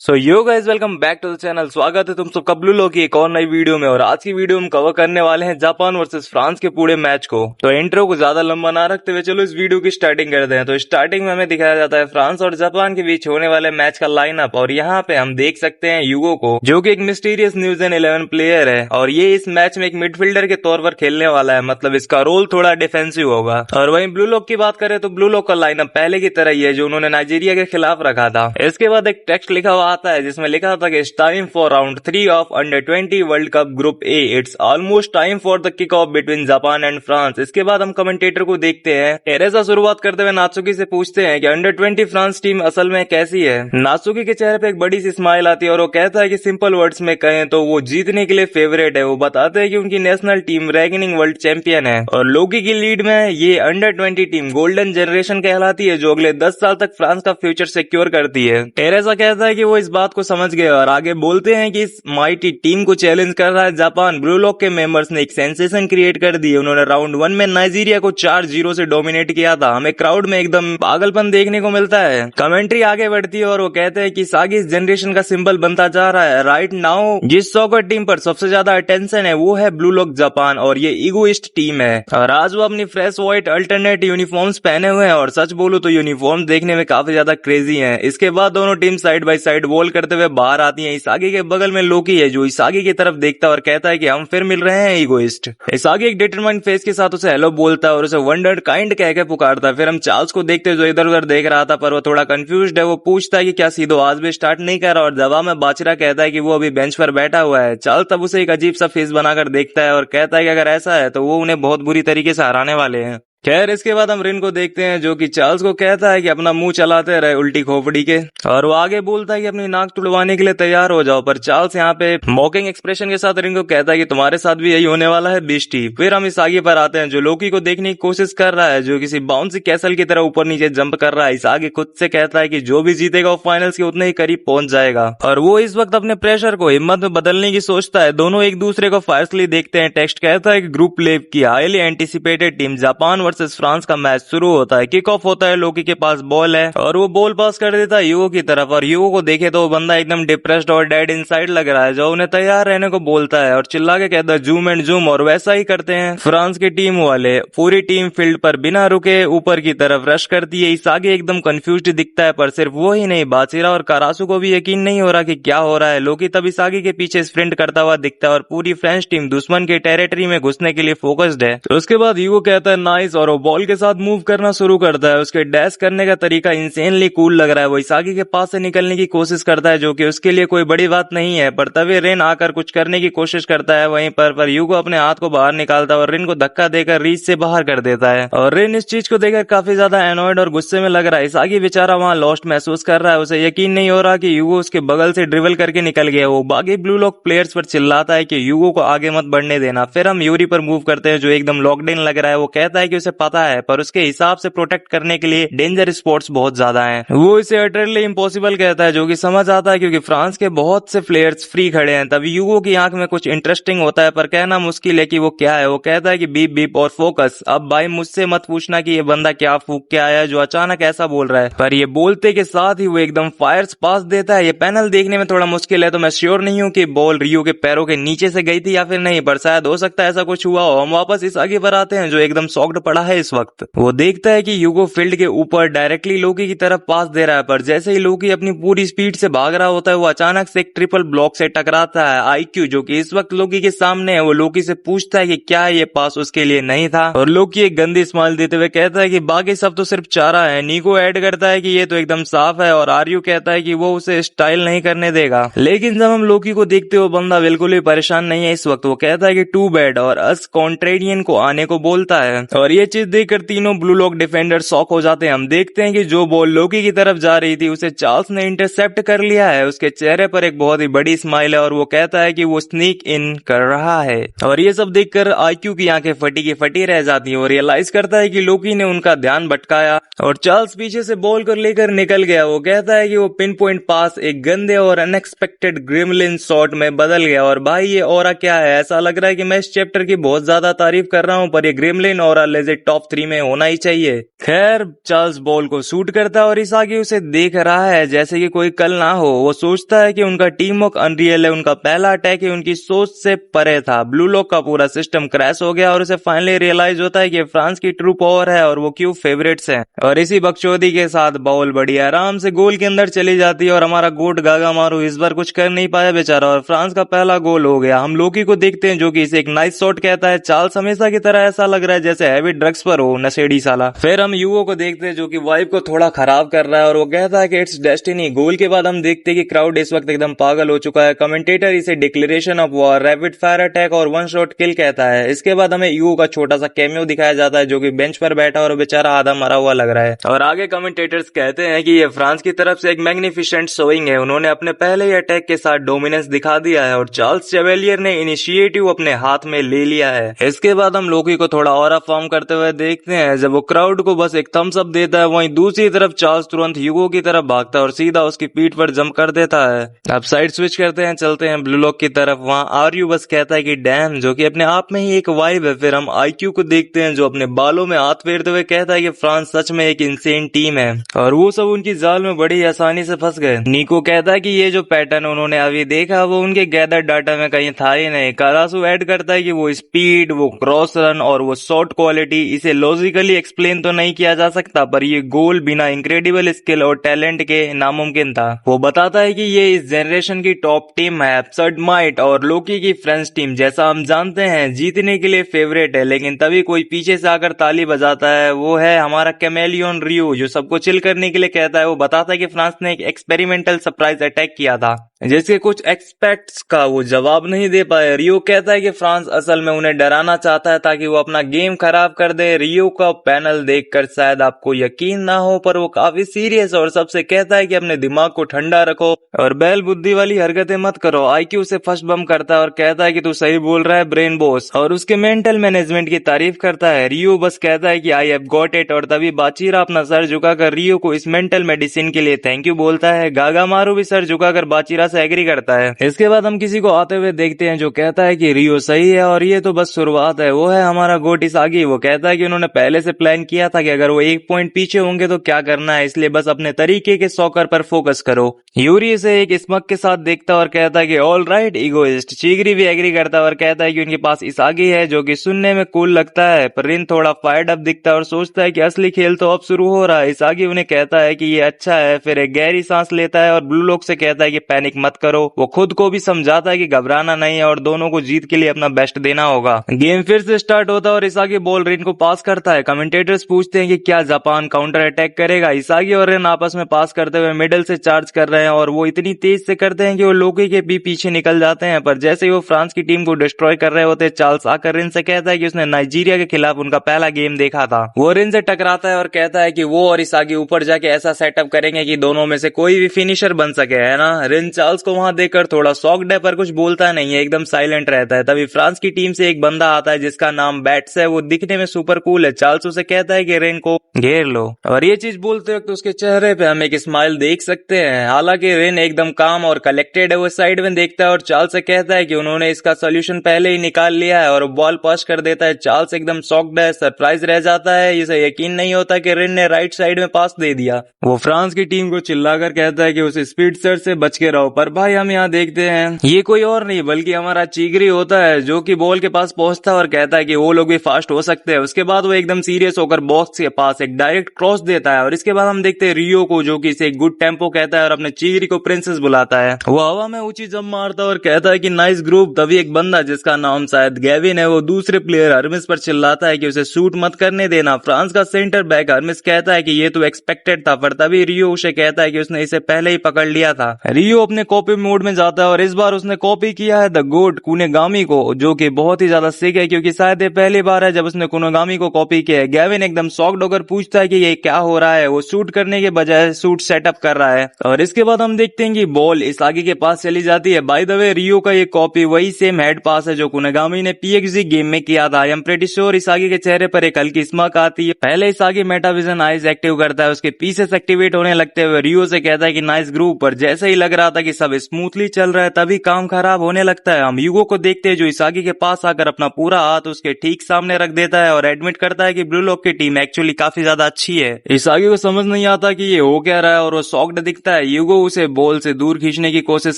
So yo guys welcome back to the channel. स्वागत है तुम सबका ब्लू लॉक की एक और नई वीडियो में। और आज की वीडियो में कवर करने वाले हैं जापान वर्सेस फ्रांस के पूरे मैच को। तो इंट्रो को ज्यादा लंबा ना रखते हुए चलो इस वीडियो की स्टार्टिंग करते हैं। तो स्टार्टिंग में हमें दिखाया जाता है फ्रांस और जापान के बीच होने वाले मैच का लाइनअप। और यहाँ पे हम देख सकते हैं यूगो को, जो कि एक मिस्टीरियस न्यूज़ 11 प्लेयर है और ये इस मैच में एक मिडफील्डर के तौर पर खेलने वाला है। मतलब इसका रोल थोड़ा डिफेंसिव होगा। और वहीं ब्लू लॉक की बात करें तो ब्लू लॉक का लाइनअप पहले की तरह ही है जो उन्होंने नाइजीरिया के खिलाफ रखा था। इसके बाद एक टेक्स्ट लिखा हुआ आता है जिसमें लिखा था कि it's time for round 3 of under 20 world cup group A. It's almost time for the kick off between Japan and France. इसके बाद हम कमेंटेटर को देखते हैं। टेरेसा शुरुआत करते हुए नात्सुकी से पूछते हैं कि अंडर 20 फ्रांस टीम असल में कैसी है। नात्सुकी के चेहरे पे एक बड़ी सी स्माइल आती है और वो कहता है कि सिंपल वर्ड्स में कहें तो वो जीतने के लिए फेवरेट है। वो बताते हैं कि उनकी नेशनल टीम रेगनिंग वर्ल्ड चैंपियन है और लोकी की लीड में ये अंडर 20 टीम गोल्डन जनरेशन कहलाती है जो अगले 10 साल तक फ्रांस का फ्यूचर सिक्योर करती है। टेरेसा कहता है कि वो इस बात को समझ गए और आगे बोलते हैं कि इस माइटी टीम को चैलेंज कर रहा है जापान। ब्लू लॉक के मेंबर्स ने एक सेंसेशन क्रिएट कर दी। उन्होंने राउंड 1 में नाइजीरिया को 4-0 से डोमिनेट किया था। हमें क्राउड में एकदम पागलपन देखने को मिलता है। कमेंट्री आगे बढ़ती है और वो कहते हैं कि सागी इस जनरेशन का सिंबल बनता जा रहा है। राइट नाउ जिस सॉकर टीम पर सबसे ज्यादा अटेंशन है वो है ब्लू लॉक जापान और ये इगोइस्ट टीम है। और आज वो अपनी फ्रेश व्हाइट अल्टरनेट यूनिफॉर्म्स पहने हुए हैं और सच बोलूं तो यूनिफॉर्म देखने में काफी ज्यादा क्रेजी है। इसके बाद दोनों team side by side wall करते हुए बाहर आती है। इसागी के बगल में लोकी है जो इसागी की तरफ देखता है और कहता है कि हम फिर मिल रहे हैं इगोइस्ट। इसागी एक डिटरमाइंड फेस के साथ उसे हेलो बोलता है और उसे वंडर काइंड कह के पुकारता है। फिर हम चार्ल्स को देखते हैं जो इधर उधर देख रहा था पर वो थोड़ा कंफ्यूज्ड है। वो पूछता है कि क्या सीधो आज भी स्टार्ट नहीं कर रहा और जवाब में बाचरा कहता है कि वो अभी बेंच पर बैठा हुआ है। चार्ल्स तब उसे एक अजीब सा फेस बनाकर देखता है और कहता है कि अगर ऐसा है तो वो उन्हें बहुत बुरी तरीके से हराने वाले हैं। खैर इसके बाद हम रिन को देखते हैं जो कि चार्ल्स को कहता है कि अपना मुंह चलाते रहे उल्टी खोपड़ी के। और वो आगे बोलता है कि अपनी नाक तुड़वाने के लिए तैयार हो जाओ। पर चार्ल्स यहाँ पे मॉकिंग एक्सप्रेशन के साथ रिन को कहता है कि तुम्हारे साथ भी यही होने वाला है बिस्टी। फिर हम इस आगे पर आते हैं जो लोकी को देखने की कोशिश कर रहा है जो किसी बाउंसी कैसल की तरह ऊपर नीचे जंप कर रहा है। इस आगे खुद से कहता है कि जो भी जीतेगा वो फाइनल्स के उतने ही करीब पहुंच जाएगा। और वो इस वक्त अपने प्रेशर को हिम्मत में बदलने की सोचता है। दोनों एक दूसरे को फायरसली देखते हैं। टेक्स्ट कहता है कि ग्रुप लेव की highly anticipated team Japan versus France का मैच शुरू होता है। किक ऑफ होता है। लोकी के पास बॉल है और वो बॉल पास कर देता है यूगो की तरफ। और यूगो को देखे तो वो बंदा एकदम डिप्रेस्ड और डेड इनसाइड लग रहा है जो उन्हें तैयार रहने को बोलता है और चिल्ला के कहता है जूम एंड जूम। और वैसा ही करते हैं फ्रांस की टीम वाले। पूरी टीम फील्ड पर बिना रुके ऊपर की तरफ रश करती है। इस आगे एकदम कंफ्यूज्ड दिखता है पर सिर्फ वो ही नहीं बाचिरा और कारासू को भी यकीन नहीं हो रहा कि क्या हो रहा है। लोकी तब इस आगे के पीछे स्प्रिंट करता हुआ दिखता है और पूरी फ्रेंच टीम दुश्मन के टेरिटरी में घुसने के लिए फोकस्ड है। तो उसके बाद यूगो कहता है नाइस और वो बॉल के साथ मूव करना शुरू करता है। उसके डैश करने का तरीका इंसेनली कूल लग रहा है। वो इसागी के पास से निकलने की कोशिश करता है जो कि उसके लिए कोई बड़ी बात नहीं है। पर तभी रेन आकर कुछ करने की कोशिश करता है वहीं पर यूगो अपने हाथ को बाहर निकालता है और रेन को धक्का देकर रीच से बाहर कर देता है। और रेन इस चीज को देखकर काफी ज्यादा एनॉयड और गुस्से में लग रहा है। इसागी बेचारा वहां लॉस्ट महसूस कर रहा है। उसे यकीन नहीं हो रहा कि यूगो उसके बगल से ड्रिबल करके निकल गया। वो बाकी ब्लू लॉक प्लेयर्स पर चिल्लाता है कि यूगो को आगे मत बढ़ने देना। फिर हम यूरी पर मूव करते हैं जो एकदम लॉकड इन लग रहा है। वो कहता है कि उसे पता है पर उसके हिसाब से प्रोटेक्ट करने के लिए डेंजर स्पॉट्स बहुत ज्यादा हैं। वो इसे अटरली इम्पॉसिबल कहता है जो कि समझ आता है क्योंकि फ्रांस के बहुत से प्लेयर्स फ्री खड़े हैं। तभी यूगो की आंख में कुछ इंटरेस्टिंग होता है पर कहना मुश्किल है कि वो क्या है। वो कहता है कि बीप बीप और फोकस। अब भाई मुझसे मत पूछना कि ये बंदा क्या फूक के आया है जो अचानक ऐसा बोल रहा है। पर ये बोलते के साथ ही वो एकदम फायर्स पास देता है। ये पैनल देखने में थोड़ा मुश्किल है तो मैं श्योर नहीं हूँ कि बॉल रियो के पैरों के नीचे से गई थी या फिर नहीं, पर शायद हो सकता है ऐसा कुछ हुआ हो। हम वापस इस आगे पर आते हैं जो एकदम सॉक्ड पड़ा है इस वक्त। वो देखता है कि यूगो फील्ड के ऊपर डायरेक्टली लोकी की तरफ पास दे रहा है पर जैसे ही लोकी अपनी पूरी स्पीड से भाग रहा होता है वो अचानक से एक ट्रिपल ब्लॉक से टकराता है। आईक्यू जो कि इस वक्त लोकी के सामने है वो लोकी से पूछता है कि क्या ये पास उसके लिए नहीं था और लोकी एक गंदी स्माइल देते हुए कहता है कि बाकी सब तो सिर्फ चारा है। नीको ऐड करता है कि ये तो एकदम साफ है और आर्यू कहता है कि वो उसे स्टाइल नहीं करने देगा। लेकिन जब हम लोकी को देखते हो बंदा बिल्कुल भी परेशान नहीं है इस वक्त। वो कहता है कि टू बैड और अस कॉन्ट्रेरियन को आने को बोलता है और ये चीज देखकर तीनों ब्लू लॉक डिफेंडर शॉक हो जाते हैं। हम देखते हैं कि जो बॉल लोकी की तरफ जा रही थी उसे चार्ल्स ने इंटरसेप्ट कर लिया है। उसके चेहरे पर एक बहुत ही बड़ी स्माइल है और वो कहता है कि वो स्नीक इन कर रहा है। और ये सब देखकर आईक्यू की आंखें फटी की फटी रह जाती हैं और रियलाइज करता है कि लोकी ने उनका ध्यान भटकाया और चार्ल्स पीछे से बॉल को लेकर निकल गया। वो कहता है कि वो पिन पॉइंट पास एक गंदे और अनएक्सपेक्टेड ग्रिमलिन शॉट में बदल गया। और भाई ये ऑरा क्या है? ऐसा लग रहा है कि मैं इस चैप्टर की बहुत ज्यादा तारीफ कर रहा हूँ पर ये ग्रिमलिन ऑरा लेजेंड टॉप 3 में होना ही चाहिए। खैर चार्ल्स बॉल को शूट करता है और इसागी उसे देख रहा है जैसे कि कोई कल ना हो। वो सोचता है कि उनका टीम वर्क अनरियल है, उनका पहला अटैक ही उनकी सोच से परे था। ब्लू लॉक का पूरा सिस्टम क्रैश हो गया और उसे फाइनली रियलाइज होता है कि फ्रांस की ट्रू पावर है और वो क्यों फेवरेट्स हैं। और इसी बकचोदी के साथ बॉल बड़ी आराम से गोल के अंदर चली जाती है और हमारा गोट गागा मारू इस बार कुछ कर नहीं पाया बेचारा और फ्रांस का पहला गोल हो गया। हम लोकी को देखते हैं जो कि इसे एक नाइस शॉट कहता है। चार्ल्स हमेशा की तरह ऐसा लग रहा है जैसे हैवी ड्रग्स पर हो, नशेड़ी साला। फिर हम यूओ को देखते हैं जो कि वाइब को थोड़ा खराब कर रहा है और वो कहता है कि इट्स डेस्टिनी। गोल के बाद हम देखते हैं कि क्राउड इस वक्त एकदम पागल हो चुका है। कमेंटेटर इसे declaration of war, rapid fire attack और वन शॉट किल कहता है। इसके बाद हमें यूओ का छोटा सा कैमियो दिखाया जाता है जो कि बेंच पर बैठा और बेचारा आधा मरा हुआ लग रहा है। और आगे कमेंटेटर्स कहते हैं कि ये फ्रांस की तरफ से एक मैग्निफिसेंट शोइंग है, उन्होंने अपने पहले ही अटैक के साथ डोमिनेंस दिखा दिया है और चार्ल्स चेवेलियर ने इनिशिएटिव अपने हाथ में ले लिया है। इसके बाद हम लोकी को थोड़ा और फॉर्म करते हुए देखते हैं। जब वो क्राउड को बस एक थम्स अप देता है वहीं दूसरी तरफ चार्ल्स तुरंत ह्यूगो की तरफ भागता है और सीधा उसकी पीठ पर जंप कर देता है। अब साइड स्विच करते हैं, चलते हैं ब्लू लॉक की तरफ। वहां आरयू बस कहता है कि डैम, जो कि अपने आप में ही एक वाइब है। फिर हम आईक्यू को देखते हैं जो अपने बालों में हाथ फेरते हुए कहता है कि फ्रांस सच में एक इंसेन टीम है और वो सब उनकी जाल में बड़ी आसानी से फंस गए। निको कहता है कि ये जो पैटर्न उन्होंने अभी देखा वो उनके गैदर डाटा में कहीं था ही नहीं। कारासू ऐड करता है कि वो स्पीड, वो क्रॉस रन और वो शॉट क्वालिटी, इसे लॉजिकली एक्सप्लेन तो नहीं किया जा सकता पर ये गोल बिना इंक्रेडिबल स्किल और टैलेंट के नामुमकिन था। वो बताता है कि ये इस जनरेशन की टॉप टीम है, एब्सर्ड माइट और लोकी की फ्रेंच टीम जैसा हम जानते हैं जीतने के लिए फेवरेट है। लेकिन तभी कोई पीछे से आकर ताली बजाता है, वो है हमारा कैमेलियन रियो जो सबको चिल करने के लिए कहता है। वो बताता है कि फ्रांस ने एक एक्सपेरिमेंटल सरप्राइज अटैक किया था जिसके कुछ एक्सपेक्ट्स का वो जवाब नहीं दे पाए। रियो कहता है कि फ्रांस असल में उन्हें डराना चाहता है ताकि वो अपना गेम खराब कर दे। रियो का पैनल देखकर शायद आपको यकीन ना हो पर वो काफी सीरियस और सबसे कहता है कि अपने दिमाग को ठंडा रखो और बैल बुद्धि वाली हरकतें मत करो। आईक्यू से फर्स्ट बम करता है और कहता है कि तू सही बोल रहा है ब्रेन बॉस, और उसके मेंटल मैनेजमेंट की तारीफ करता है। रियो बस कहता है कि आई हैव गॉट इट और तभी बाचीरा अपना सर झुकाकर रियो को इस मेंटल मेडिसिन के लिए थैंक यू बोलता है। गागा मारू भी सर झुकाकर बाचीरा से एग्री करता है। इसके बाद हम किसी को आते हुए देखते हैं जो कहता है कि रियो सही है और ये तो बस शुरुआत है। वो है हमारा गोट इसागी। वो कहता है कि उन्होंने पहले से प्लान किया था कि अगर वो एक पॉइंट पीछे होंगे तो क्या करना है, इसलिए बस अपने तरीके के सॉकर पर फोकस करो। यूरी इसे एक स्मक के साथ देखता और कहता है कि ऑल राइट इगोइस्ट। चीगरी भी एग्री करता है और कहता है कि उनके पास इसागी है जो कि सुनने में कूल लगता है, पर रिन थोड़ा फायर्ड अप दिखता है और सोचता है कि असली खेल तो अब शुरू हो रहा है। इसागी उन्हें कहता है कि ये अच्छा है, फिर एक गहरी सांस लेता है और ब्लू लॉक से कहता है कि पैनिक मत करो। वो खुद को भी समझाता है कि घबराना नहीं है और दोनों को जीत के लिए अपना बेस्ट देना होगा। गेम फिर से स्टार्ट होता है और इसागी बॉल रिन को पास करता है। कमेंटेटर्स पूछते हैं कि क्या जापान काउंटर अटैक करेगा। इसागी और रिन आपस में पास करते हुए मिडल से चार्ज कर रहे हैं और वो इतनी तेज से करते हैं कि वो लोकी के भी पीछे निकल जाते हैं, पर जैसे ही वो फ्रांस की टीम को डिस्ट्रॉय कर रहे होते चार्ल्स आकर रिन से कहता है कि उसने नाइजीरिया के खिलाफ उनका पहला गेम देखा था। वो रिन से टकराता है और कहता है कि वो और इसागी ऊपर जाके ऐसा सेटअप करेंगे कि दोनों में से कोई भी फिनिशर बन सके, है ना। रिन चार्ल्स को वहां देखकर थोड़ा शॉक्ड है पर कुछ बोलता नहीं है, एकदम साइलेंट रहता है। तभी फ्रांस की टीम से एक बंदा आता है जिसका नाम बैट्स है। वो दिखने में सुपर कूल है। चार्ल्स उसे कहता है कि रिन को घेर लो और ये चीज बोलते वक्त उसके चेहरे पे हम एक स्माइल देख सकते हैं। हालांकि रिन एकदम काम और कलेक्टेड है। वो साइड में देखता है और चार्ल्स से कहता है कि उन्होंने इसका सोल्यूशन पहले ही निकाल लिया है और बॉल पास कर देता है। चार्ल्स एकदम शॉक्ड है, सरप्राइज रह जाता है, इसे यकीन नहीं होता कि रिन ने राइट साइड में पास दे दिया। वो फ्रांस की टीम को चिल्लाकर कहता है कि उसे स्पीड सर से बच के रहो, पर भाई हम यहाँ देखते हैं ये कोई और नहीं बल्कि हमारा चीगरी होता है जो कि बॉल के पास पहुंचता है और कहता है कि वो लोग भी फास्ट हो सकते हैं। उसके बाद वो एकदम सीरियस होकर बॉक्स के पास एक डायरेक्ट क्रॉस देता है और इसके बाद हम देखते हैं रियो को जो कि इसे एक गुड टेम्पो कहता है और अपने चीगरी को प्रिंसेस बुलाता है। वो हवा में ऊंची जंप मारता है और कहता है कि नाइस ग्रुप। तभी एक बंदा जिसका नाम शायद गेविन है वो दूसरे प्लेयर हर्मिस पर चिल्लाता है कि उसे शूट मत करने देना। फ्रांस का सेंटर बैक हर्मिस कहता है कि ये तो एक्सपेक्टेड था, पर तभी रियो उसे कहता है कि उसने इसे पहले ही पकड़ लिया था। रियो अपने कॉपी मोड में जाता है और इस बार उसने कॉपी किया है द गोट कुनेगामी को, जो कि बहुत ही ज्यादा सिक है क्योंकि शायद ये पहली बार है जब उसने कुनेगामी को कॉपी किया है। गेविन एकदम शॉक्ड होकर पूछता है कि ये क्या हो रहा है। वो शूट करने के बजाय शूट सेटअप कर रहा है और इसके बाद हम देखते हैं कि बॉल इसागी के पास चली जाती है। बाय द वे रियो का ये कॉपी वही सेम हेड पास है जो कुनेगामी ने पीएक्सजी गेम में किया था। आई एम प्रीटी श्योर इसागी के चेहरे पर एक हल्की स्माइल आती है। पहले इसागी मेटाविजन आइज एक्टिव करता है, उसके पीसेस एक्टिवेट होने लगते हुए रियो से कहता है कि नाइस ग्रुप, पर जैसे ही लग रहा था कि सब स्मूथली चल रहा है तभी काम खराब होने लगता है। हम यूगो को देखते हैं जो इसागी के पास आकर अपना पूरा हाथ उसके ठीक सामने रख देता है और एडमिट करता है कि ब्लू लॉक की टीम एक्चुअली काफी ज्यादा अच्छी है। इसागी को समझ नहीं आता कि ये हो क्या रहा है और वो शॉक्ड दिखता है। यूगो उसे बॉल से दूर खींचने की कोशिश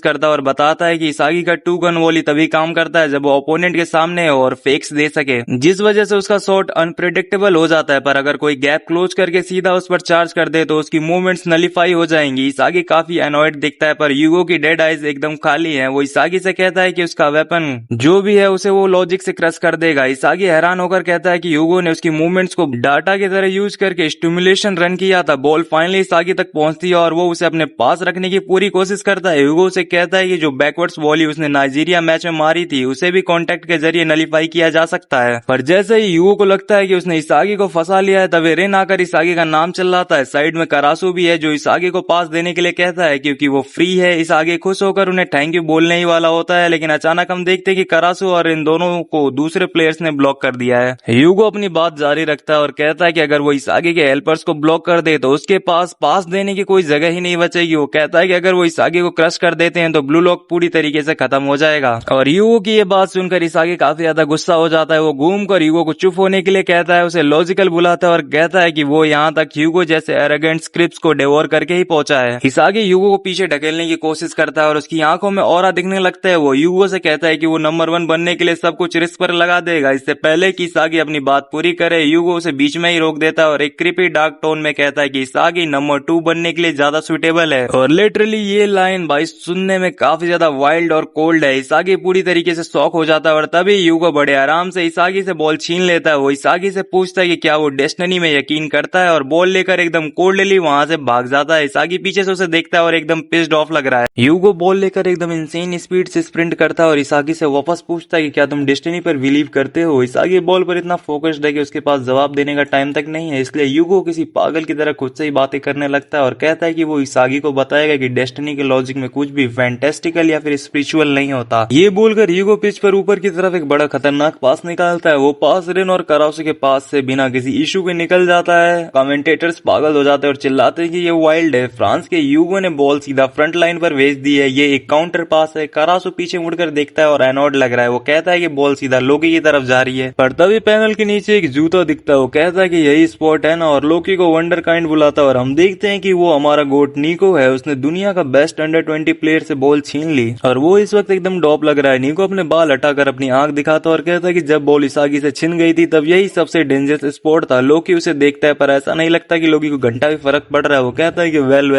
करता है और बताता है कि इसागी का 2 गन वॉली तभी काम करता है जब वो ओपोनेंट के सामने हो और फेक्स दे सके, जिस वजह से उसका शॉट अनप्रेडिक्टेबल हो जाता है। पर अगर कोई गैप क्लोज करके सीधा उस पर चार्ज कर दे तो उसकी मूवमेंट्स नलीफाई हो जाएंगी। इसागी काफी एनॉयड दिखता है पर यूगो की डेड आइज एकदम खाली है। वो इसागी से कहता है कि उसका वेपन जो भी है उसे वो लॉजिक से क्रश कर देगा। इसागी हैरान होकर कहता है कि यूगो ने उसकी मूवमेंट्स को डाटा की तरह यूज करके स्टिमुलेशन रन किया था। बॉल फाइनली इसागी तक पहुंचती है और वो उसे अपने पास रखने की पूरी कोशिश करता है। यूगो उसे कहता है कि जो बैकवर्ड्स वॉली उसने नाइजीरिया मैच में मारी थी उसे भी कॉन्टेक्ट के जरिए नलीफाई किया जा सकता है। पर जैसे ही यूगो को लगता है कि उसने इसागी को फंसा लिया है तभी रेन आकर इसागी का नाम चिल्लाता है। साइड में करासू भी है जो इसागी को पास देने के लिए कहता है क्योंकि वो फ्री है। इसागी खुश होकर उन्हें थैंक यू बोलने ही वाला होता है लेकिन अचानक हम देखते हैं कि करासू और इन दोनों को दूसरे प्लेयर्स ने ब्लॉक कर दिया है। यूगो अपनी बात जारी रखता है और कहता है कि अगर वो इसागी के हेल्पर्स को ब्लॉक कर दे तो उसके पास देने की कोई जगह ही नहीं बचेगी। वो कहता है कि अगर वो इसागी को क्रश कर देते हैं तो ब्लू लॉक पूरी तरीके से खत्म हो जाएगा। और यूगो की ये बात सुनकर इसागी काफी ज्यादा गुस्सा हो जाता है। वो घूम कर यूगो को चुप होने के लिए कहता है, उसे लॉजिकल बुलाता है और कहता है कि वो यहाँ तक यूगो जैसे एरोगेंट स्क्रिप्ट्स को डेवोर करके ही पहुंचा है। इसागी यूगो को पीछे ढकेलने की कोशिश करता है और उसकी आंखों में ऑरा दिखने लगता है। वो यूगो से कहता है कि वो नंबर 1 बनने के लिए सब कुछ रिस्क पर लगा देगा। इससे पहले कि इसागी अपनी बात पूरी करे यूगो उसे बीच में ही रोक देता है और एक क्रीपी डार्क टोन में कहता है कि इसागी नंबर 2 बनने के लिए ज्यादा सुटेबल है। और लिटरली ये लाइन भाई सुनने में काफी ज्यादा वाइल्ड और कोल्ड है। इसागी पूरी तरीके से शॉक हो जाता है और तभी यूगो बड़े आराम से इसागी से बॉल छीन लेता है। वो इसागी से पूछता है कि क्या वो डेस्टिनी में यकीन करता है और बॉल लेकर एकदम कोल्डली वहां से भाग जाता है। इसागी पीछे से उसे देखता है और एकदम पिस्ड ऑफ लग रहा है। यूगो बॉल लेकर एकदम इंसेन स्पीड से स्प्रिंट करता है और इसागी से वापस पूछता है कि क्या तुम डेस्टिनी पर बिलीव करते हो। इसागी बॉल पर इतना फोकस्ड है कि उसके पास जवाब देने का टाइम तक नहीं है, इसलिए यूगो किसी पागल की तरह खुद से ही बातें करने लगता है और कहता है कि वो इसागी को बताएगा कि डेस्टिनी के लॉजिक में कुछ भी फैंटास्टिकल या फिर स्पिरिचुअल नहीं होता। ये बोलकर यूगो पिच पर ऊपर की तरफ एक बड़ा खतरनाक पास निकालता है। वो पास रेन और कराउसी के पास से बिना किसी इशू के निकल जाता है। कमेंटेटर्स पागल हो जाते हैं और चिल्लाते हैं कि ये वाइल्ड है। फ्रांस के यूगो ने बॉल सीधा फ्रंट लाइन पर भेज दी है, ये एक काउंटर पास है। करासू पीछे मुड़कर देखता है और एनॉड लग रहा है। वो कहता है कि बॉल सीधा लोकी की तरफ जा रही है। पर तभी पैनल के नीचे एक जूता दिखता है। वो कहता है कि यही स्पॉट है ना और लोकी को वंडर काइंड बुलाता है और हम देखते हैं कि वो हमारा गोट नीको है। उसने दुनिया का बेस्ट अंडर 20 प्लेयर से बॉल छीन ली और वो इस वक्त एकदम डॉप लग रहा है। नीको अपने बाल हटाकर अपनी आंख दिखाता और कहता है कि जब बॉल इसागी से छिन गई थी तब यही सबसे डेंजरस स्पॉट था। लोकी उसे देखता है पर ऐसा नहीं लगता कि लोकी को घंटा भी फर्क पड़ रहा है। वो कहता है कि वेल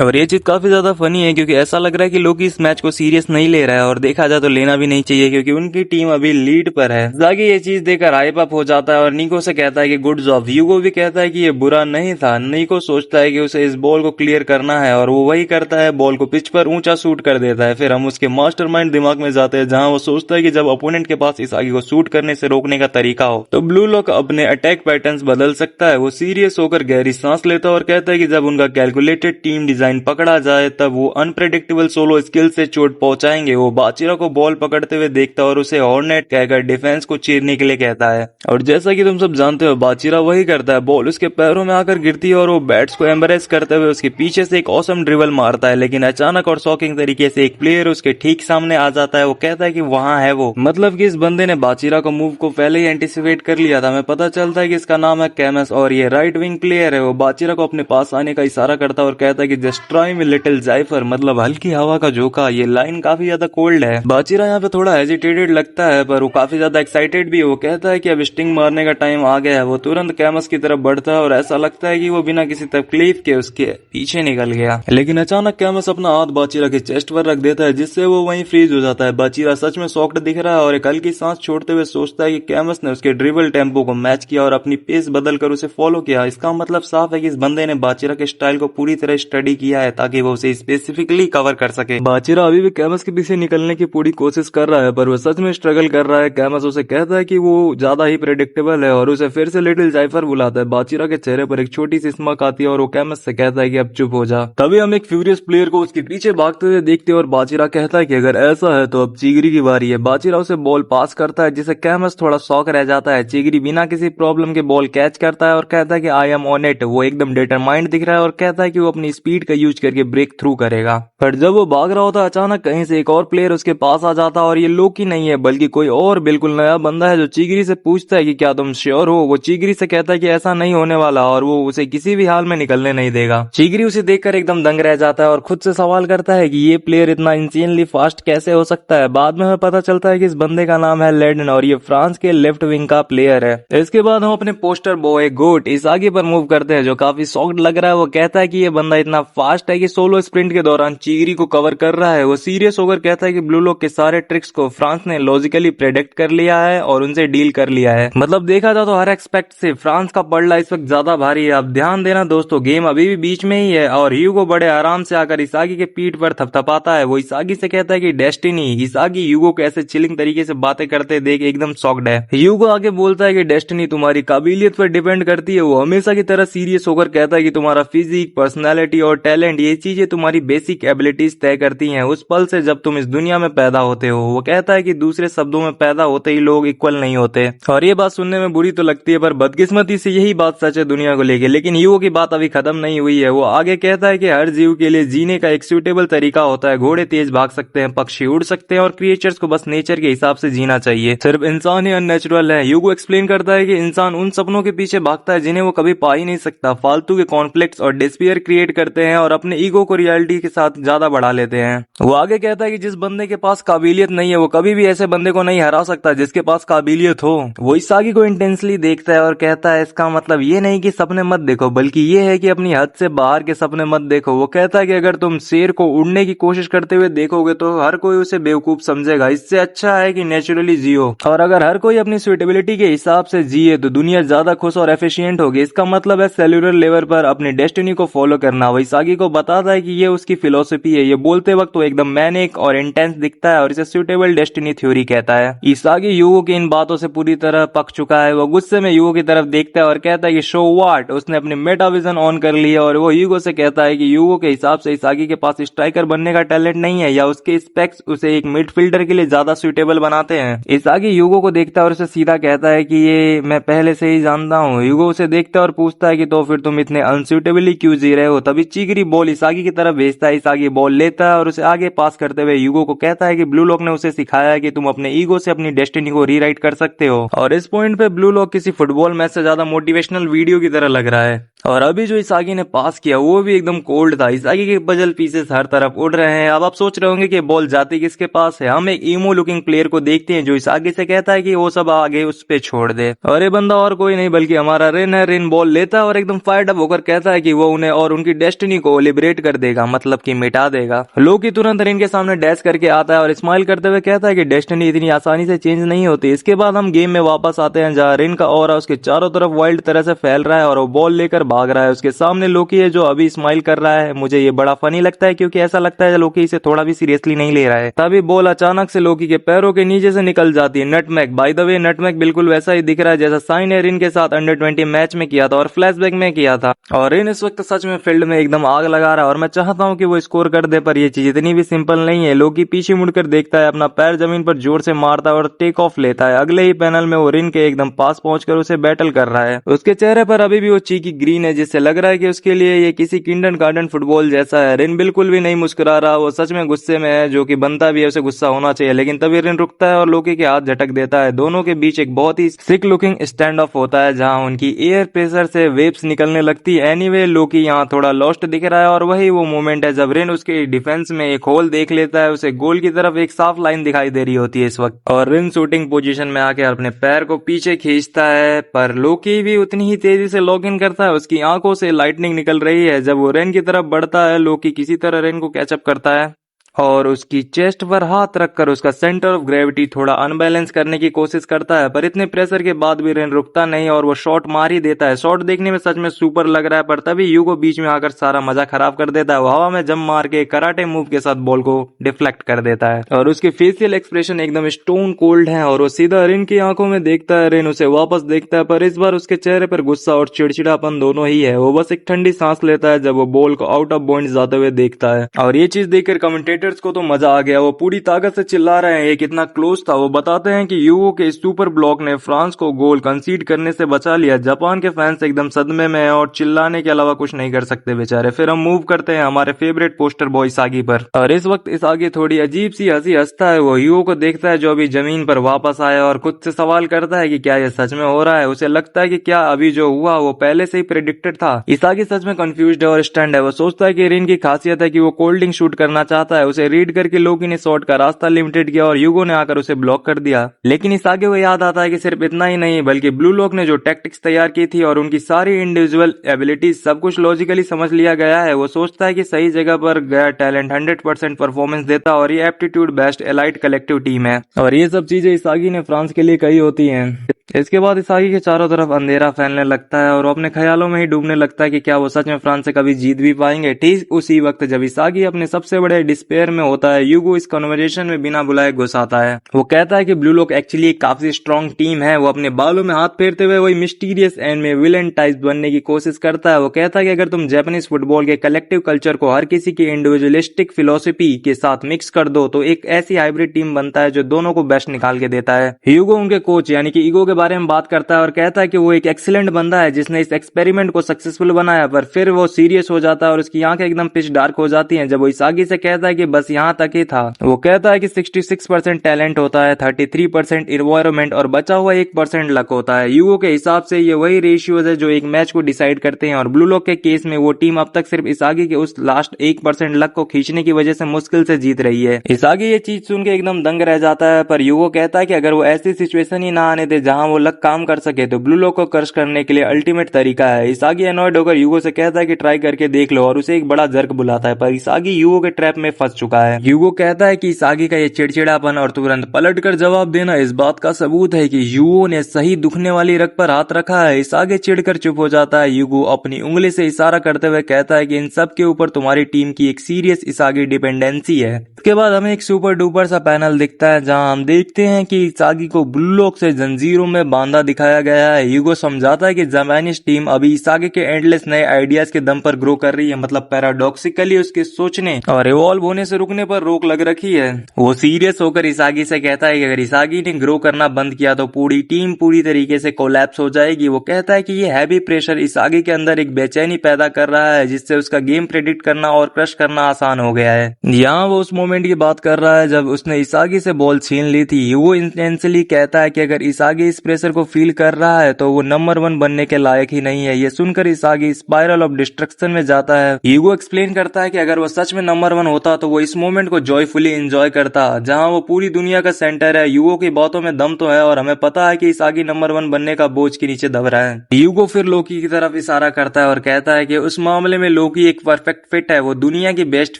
और ये चीज काफी ज्यादा फनी है क्योंकि ऐसा लग रहा है कि लोकी इस मैच को सीरियस नहीं ले रहा है और देखा जाए तो लेना भी नहीं चाहिए क्योंकि उनकी टीम अभी लीड पर है। इसागी ये चीज देखकर हाइप अप हो जाता है और नीको से कहता है कि गुड जॉब। यूगो भी कहता है कि ये बुरा नहीं था। नीको सोचता है कि उसे इस बॉल को क्लियर करना है और वो वही करता है, बॉल को पिच पर ऊंचा शूट कर देता है। फिर हम उसके मास्टरमाइंड दिमाग में जाते हैं जहां वो सोचता है कि जब अपोनेंट के पास इसागी को शूट करने से रोकने का तरीका हो तो ब्लू लॉक अपने अटैक पैटर्न्स बदल सकता है। वो सीरियस होकर गहरी सांस लेता है और कहता है कि जब उनका कैलकुलेटेड टीम डिजाइन पकड़ा जाए तब वो अनप्रेडिक्टेबल सोलो स्किल से चोट पहुंचाएंगे। वो बाचिरा को बॉल पकड़ते हुए देखता है और उसे हॉर्नेट कहकर डिफेंस को चीरने के लिए कहता है और जैसा कि तुम सब जानते हो बाचिरा वही करता है। बॉल उसके पैरों में आकर गिरती है और वो बैट्स को एम्ब्रेस करते हुए उसके पीछे से एक ऑसम ड्रिबल मारता है लेकिन अचानक और शॉकिंग तरीके से एक प्लेयर उसके ठीक सामने आ जाता है। वो कहता है कि वहां है वो, मतलब कि इस बंदे ने बाचिरा को मूव को पहले ही एंटिसिपेट कर लिया था। हमें पता चलता है कि इसका नाम है कैमस और ये राइट विंग प्लेयर है। वो बाचिरा को अपने पास आने का इशारा करता है और कहता है कि जस्ट ट्राई मी लिटिल जाइफर, मतलब हल्की हवा का झोंका। ये लाइन काफी ज्यादा कोल्ड है। बाचिरा यहाँ पे थोड़ा हेजिटेटेड लगता है पर वो काफी ज्यादा एक्साइटेड भी है। वो कहता है कि अब स्टिंग मारने का टाइम आ गया है। वो तुरंत कैमस की तरफ बढ़ता है और ऐसा लगता है कि वो बिना किसी तकलीफ के उसके पीछे निकल गया, लेकिन अचानक कैमस अपना हाथ बाचिरा के चेस्ट पर रख देता है जिससे वो वहीं फ्रीज हो जाता है। बाचिरा सच में शॉक्ड दिख रहा है और एक हल्की सांस छोड़ते हुए सोचता है कि कैमस ने उसके ड्रिबल टेम्पो को मैच किया और अपनी पेस बदलकर उसे फॉलो किया। इसका मतलब साफ है कि इस बंदे ने बाचिरा के स्टाइल को पूरी तरह स्टडी किया है ताकि वो उसे स्पेसिफिकली कवर कर सके। बाचिरा अभी भी कैमस के पीछे निकलने की पूरी कोशिश कर रहा है पर वो सच में स्ट्रगल कर रहा है। कैमस उसे कहता है कि वो ज्यादा ही प्रेडिक्टेबल है और उसे फिर से लिटिल जाइफर बुलाता है। बाचिरा के चेहरे पर एक छोटी सी स्मक आती है और वो कैमस से कहता है कि अब चुप हो जा। तभी हम एक फ्यूरियस प्लेयर को उसके पीछे भागते हुए देखते हैं और बाचिरा कहता है कि अगर ऐसा है तो अब चिगरी की बारी है। बाचिरा उसे बॉल पास करता है जिसे कैमस थोड़ा शॉक रह जाता है। चिगरी बिना किसी प्रॉब्लम के बॉल कैच करता है और कहता है कि आई एम ऑन इट। वो एकदम डिटरमाइंड दिख रहा है और कहता है कि वो अपनी स्पीड का यूज करके ब्रेक थ्रू करेगा। पर बट जब वो भाग रहा होता है अचानक कहीं से एक और प्लेयर उसके पास आ जाता है और ये लोकी नहीं है बल्कि कोई और बिल्कुल नया बंदा है जो चीगरी से पूछता है कि क्या तुम श्योर हो। वो चीगरी से कहता है कि ऐसा नहीं होने वाला और वो उसे किसी भी हाल में निकलने नहीं देगा। चीगरी उसे देखकर एकदम दंग रह जाता है और खुद से सवाल करता है कि ये प्लेयर इतना इंसेनली फास्ट कैसे हो सकता है। बाद में हमें पता चलता है कि इस बंदे का नाम है लेडन और ये फ्रांस के लेफ्ट विंग का प्लेयर है। इसके बाद हम अपने पोस्टर बॉय गोट इसागी पर मूव करते हैं जो काफी शॉक्ड लग रहा है। वो कहता है कि ये बंदा इतना फास्ट है कि सोलो स्प्रिंट के दौरान चीगरी को कवर कर रहा है। वो सीरियस होकर कहता है कि ब्लू लॉक के सारे ट्रिक्स को फ्रांस ने लॉजिकली प्रेडिक्ट कर लिया है और उनसे डील कर लिया है। मतलब देखा जाए तो हर एक्सपेक्ट से फ्रांस का पलड़ा इस वक्त ज्यादा भारी है। अब ध्यान देना दोस्तों, गेम अभी भी बीच में ही है और ह्यूगो बड़े आराम से आकर इसागी के पीठ पर थपथपाता है। वो इसागी से कहता है कि डेस्टिनी। इसागी ह्यूगो को ऐसे चिलिंग तरीके से बातें करते देख एकदम शॉक्ड है। ह्यूगो आगे बोलता है कि डेस्टिनी तुम्हारी काबिलियत पर डिपेंड करती है। वो हमेशा की तरह सीरियस होकर कहता है कि तुम्हारा फिजिक, पर्सनैलिटी और टैलेंट ये चीजें तुम्हारी बेसिक एबिलिटीज तय करती हैं उस पल से जब तुम इस दुनिया में पैदा होते हो। वो कहता है कि दूसरे शब्दों में पैदा होते ही लोग इक्वल नहीं होते। और ये बात सुनने में बुरी तो लगती है पर बदकिस्मती से यही बात सच है दुनिया को लेके। लेकिन ह्यूगो की बात अभी खत्म नहीं हुई है। वो आगे कहता है कि हर जीव के लिए जीने का एक सूटेबल तरीका होता है। घोड़े तेज भाग सकते हैं, पक्षी उड़ सकते हैं और क्रिएचर्स को बस नेचर के हिसाब से जीना चाहिए। सिर्फ इंसान ही अननेचुरल है। ह्यूगो एक्सप्लेन करता है कि इंसान उन सपनों के पीछे भागता है जिन्हें वो कभी पा ही नहीं सकता, फालतू के कॉन्फ्लिक्ट्स और डिस्पियर क्रिएट करते हैं और अपने ईगो को रियलिटी के साथ ज्यादा बढ़ा लेते हैं। वो आगे कहता है कि जिस बंदे के पास काबिलियत नहीं है वो कभी भी ऐसे बंदे को नहीं हरा सकता जिसके पास काबिलियत हो। वो इसागी को इंटेंसली देखता है और कहता है इसका मतलब ये नहीं कि सपने मत देखो बल्कि ये है कि अपनी हद से बाहर के सपने मत देखो। वो कहता है कि अगर तुम शेर को उड़ने की कोशिश करते हुए देखोगे तो हर कोई उसे बेवकूफ समझेगा। इससे अच्छा है कि नेचुरली जियो और अगर हर कोई अपनी सुटेबिलिटी के हिसाब से जिए तो दुनिया ज्यादा खुश और एफिशिएंट होगी। इसका मतलब है सेल्यूलर लेवल पर अपनी डेस्टिनी को फॉलो करना। वो इसागी को बताता है कि ये उसकी फिलोसफी है। ये बोलते वक्त वो एकदम मैनिक और इंटेंस दिखता है और इसे सुटेबल डेस्टिनी थ्योरी कहता है। इसागी ह्यूगो की इन बातों से पूरी तरह पक चुका है। वो गुस्से में ह्यूगो की तरफ देखता है और कहता है कि शो व्हाट। उसने अपनी मेटाविजन ऑन कर ली है और वो ह्यूगो से कहता है कि ह्यूगो के हिसाब से इसागी के पास स्ट्राइकर बनने का टैलेंट नहीं है या उसके स्पेक्स उसे एक मिडफील्डर के लिए ज्यादा सुटेबल बनाते हैं। इसागी ह्यूगो को देखता है और उसे सीधा कहता है कि ये मैं पहले से ही जानता हूँ। ह्यूगो उसे देखता है और पूछता है कि तो फिर तुम इतने अनसुटेबली क्यों जी रहे हो। तभी चीगरी बॉल इसागी की तरफ भेजता है। इसागी बॉल लेता है और उसे आगे पास करते हुए ह्यूगो को कहता है कि ब्लू लॉक ने उसे सिखाया है कि तुम अपने ईगो से अपनी डेस्टिनी को रीराइट कर सकते हो। और इस पॉइंट पे ब्लू लॉक किसी फुटबॉल मैच से ज्यादा मोटिवेशनल वीडियो की तरह लग रहा है। और अभी जो इसागी ने पास किया वो भी एकदम कोल्ड था। इसागी के पजल पीसेस हर तरफ उड़ रहे हैं। अब आप सोच रहे होंगे कि बॉल जाती किसके पास है। हम एक ईमो लुकिंग प्लेयर को देखते हैं जो इसागी से कहता है कि वो सब आगे उस पे छोड़ दे। और ये बंदा और कोई नहीं बल्कि हमारा रिन है। रिन बॉल लेता है और एकदम फायर्ड अप होकर कहता है कि वो उन्हें और उनकी डेस्टिनी को लिबरेट कर देगा, मतलब कि मिटा देगा। लोकी तुरंत रिन के सामने डैश करके आता है और स्माइल करते हुए कहता है कि डेस्टिनी इतनी आसानी से चेंज नहीं होती। इसके बाद हम गेम में वापस आते हैं जहाँ रिन का ऑरा उसके चारों तरफ वाइल्ड तरह से फैल रहा है और वो बॉल लेकर भाग रहा है। उसके सामने लोकी है जो अभी स्माइल कर रहा है। मुझे ये बड़ा फनी लगता है क्योंकि ऐसा लगता है लोकी इसे थोड़ा भी सीरियसली नहीं ले रहा है। तभी बॉल अचानक से लोकी के पैरों के नीचे से निकल जाती है। Nutmeg, by the way nutmeg बिल्कुल वैसा ही दिख रहा है जैसा साइन ने रिन के साथ अंडर 20 मैच में किया था और फ्लैशबैक में किया था। और रिन इस वक्त सच में फील्ड में एकदम आग लगा रहा है और मैं चाहता हूँ कि वो स्कोर कर दे पर ये चीज इतनी भी सिंपल नहीं है। लोकी पीछे मुड़कर देखता है, अपना पैर जमीन पर जोर से मारता है और टेक ऑफ लेता है। अगले ही पैनल में वो रिन के एकदम पास पहुंचकर उसे बैटल कर रहा है। उसके चेहरे पर अभी भी वो चीकी ग्रीन है जिससे लग रहा है कि उसके लिए ये किसी किंडरगार्टन फुटबॉल जैसा है। रिन बिल्कुल भी नहीं मुस्कुरा रहा, वो सच में गुस्से में है जो कि बनता भी है, उसे गुस्सा होना चाहिए। लेकिन तभी रिन रुकता है और लोकी के हाथ झटक देता है। दोनों के बीच एक बहुत ही सिक लुकिंग स्टैंड ऑफ होता है जहां उनकी एयर प्रेशर से वेव्स निकलने लगती है। एनीवे लोकी यहाँ थोड़ा लॉस्ट दिख रहा है और वही वो मोमेंट है जब रिन उसके डिफेंस में एक होल देख लेता है। उसे गोल की तरफ एक साफ लाइन दिखाई दे रही होती है इस वक्त और रिन शूटिंग पोजीशन में आके अपने पैर को पीछे खींचता है पर लोकी भी उतनी ही तेजी से लॉग इन करता है। उसकी आंखों से लाइटनिंग निकल रही है। जब वो रेन की तरफ बढ़ता है लोकी किसी तरह रेन को कैचअप करता है और उसकी चेस्ट पर हाथ रखकर उसका सेंटर ऑफ ग्रेविटी थोड़ा अनबैलेंस करने की कोशिश करता है। पर इतने प्रेशर के बाद भी रेन रुकता नहीं और वो शॉट मार ही देता है। शॉट देखने में सच में सुपर लग रहा है पर तभी ह्यूगो बीच में आकर सारा मजा खराब कर देता है। वो हवा में जंप मार के कराटे मूव के साथ बॉल को डिफ्लेक्ट कर देता है और उसके फेशियल एक्सप्रेशन एकदम स्टोन कोल्ड है और वो सीधा रेन की आंखों में देखता है। रेन उसे वापस देखता है पर इस बार उसके चेहरे पर गुस्सा और चिड़चिड़ापन दोनों ही है। वो बस एक ठंडी सांस लेता है जब वो बॉल को आउट ऑफ बाउंड्स जाते हुए देखता है और ये चीज देखकर कमेंटेटर फाइटर्स को तो मजा आ गया, वो पूरी ताकत से चिल्ला रहे हैं ये कितना क्लोज था। वो बताते हैं कि यूगो के सुपर ब्लॉक ने फ्रांस को गोल कंसीड करने से बचा लिया। जापान के फैंस एकदम सदमे में हैं और चिल्लाने के अलावा कुछ नहीं कर सकते बेचारे। फिर हम मूव करते हैं हमारे फेवरेट पोस्टर बॉय इसागी पर, और इस वक्त इसागी थोड़ी अजीब सी हंसी हंसता है। वो यूगो को देखता है जो अभी जमीन पर वापस आया और खुद से सवाल करता है कि क्या ये सच में हो रहा है। उसे लगता है कि क्या अभी जो हुआ वो पहले से ही प्रेडिक्टेड था। इसागी सच में कंफ्यूज्ड है और स्टैंड है। वो सोचता है कि रिन की खासियत है कि वो कोल्ड ड्रिंक शूट करना चाहता है। उसे रीड करके लोकी ने शॉट का रास्ता लिमिटेड किया और यूगो ने आकर उसे ब्लॉक कर दिया। लेकिन इसागी को याद आता है कि सिर्फ इतना ही नहीं बल्कि ब्लू लॉक ने जो टैक्टिक्स तैयार की थी और उनकी सारी इंडिविजुअल एबिलिटीज सब कुछ लॉजिकली समझ लिया गया है। वो सोचता है कि सही जगह पर गया टैलेंट 100% परफॉर्मेंस देता और ये aptitude best elite collective team है। और ये सब चीजें इसागी ने फ्रांस के लिए कही होती हैं। इसके बाद इसागी के चारों तरफ अंधेरा फैलने लगता है और वो अपने ख्यालों में ही डूबने लगता है कि क्या वो सच में फ्रांस से कभी जीत भी पाएंगे। ठीक उसी वक्त जब इसागी अपने सबसे बड़े डिस्पेयर में होता है, यूगो इस कन्वर्सेशन में बिना बुलाए घुस आता है। वो कहता है कि ब्लू लॉक एक्चुअली एक काफी स्ट्रॉन्ग टीम है। वो अपने बालों में हाथ फेरते हुए वही मिस्टीरियस एंड में विलन टाइप बनने की कोशिश करता है। वो कहता है कि अगर तुम जापानीज फुटबॉल के कलेक्टिव कल्चर को हर किसी की इंडिविजुअलिस्टिक फिलोसफी के साथ मिक्स कर दो तो एक ऐसी हाइब्रिड टीम बनता है जो दोनों को बेस्ट निकाल के देता है। यूगो उनके कोच यानी कि ईगो के बारे में बात करता है और कहता है कि वो एक एक्सीलेंट बंदा है जिसने इस एक्सपेरिमेंट को सक्सेसफुल बनाया। पर फिर वो सीरियस हो जाता है और उसकी आंखें एकदम पिच डार्क हो जाती हैं जब वो इसागी से कहता है कि बस यहाँ तक ही था। वो कहता है कि 66% टैलेंट होता है, 33% इन्वायरमेंट और बचा हुआ 1% लक होता है। यूगो के हिसाब से ये वही रेशियोज है जो एक मैच को डिसाइड करते हैं और ब्लू लॉक के केस में वो टीम अब तक सिर्फ इसागी के उस लास्ट 1% लक को खींचने की वजह से मुश्किल से जीत रही है। इसागी ये चीज सुन के एकदम दंग रह जाता है, पर यूगो कहता है कि अगर वो ऐसी सिचुएशन ही ना आने दे जहां वो लक काम कर सके तो ब्लू लॉक को क्रश करने के लिए अल्टीमेट तरीका है। इसागी अनॉयड होकर यूगो से कहता है कि ट्राई करके देख लो और उसे एक बड़ा जर्क बुलाता है, पर इसागी यूगो के ट्रैप में फंस चुका है। यूगो कहता है कि इसागी का ये चिड़चिड़ापन और तुरंत पलटकर जवाब देना इस बात का सबूत है कि यूगो ने सही दुखने वाली रग पर हाथ रखा है। इसागी चिढ़कर चुप हो जाता है। यूगो अपनी उंगली से इशारा करते हुए कहता है कि इन सब के ऊपर तुम्हारी टीम की एक सीरियस इसागी डिपेंडेंसी है। इसके बाद हमें एक सुपर डुपर सा पैनल दिखता है जहां हम देखते हैं कि इसागी को ब्लू लॉक से जंजीरों में बांधा दिखाया गया है। यूगो समझाता है कि जापानीज टीम अभी इसागी के एंडलेस नए आइडियाज के दम पर ग्रो कर रही है, मतलब पैराडॉक्सिकली उसके सोचने और इवॉल्व होने से रुकने पर रोक लग रखी है। वो सीरियस होकर इसागी से कहता है कि अगर इसागी ने ग्रो करना बंद किया तो पूरी टीम पूरी तरीके से कोलैप्स हो जाएगी। वो कहता है कि ये हैवी प्रेशर इसागी के अंदर एक बेचैनी पैदा कर रहा है जिससे उसका गेम प्रेडिक्ट करना और क्रश करना आसान हो गया है। यहाँ वो उस मोमेंट की बात कर रहा है जब उसने इसागी से बॉल छीन ली थी। वो इंटेंसली कहता है कि अगर इसागी इस प्रेशर को फील कर रहा है तो वो नंबर 1 बनने के लायक ही नहीं है। ये सुनकर इसागी स्पाइरल ऑफ डिस्ट्रक्शन में जाता है। ईगो एक्सप्लेन करता है कि अगर वो सच में नंबर 1 होता तो वो इस मोमेंट को जॉयफुली एंजॉय करता जहां वो पूरी दुनिया का सेंटर है। यूगो की बातों में दम तो है और हमें पता है कि इसागी नंबर 1 बनने का बोझ के नीचे दब रहा है। यूगो फिर लोकी की तरफ इशारा करता है और कहता है कि उस मामले में लोकी एक परफेक्ट फिट है। वो दुनिया की बेस्ट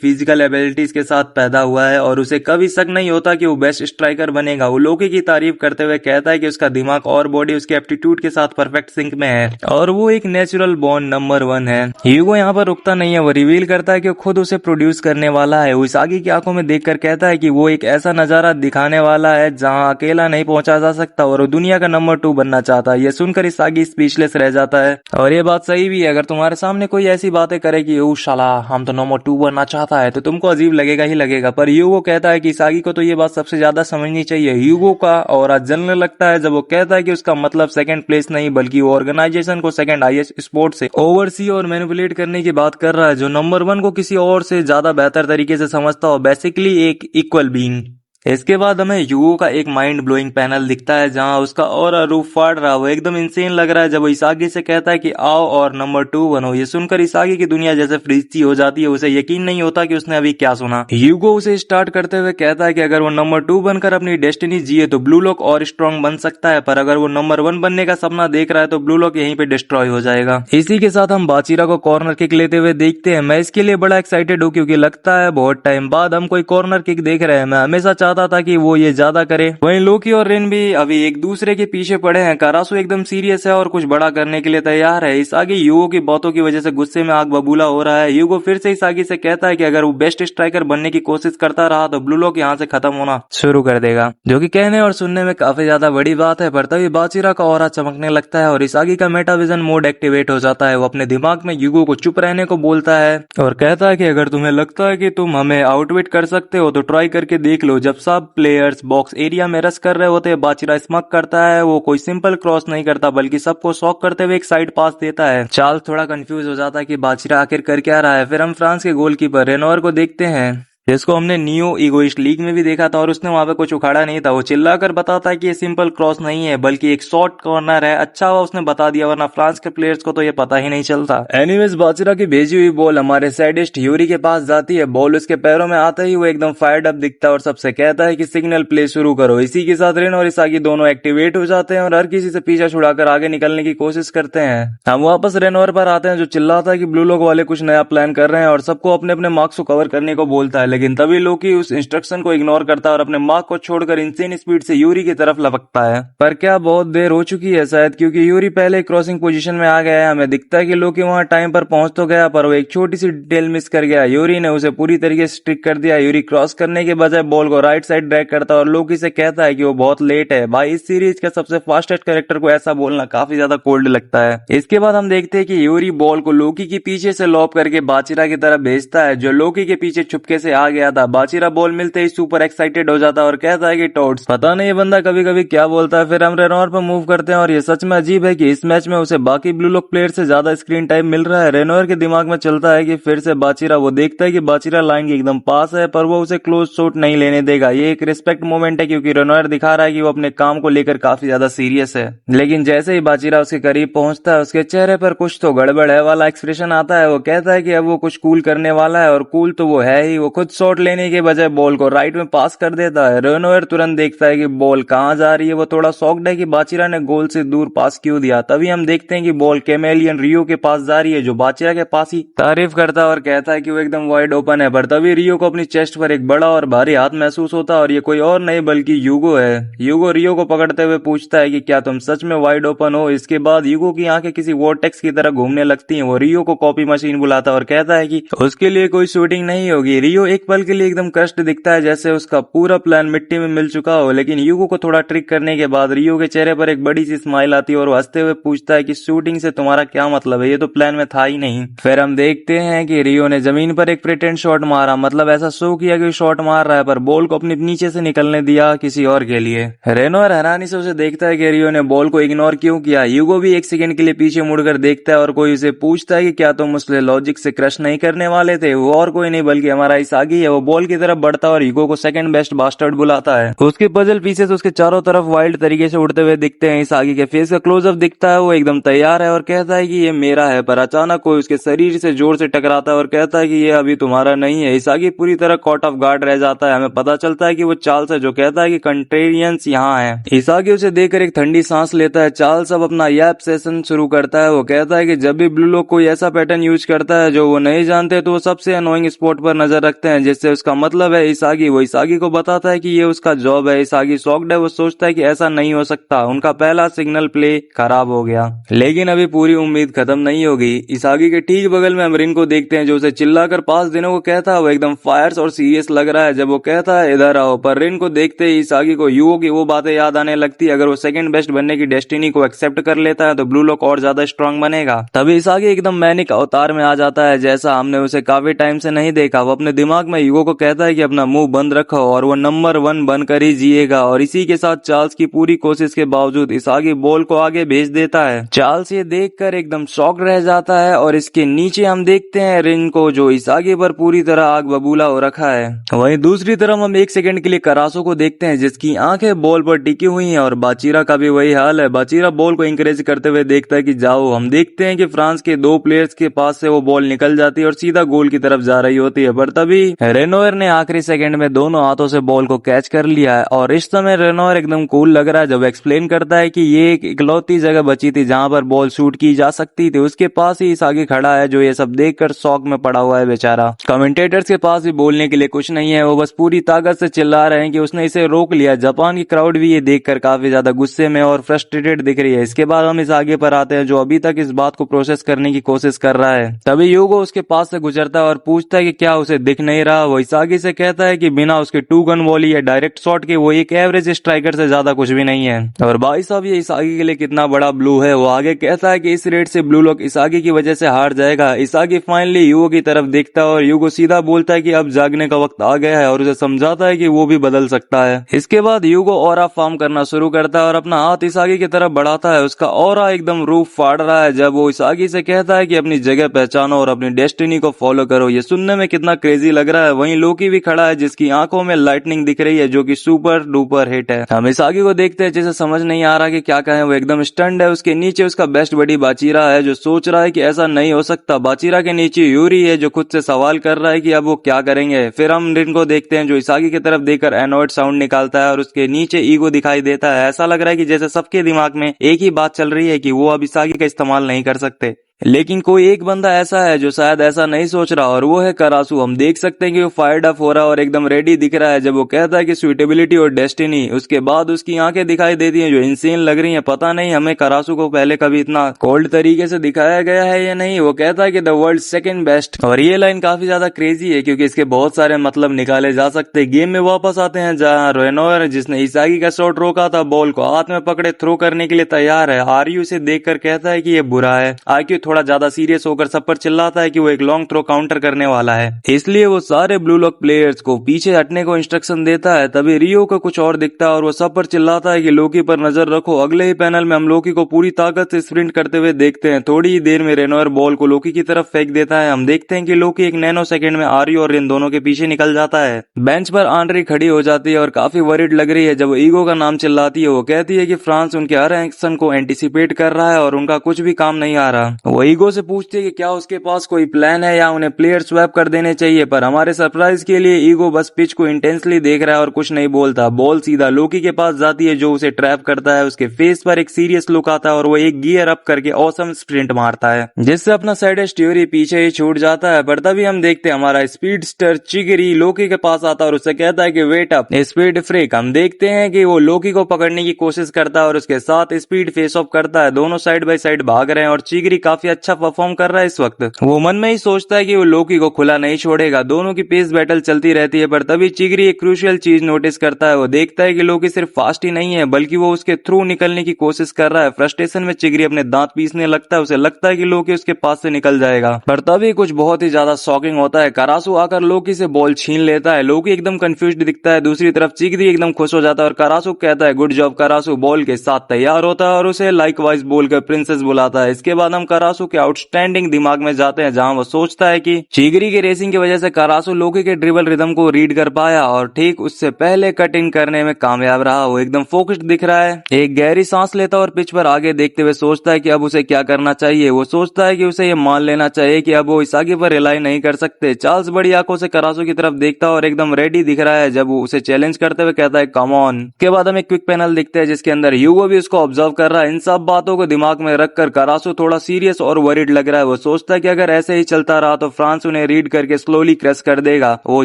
फिजिकल एबिलिटीज के साथ पैदा हुआ है और उसे कभी शक नहीं होता कि वो बेस्ट स्ट्राइकर बनेगा। वो लोकी की तारीफ करते हुए कहता है कि उसका दिमाग और बॉडी उसके एप्टीट्यूड के साथ परफेक्ट सिंक में है और वो एक नेचुरल बॉर्न नंबर 1 है। यूगो यहाँ पर रुकता नहीं है, वो रिवील करता है कि खुद उसे प्रोड्यूस करने वाला है। वो इसागी की आंखों में देखकर कहता है कि वो एक ऐसा नजारा दिखाने वाला है जहाँ अकेला नहीं पहुंचा जा सकता और वो दुनिया का नंबर 2 बनना चाहता है। ये सुनकर इसागी स्पीचलेस रह जाता है और ये बात सही भी है। अगर तुम्हारे सामने कोई ऐसी बातें करे कि ओ शाला हम तो नंबर 2 बनना चाहता है तो तुमको अजीब लगेगा ही लगेगा, पर यूगो कहता है कि इसागी को तो ये बात सबसे ज्यादा समझनी चाहिए। यूगो का और जलने लगता है जब वो कहता है कि उसका मतलब सेकंड प्लेस नहीं बल्कि वो ऑर्गेनाइजेशन को सेकंड हाईएस्ट स्पोर्ट से ओवरसी और मैनिपुलेट करने की बात कर रहा है, जो नंबर 1 को किसी और से ज्यादा बेहतर तरीके से समझता हो, बेसिकली एक इक्वल बीइंग। इसके बाद हमें यूगो का एक माइंड ब्लोइंग पैनल दिखता है जहां उसका और रूप फाड़ रहा है। वो एकदम इंसेन लग रहा है जब वो इसागी से कहता है कि आओ और नंबर 2 बनो। ये सुनकर इसागी की दुनिया जैसे फ्रीज सी हो जाती है। उसे यकीन नहीं होता कि उसने अभी क्या सुना। यूगो उसे स्टार्ट करते हुए कहता है कि अगर वो नंबर 2 बनकर अपनी डेस्टिनी जिए तो ब्लू लॉक और स्ट्रॉन्ग बन सकता है, पर अगर वो नंबर 1 बनने का सपना देख रहा है तो ब्लू लॉक यहीं पे डिस्ट्रॉय हो जाएगा। इसी के साथ हम बाचीरा को कॉर्नर किक लेते हुए देखते हैं। मैं इसके लिए बड़ा एक्साइटेड हूँ क्योंकि लगता है बहुत टाइम बाद हम कोई कॉर्नर किक देख रहे हैं। मैं हमेशा चाहता था कि वो ये ज्यादा करे। वहीं लोकी और रिन भी अभी एक दूसरे के पीछे पड़े हैं। करासु एकदम सीरियस है और कुछ बड़ा करने के लिए तैयार है। इसागी यूगो की बातों की वजह से गुस्से में आग बबूला हो रहा है। यूगो फिर से इसागी से कहता है कि अगर वो बेस्ट स्ट्राइकर बनने की कोशिश करता रहा तो ब्लू लॉक यहाँ से खत्म होना शुरू कर देगा, जो कि कहने और सुनने में काफी ज्यादा बड़ी बात है। पर तभी बाचिरा का ऑरा चमकने लगता है और इसागी का मेटाविजन मोड एक्टिवेट हो जाता है। वो अपने दिमाग में यूगो को चुप रहने को बोलता है और कहता है कि अगर तुम्हें लगता है कि तुम हमें आउटविट कर सकते हो तो ट्राई करके देख लो। जब सब प्लेयर्स बॉक्स एरिया में रश कर रहे होते हैं, बाचिरा स्मक करता है। वो कोई सिंपल क्रॉस नहीं करता बल्कि सबको शॉक करते हुए एक साइड पास देता है। चार्ल्स थोड़ा कंफ्यूज हो जाता है कि बाचिरा आखिर कर क्या रहा है। फिर हम फ्रांस के गोलकीपर रेनोर को देखते हैं, जिसको हमने नियो इगोइस्ट लीग में भी देखा था और उसने वहां पे कुछ उखाड़ा नहीं था। वो चिल्लाकर बताता है कि ये सिंपल क्रॉस नहीं है बल्कि एक शॉर्ट कॉर्नर है। अच्छा हुआ उसने बता दिया, वरना फ्रांस के प्लेयर्स को तो ये पता ही नहीं चलता। एनीवेज बाचिरा की भेजी हुई बॉल हमारे सैडिस्ट यूरी के पास जाती है। बॉल उसके पैरों में आते ही वो एकदम फायर्ड अप दिखता है और सबसे कहता है कि सिग्नल प्ले शुरू करो। इसी के साथ रिन और इसागी दोनों एक्टिवेट हो जाते हैं और हर किसी से पीछा छुड़ाकर आगे निकलने की कोशिश करते हैं। हम वापस रेनोर पर आते हैं, जो चिल्लाता है कि ब्लू लॉक वाले कुछ नया प्लान कर रहे हैं और सबको अपने अपने मार्क्स को कवर करने को बोलता है। लेकिन तभी लोकी उस इंस्ट्रक्शन को इग्नोर करता है और अपने मार्क को छोड़कर इंसेन स्पीड से यूरी की तरफ लपकता है। पर क्या बहुत देर हो चुकी है शायद, क्योंकि यूरी पहले क्रॉसिंग पोजीशन में आ गया है। हमें दिखता है कि लोकी वहां टाइम पर पहुंच तो गया, पर वो एक छोटी सी डिटेल मिस कर गया। यूरी ने उसे पूरी तरीके से स्ट्रिक कर दिया। यूरी क्रॉस करने के बजाय बॉल को राइट साइड ड्रैग करता है और लोकी से कहता है कि वो बहुत लेट है। भाई, इस सीरीज का सबसे फास्टेस्ट कैरेक्टर को ऐसा बोलना काफी ज्यादा कोल्ड लगता है। इसके बाद हम देखते हैं कि यूरी बॉल को लोकी के पीछे से लॉब करके बाचिरा की तरफ भेजता है, जो लोकी के पीछे छुपके से आ गया था। बाचिरा बॉल मिलते ही सुपर एक्साइटेड हो जाता है और कहता है कि टॉट्स, पता नहीं ये बंदा कभी कभी क्या बोलता है। फिर हम रेनोर पर मूव करते हैं और ये सच में अजीब है कि इस मैच में उसे बाकी ब्लू लॉक प्लेयर से ज्यादा स्क्रीन टाइम मिल रहा है। रेनोर के दिमाग में चलता है कि फिर से बाचिरा, वो देखता है कि बाचिरा लाइन के एकदम पास है पर वो उसे क्लोज शॉट नहीं लेने देगा। ये एक रिस्पेक्ट मोमेंट है क्योंकि रेनोर दिखा रहा है कि वो अपने काम को लेकर काफी ज्यादा सीरियस है। लेकिन जैसे ही बाचिरा उसके करीब पहुंचता है, उसके चेहरे पर कुछ तो गड़बड़ है वाला एक्सप्रेशन आता है। वो कहता है कि अब वो कुछ कूल करने वाला है और कूल तो वो है ही। वो खुद शॉट लेने के बजाय बॉल को राइट में पास कर देता है। रेनोर तुरंत देखता है कि बॉल कहां जा रही है। वो थोड़ा शॉक्ड है कि बाचिरा ने गोल से दूर पास क्यों दिया। तभी हम देखते हैं कि बॉल कैमेलियन रियो के पास जा रही है, जो बाचिरा के पास ही तारीफ करता है और कहता है कि वो एकदम वाइड ओपन है। पर तभी रियो को अपनी चेस्ट पर एक बड़ा और भारी हाथ महसूस होता है और ये कोई और नहीं बल्कि यूगो है। यूगो रियो को पकड़ते हुए पूछता है कि क्या तुम सच में वाइड ओपन हो। इसके बाद यूगो की आंखें किसी वोर्टेक्स की तरह घूमने लगती हैं। वो रियो को कॉपी मशीन बुलाता है और कहता है कि उसके लिए कोई शूटिंग नहीं होगी। रियो एक पल के लिए एकदम कष्ट दिखता है, जैसे उसका पूरा प्लान मिट्टी में मिल चुका हो। लेकिन यूगो को थोड़ा ट्रिक करने के बाद रियो के चेहरे पर एक बड़ी सी स्माइल आती है और वो हंसते हुए पूछता है कि शूटिंग से तुम्हारा क्या मतलब है, ये तो प्लान में था ही नहीं। फिर हम देखते हैं कि रियो ने जमीन पर एक प्रिटेंड शॉट मारा, मतलब ऐसा शो किया कि शॉट मार रहा है, पर बॉल को अपने नीचे से निकलने दिया किसी और के लिए। रेनोर हैरानी से उसे देखता है कि रियो ने बॉल को इग्नोर क्यों किया। यूगो भी एक सेकंड के लिए पीछे मुड़कर देखता है और कोई उसे पूछता है कि क्या तुम उस लॉजिक से क्रश नहीं करने वाले थे। वो और कोई नहीं बल्कि हमारा इसागी है। वो बॉल की तरफ बढ़ता है और यूगो को सेकंड बेस्ट बास्टर्ड बुलाता है। उसके पजल पीसेस उसके चारों तरफ वाइल्ड तरीके से उड़ते हुए दिखते हैं। इसागी के फेस का क्लोजअप दिखता है। वो एकदम तैयार है और कहता है कि ये मेरा है, पर अचानक कोई उसके शरीर से जोर से टकराता है और कहता है कि ये अभी तुम्हारा नहीं है। इसागी पूरी तरह कॉट ऑफ गार्ड रह जाता है। हमें पता चलता है कि वो चार्ल्स है, जो कहता है कि कंट्रेरियंस यहाँ है। इसागी उसे देखकर एक ठंडी सांस लेता है। चार्ल्स अब अपना यैप सेशन शुरू करता है। वो कहता है कि जब भी ब्लू लॉक कोई ऐसा पैटर्न यूज करता है जो वो नहीं जानते तो वो सबसे अनोइंग स्पॉट पर नजर रखते हैं, जिससे उसका मतलब है इसागी। वो इसागी को बताता है कि ये उसका जॉब है। इसागी शॉक्ड है। वो सोचता है कि ऐसा नहीं हो सकता, उनका पहला सिग्नल प्ले खराब हो गया। लेकिन अभी पूरी उम्मीद खत्म नहीं होगी। इसागी के ठीक बगल में हम रिन को देखते हैं, जो उसे चिल्लाकर 5 दिनों को कहता है। वो एकदम फायर्स और सीरियस लग रहा है जब वो कहता है इधर आओ, पर रिन को देखते ही इसागी को यूओ की वो बातें याद आने लगती है। अगर वो सेकंड बेस्ट बनने की डेस्टिनी को एक्सेप्ट कर लेता है तो ब्लू लॉक और ज्यादा स्ट्रांग बनेगा। तभी इसागी एकदम मैनिक अवतार में आ जाता है, जैसा हमने उसे काफी टाइम से नहीं देखा। वो अपने दिमाग में यूगो को कहता है कि अपना मुंह बंद रखो और वो नंबर 1 बनकर ही जिएगा। और इसी के साथ चार्ल्स की पूरी कोशिश के बावजूद इसागी बॉल को आगे भेज देता है। चार्ल्स ये देखकर एकदम शॉक रह जाता है और इसके नीचे हम देखते हैं रिन को, जो इसागी पर पूरी तरह आग बबूला हो रखा है। वहीं दूसरी तरफ हम एक सेकंड के लिए करासो को देखते हैं, जिसकी आंखें बॉल पर टिकी हुई हैं और बाचिरा का भी वही हाल है। बाचिरा बॉल को इंकरेज करते हुए देखता है कि जाओ। हम देखते हैं कि फ्रांस के 2 प्लेयर्स के पास से वो बॉल निकल जाती है और सीधा गोल की तरफ जा रही होती है। पर तभी रेनोयर ने आखिरी सेकंड में दोनों हाथों से बॉल को कैच कर लिया है और इस समय रेनोयर एकदम कूल लग रहा है जब एक्सप्लेन करता है कि ये एक इकलौती जगह बची थी जहां पर बॉल शूट की जा सकती थी, उसके पास ही इसागी खड़ा है जो ये सब देखकर शॉक में पड़ा हुआ है बेचारा। कमेंटेटर्स के पास भी बोलने के लिए कुछ नहीं है, वो बस पूरी ताकत से चिल्ला रहे हैं कि उसने इसे रोक लिया। जापान की क्राउड भी ये देखकर काफी ज्यादा गुस्से में और फ्रस्ट्रेटेड दिख रही है। इसके बाद हम इस आगे पर आते हैं जो अभी तक इस बात को प्रोसेस करने की कोशिश कर रहा है। तभी यूगो उसके पास से गुजरता है और पूछता है कि क्या उसे दिख नहीं रहा। वो इसागी से कहता है कि बिना उसके 2 गन वॉली या डायरेक्ट शॉट के वो एक एवरेज स्ट्राइकर से ज्यादा कुछ भी नहीं है। और भाई साहब ये इसागी के लिए कितना बड़ा ब्लू है। वो आगे कहता है कि इस रेट से ब्लू लोग इसागी की वजह से हार जाएगा। इसागी फाइनली यूगो की तरफ देखता है और यूगो सीधा बोलता है कि अब जागने का वक्त आ गया है और उसे समझाता है कि वो भी बदल सकता है। इसके बाद यूगो ऑरा फॉर्म करना शुरू करता है और अपना हाथ इसागी की तरफ बढ़ाता है। उसका ऑरा एकदम रूफ फाड़ रहा है जब वो इसागी से कहता है कि अपनी जगह पहचानो और अपनी डेस्टिनी को फॉलो करो। ये सुनने में कितना क्रेजी लग रहा है। वहीं लोकी भी खड़ा है जिसकी आंखों में लाइटनिंग दिख रही है जो कि सुपर डुपर हिट है। हम इसागी को देखते हैं जिसे समझ नहीं आ रहा कि क्या कहें। वो एकदम स्टंड है। उसके नीचे उसका बेस्ट बडी बाचीरा है जो सोच रहा है कि ऐसा नहीं हो सकता। बाचीरा के नीचे यूरी है जो खुद से सवाल कर रहा है कि अब वो क्या करेंगे। फिर हम रिन को देखते हैं जो इसागी की तरफ देखकर एनोइड साउंड निकालता है और उसके नीचे ईगो दिखाई देता है। ऐसा लग रहा है कि जैसे सबके दिमाग में एक ही बात चल रही है कि वो अब इसागी का इस्तेमाल नहीं कर सकते। लेकिन कोई एक बंदा ऐसा है जो शायद ऐसा नहीं सोच रहा और वो है करासू। हम देख सकते हैं कि वो फायर्ड अप हो रहा है और एकदम रेडी दिख रहा है जब वो कहता है कि सुइटेबिलिटी और डेस्टिनी। उसके बाद उसकी आंखें दिखाई देती हैं जो इंसेन लग रही हैं। पता नहीं हमें करासू को पहले कभी इतना कोल्ड तरीके से दिखाया गया है या नहीं। वो कहता है कि द वर्ल्ड सेकंड बेस्ट और ये लाइन काफी ज्यादा क्रेजी है क्योंकि इसके बहुत सारे मतलब निकाले जा सकते हैं। गेम में वापस आते हैं जहाँ रेनोयर जिसने इसागी का शॉट रोका था बॉल को हाथ में पकड़े थ्रो करने के लिए तैयार है। आर्यू इसे देखकर कहता है कि ये बुरा है। आर्यू थोड़ा ज्यादा सीरियस होकर सब पर चिल्लाता है कि वो एक लॉन्ग थ्रो काउंटर करने वाला है, इसलिए वो सारे ब्लू लॉक प्लेयर्स को पीछे हटने को इंस्ट्रक्शन देता है। तभी रियो को कुछ और दिखता है और वो सब पर चिल्लाता है कि लोकी पर नजर रखो। अगले ही पैनल में हम लोकी को पूरी ताकत से स्प्रिंट करते हुए देखते हैं। थोड़ी ही देर में रेनोयर बॉल को लोकी की तरफ फेंक देता है। हम देखते हैं कि लोकी एक नैनो सेकंड में आर्यू और रिन दोनों के पीछे निकल जाता है। बेंच पर आंड्री खड़ी हो जाती है और काफी वरीड लग रही है जब वो ईगो का नाम चिल्लाती है। वो कहती है कि फ्रांस उनके हर एक्शन को एंटिसिपेट कर रहा है और उनका कुछ भी काम नहीं आ रहा। वो ईगो से पूछती है कि क्या उसके पास कोई प्लान है या उन्हें प्लेयर स्वैप कर देने चाहिए, पर हमारे सरप्राइज के लिए ईगो बस पिच को इंटेंसली देख रहा है और कुछ नहीं बोलता। बॉल सीधा लोकी के पास जाती है जो उसे ट्रैप करता है। उसके फेस पर एक सीरियस लुक आता है और वो एक गियर अप करके ऑसम स्प्रिंट मारता है जिससे अपना साइडेस्ट यूरी पीछे ही छूट जाता है। पर तभी हम देखते हैं हमारा स्पीडस्टर चिगरी लोकी के पास आता है और उससे कहता है कि वेट अप स्पीड फ्रीक। हम देखते हैं कि वो लोकी को पकड़ने की कोशिश करता है और उसके साथ स्पीड फेस ऑफ करता है। दोनों साइड बाय साइड भाग रहे हैं और चिगरी काफी अच्छा परफॉर्म कर रहा है। इस वक्त वो मन में ही सोचता है कि वो लोकी को खुला नहीं छोड़ेगा। दोनों की पेस बैटल चलती रहती है पर तभी चिगरी एक क्रूशियल चीज नोटिस करता है। वो देखता है कि लोकी सिर्फ फास्ट ही नहीं है बल्कि वो उसके थ्रू निकलने की कोशिश कर रहा है। फ्रस्ट्रेशन में चिगरी अपने दांत पीसने लगता है। उसे लगता है कि लोकी उसके पास से निकल जाएगा पर तभी कुछ बहुत ही ज्यादा शॉकिंग होता है। करासू आकर लोकी से बॉल छीन लेता है। लोकी एकदम कंफ्यूज्ड दिखता है। दूसरी तरफ चिगरी एकदम खुश हो जाता है और करासू कहता है गुड जॉब। करासू बॉल के साथ तैयार होता है और उसे लाइकवाइज बोलकर प्रिंसेस बुलाता है। इसके बाद हम करासू के आउटस्टैंडिंग दिमाग में जाते हैं जहां वो सोचता है कि चिगरी की रेसिंग की वजह से करासू लोकी के ड्रिबल रिदम को रीड कर पाया और ठीक उससे पहले कट इन करने में कामयाब रहा। वो एकदम फोकस्ड दिख रहा है। एक गहरी सांस लेता और पिच पर आगे देखते हुए सोचता है कि अब उसे क्या करना चाहिए। वो सोचता है कि उसे ये मान लेना चाहिए कि अब वो इसागी पर रिलाई नहीं कर सकते। चार्ल्स बड़ी आंखों से करासू की तरफ देखता और एकदम रेडी दिख रहा है जब वो उसे चैलेंज करते हुए कहता है कम ऑन। के बाद हमें क्विक पैनल दिखते हैं जिसके अंदर यूगो भी उसको ऑब्जर्व कर रहा है। इन सब बातों को दिमाग में रखकर करासू थोड़ा सीरियस और वरीड लग रहा है। वो सोचता है कि अगर ऐसे ही चलता रहा तो फ्रांस उन्हें रीड करके स्लोली क्रश कर देगा। वो